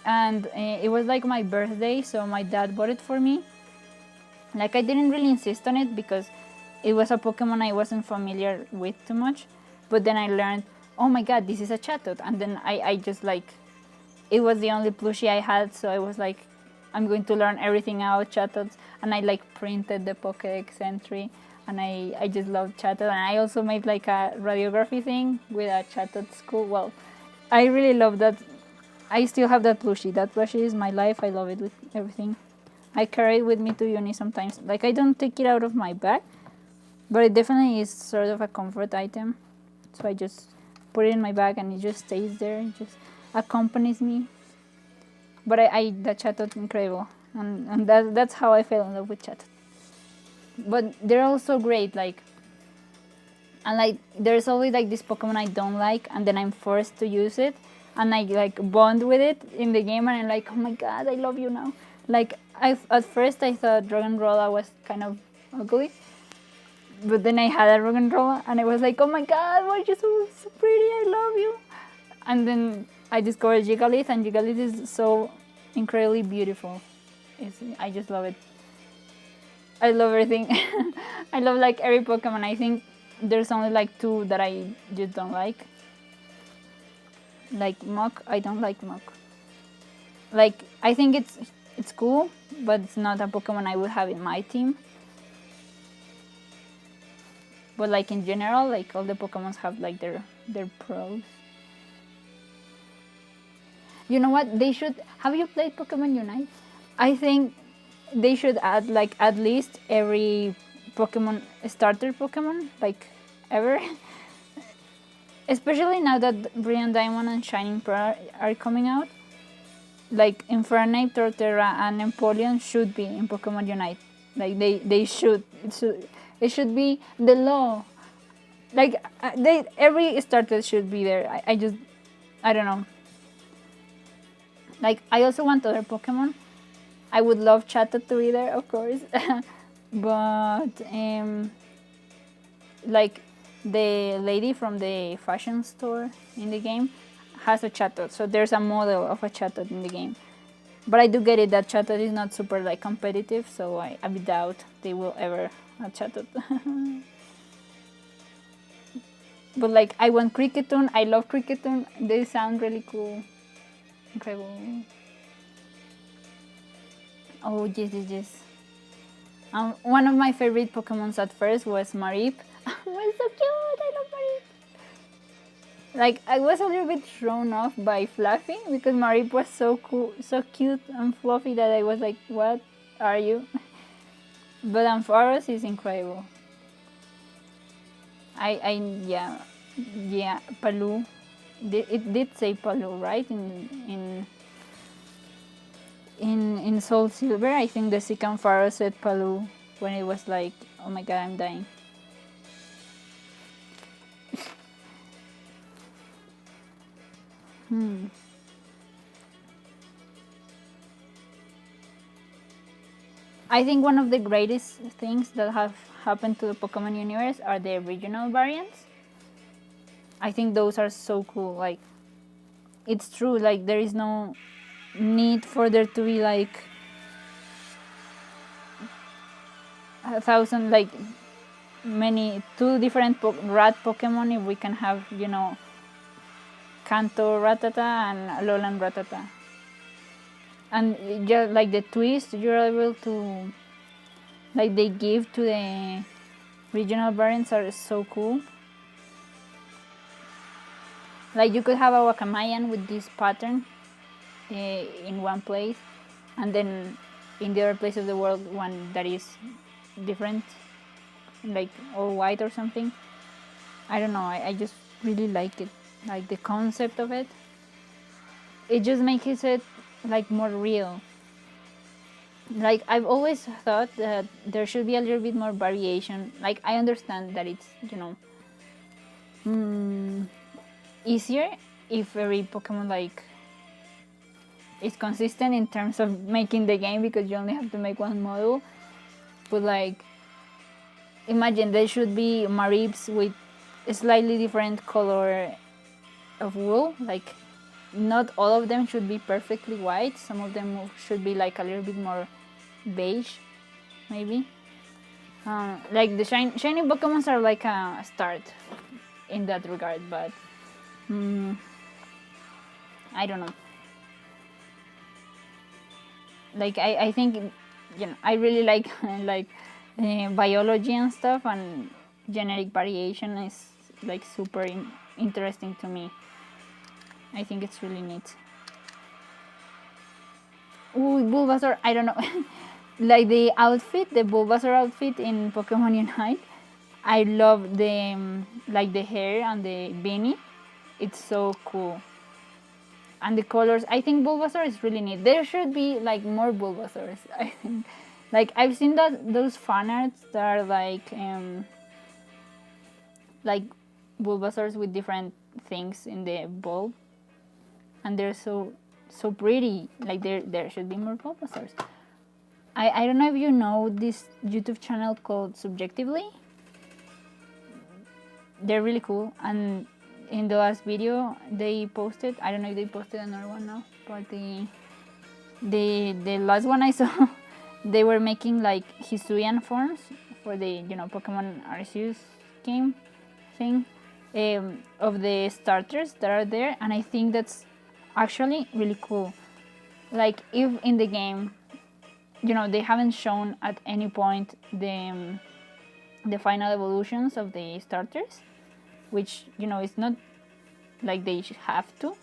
S1: and it was like my birthday, so my dad bought it for me. Like, I didn't really insist on it because it was a Pokemon I wasn't familiar with too much, but then I learned, oh my god, this is a Chatot, and then I just like, it was the only plushie I had, so I was like, I'm going to learn everything about Chatots, and I like printed the Pokédex entry, and I just loved Chatot, and I also made like a radiography thing with a Chatot school. Well, I really love that. I still have that plushie. That plushie is my life. I love it with everything. I carry it with me to uni sometimes. Like, I don't take it out of my bag, but it definitely is sort of a comfort item. So I just put it in my bag and it just stays there. It just accompanies me. But that Chatot incredible, and that's how I fell in love with Chatot. But they're also great, like, and like there's always like this Pokemon I don't like, and then I'm forced to use it, and I like bond with it in the game, and I'm like, oh my god, I love you now. Like, at first I thought Roggenrola was kind of ugly, but then I had a Roggenrola, and I was like, oh my god, why are you so pretty? I love you. And then I discovered Gigalith, and Gigalith is so incredibly beautiful. I just love it. I love everything. I love like every Pokemon. I think there's only like two that I just don't like. Like Muk, I don't like Muk. Like, I think it's cool, but it's not a Pokemon I would have in my team. But like in general, like all the Pokemons have like their pros. You know what? They should. Have you played Pokemon Unite? I think they should add like at least every Pokemon starter Pokemon like ever. Especially now that Brilliant Diamond and Shining Pearl are coming out. Like Infernape, Torterra, and Empoleon should be in Pokemon Unite. Like they should. It should be the law. Like every starter should be there. I don't know. Like, I also want other Pokemon. I would love Chatot to be there, of course. But like the lady from the fashion store in the game has a Chatot, so there's a model of a Chatot in the game. But I do get it that Chatot is not super like competitive, so I doubt they will ever have Chatot. But like, I want Cricketune. I love Cricketune. They sound really cool. Incredible. Oh, yes. One of my favorite Pokemons at first was Marip. It was so cute. I love Marip. Like, I was a little bit thrown off by Fluffy because Marip was so cool, so cute and fluffy that I was like, what are you? But Ampharos is incredible. Yeah, Palu. It did say Palu, right? In Soul Silver, I think the second Pharaoh said Palu when it was like, oh my god, I'm dying. I think one of the greatest things that have happened to the Pokemon universe are the regional variants. I think those are so cool. Like, it's true, like there is no need for there to be like 1,000, like many two different rat Pokemon if we can have, you know, Kanto Ratata and Alolan Ratata. And just like the twist you're able to, like they give to the regional variants are so cool. Like you could have a Wakamayan with this pattern in one place, and then in the other place of the world one that is different, like all white or something. I don't know, I just really like it, like the concept of it. It just makes it like more real. Like I've always thought that there should be a little bit more variation. Like I understand that it's, you know, easier if every Pokemon like is consistent in terms of making the game, because you only have to make one model. But like, imagine there should be Maribs with a slightly different color of wool. Like not all of them should be perfectly white. Some of them should be like a little bit more beige, maybe. Like the shiny Pokemons are like a start in that regard, but I don't know. Like I think, you know, I really like like biology and stuff, and genetic variation is like super interesting to me. I think it's really neat. Ooh, Bulbasaur, I don't know. Like the outfit, the Bulbasaur outfit in Pokemon Unite, I love the like the hair and the beanie. It's so cool. And the colors, I think Bulbasaur is really neat. There should be like more Bulbasaurs, I think. Like I've seen that those fan arts that are like Bulbasaurs with different things in the bulb, and they're so pretty. Like there should be more Bulbasaurs. I don't know if you know this YouTube channel called Subjectively. They're really cool, and in the last video they posted, I don't know if they posted another one now, but the last one I saw, they were making like Hisuian forms for the, you know, Pokemon Arceus game thing, of the starters that are there, and I think that's actually really cool. Like if in the game, you know, they haven't shown at any point the final evolutions of the starters, which, you know, it's not like they have to,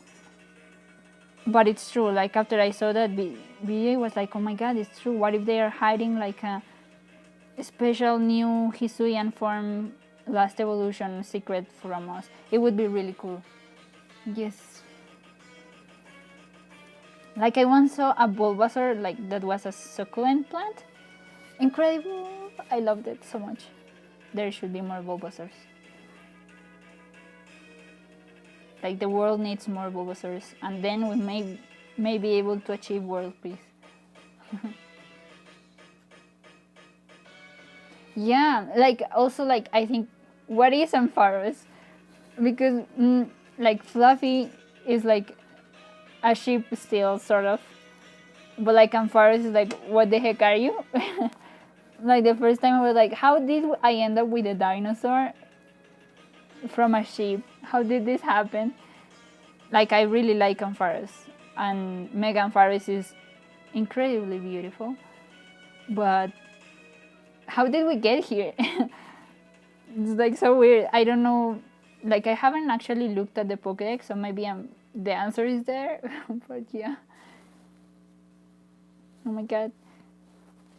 S1: but it's true. Like after I saw that video, it was like, oh my god, it's true. What if they are hiding like a special new Hisuian form last evolution secret from us? It would be really cool. Yes. Like I once saw a Bulbasaur like that was a succulent plant. Incredible. I loved it so much. There should be more Bulbasaurs. Like the world needs more Bulbasaurs, and then we may be able to achieve world peace. Yeah, like also like I think, what is Ampharos? Because like Fluffy is like a sheep still, sort of, but like Ampharos is like, what the heck are you? Like the first time I was like, how did I end up with a dinosaur from a sheep? How did this happen? Like I really like Ampharos, and Mega Ampharos is incredibly beautiful, but how did we get here? It's like so weird. I don't know, like I haven't actually looked at the Pokédex, so maybe the answer is there. But yeah, oh my god,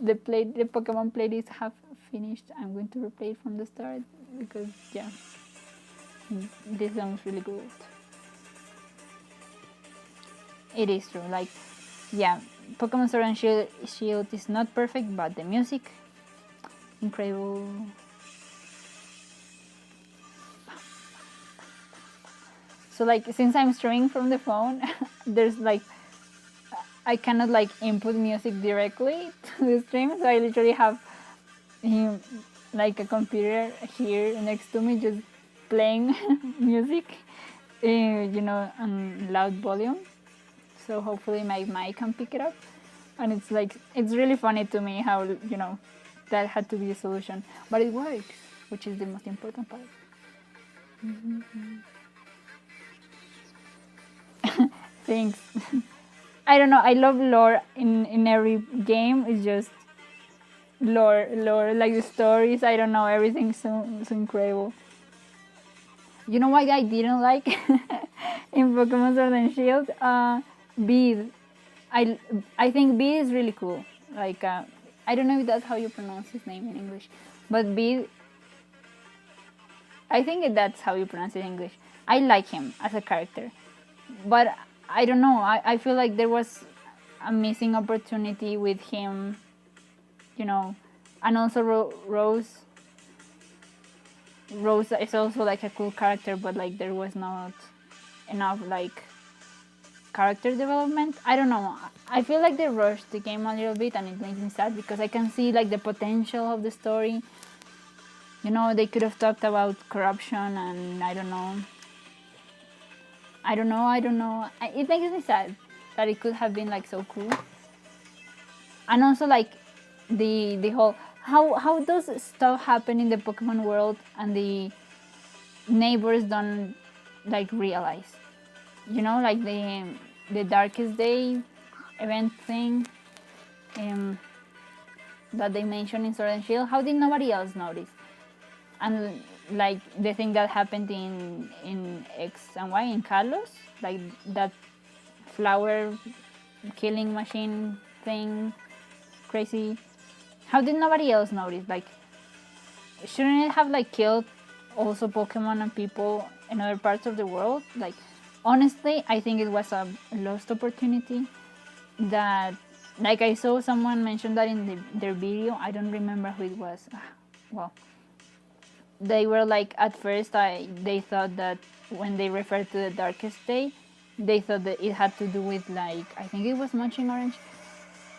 S1: the Pokemon playlist have finished. I'm going to replay it from the start because yeah, this sounds really good. It is true. Like yeah, Pokemon Sword and Shield is not perfect, but the music, incredible. So like since I'm streaming from the phone, there's like I cannot like input music directly to the stream, so I literally have him like a computer here next to me just playing music, on loud volume. So hopefully my mic can pick it up. And it's like, it's really funny to me how, that had to be a solution. But it works, which is the most important part. Thanks. I don't know, I love lore in every game. It's just lore, like the stories, I don't know, everything's so incredible. You know what I didn't like in Pokemon Sword and Shield? Bead. I think Bead is really cool. Like, I don't know if that's how you pronounce his name in English, but Bead, I think that's how you pronounce it in English. I like him as a character, but I don't know, I feel like there was a missing opportunity with him, and also Rose is also like a cool character, but like there was not enough like character development. I don't know, I feel like they rushed the game a little bit, and it makes me sad because I can see like the potential of the story. They could have talked about corruption, and I don't know. It makes me sad that it could have been like so cool. And also like the whole how does stuff happen in the Pokemon world and the neighbors don't like realize, like the Darkest Day event thing that they mentioned in Sword and Shield. How did nobody else notice? And like the thing that happened in X and Y in Kalos, like that flower killing machine thing, crazy. How did nobody else notice? Like, shouldn't it have like killed also Pokemon and people in other parts of the world? Like, honestly, I think it was a lost opportunity. That, like, I saw someone mention that in their video. I don't remember who it was. Well, they were like, at first they thought that when they referred to the Darkest Day, they thought that it had to do with like, I think it was Munching Orange.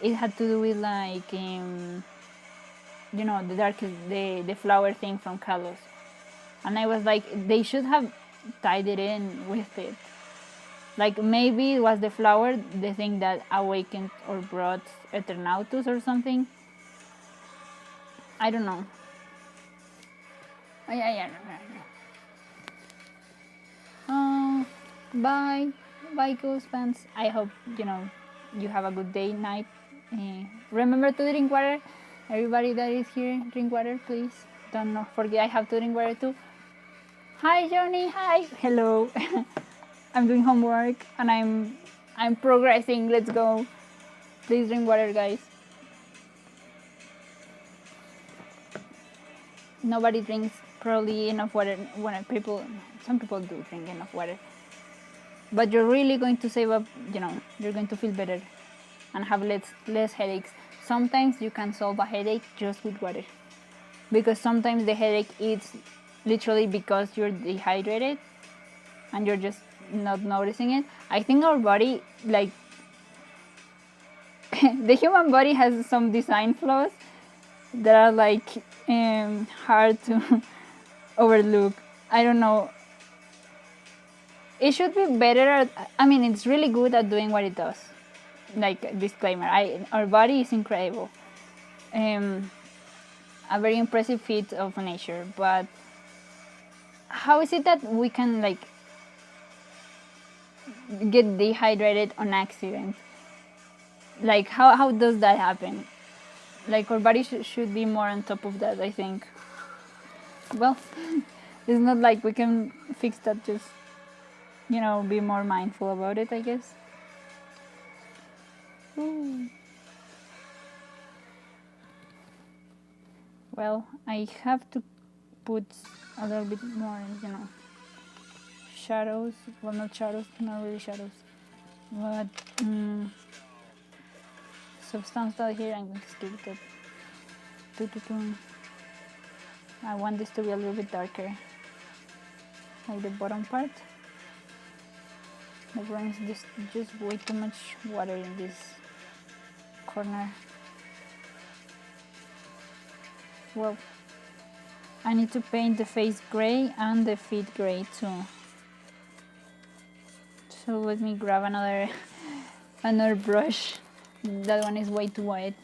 S1: It had to do with like the Darkest, the flower thing from Kalos. And I was like, they should have tied it in with it. Like, maybe it was the flower, the thing that awakened or brought Eternautus or something. I don't know. Bye. Bye, Ghost fans. I hope, you have a good day, night. Remember to drink water. Everybody that is here, drink water, please. Don't forget I have to drink water too. Hi, Johnny. Hi. Hello. I'm doing homework and I'm progressing. Let's go. Please drink water, guys. Nobody drinks probably enough water. Some people do drink enough water. But you're really going to save up, you're going to feel better and have less headaches. Sometimes you can solve a headache just with water. Because sometimes the headache is literally because you're dehydrated and you're just not noticing it. I think our body, like, the human body has some design flaws that are like hard to overlook. I don't know. It should be better at, it's really good at doing what it does. Like, disclaimer, our body is incredible. A very impressive feat of nature, but how is it that we can like get dehydrated on accident? Like, how does that happen? Like, our body should be more on top of that, I think. Well, it's not like we can fix that, just be more mindful about it, I guess. Ooh. Well, I have to put a little bit more, shadows. Well, not shadows, not really shadows, but substantial here. I'm going to skip it. I want this to be a little bit darker, like the bottom part. Everyone's just way too much water in this corner. Well, I need to paint the face gray and the feet gray too. So let me grab another brush. That one is way too wide.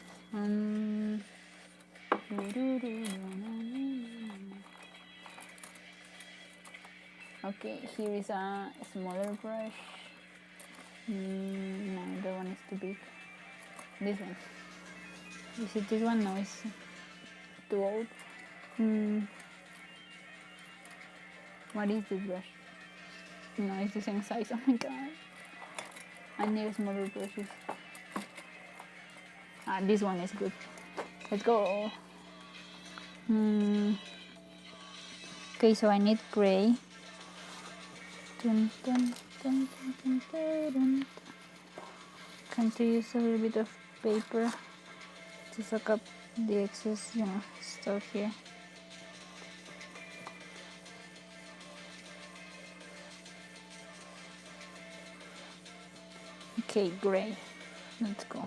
S1: Okay, here is a smaller brush. No, that one is too big. This one. Is it this one? No, it's too old. What is this brush? No, it's the same size. Oh my god. I need smaller brushes. This one is good. Let's go. Okay, so I need gray. Going to use a little bit of paper to soak up the excess, stuff here. Okay, gray. Let's go.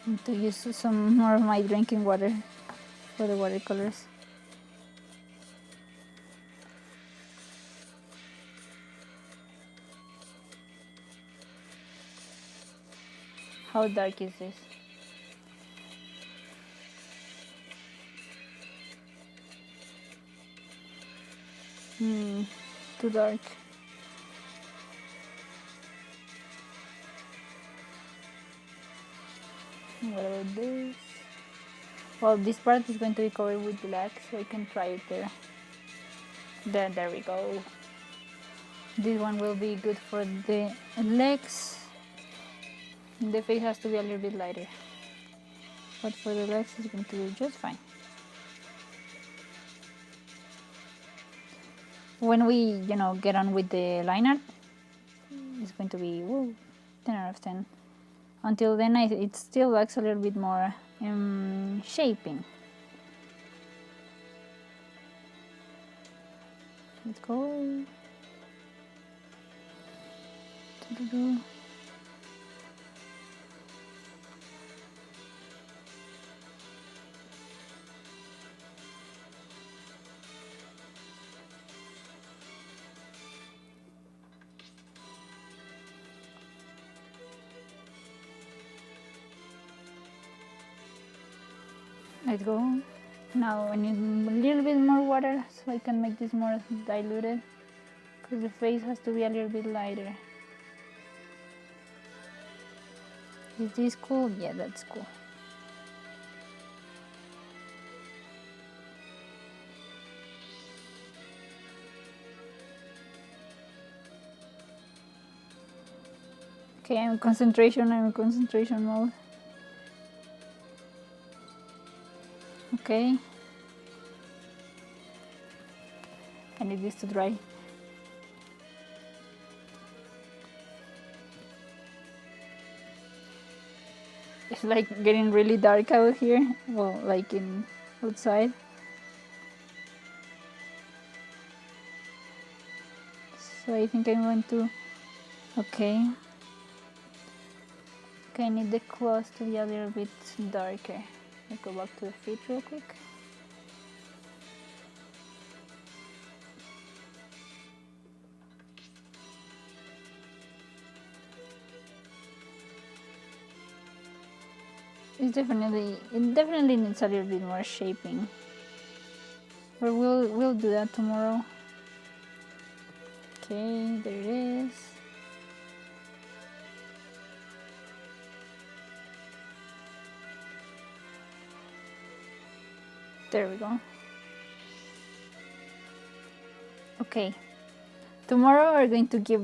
S1: I need to use some more of my drinking water for the watercolors. How dark is this? Too dark. What about this? Well, this part is going to be covered with black, so I can try it there. There we go. This one will be good for the legs. The face has to be a little bit lighter, but for the legs it's going to be just fine. When we, get on with the line art, it's going to be 10 out of 10. Until then, it still lacks a little bit more shaping. Let's go. Let's go. Now I need a little bit more water so I can make this more diluted, because the face has to be a little bit lighter. Is this cool? Yeah, that's cool. Okay, I'm in concentration mode. Okay. I need this to dry. It's like getting really dark out here. Well, like outside. So I think I'm going to, okay, I need the claws to be a little bit darker. Let's go back to the feet real quick. It definitely needs a little bit more shaping. But we'll do that tomorrow. Okay, there it is. There we go. Okay, tomorrow we're going to give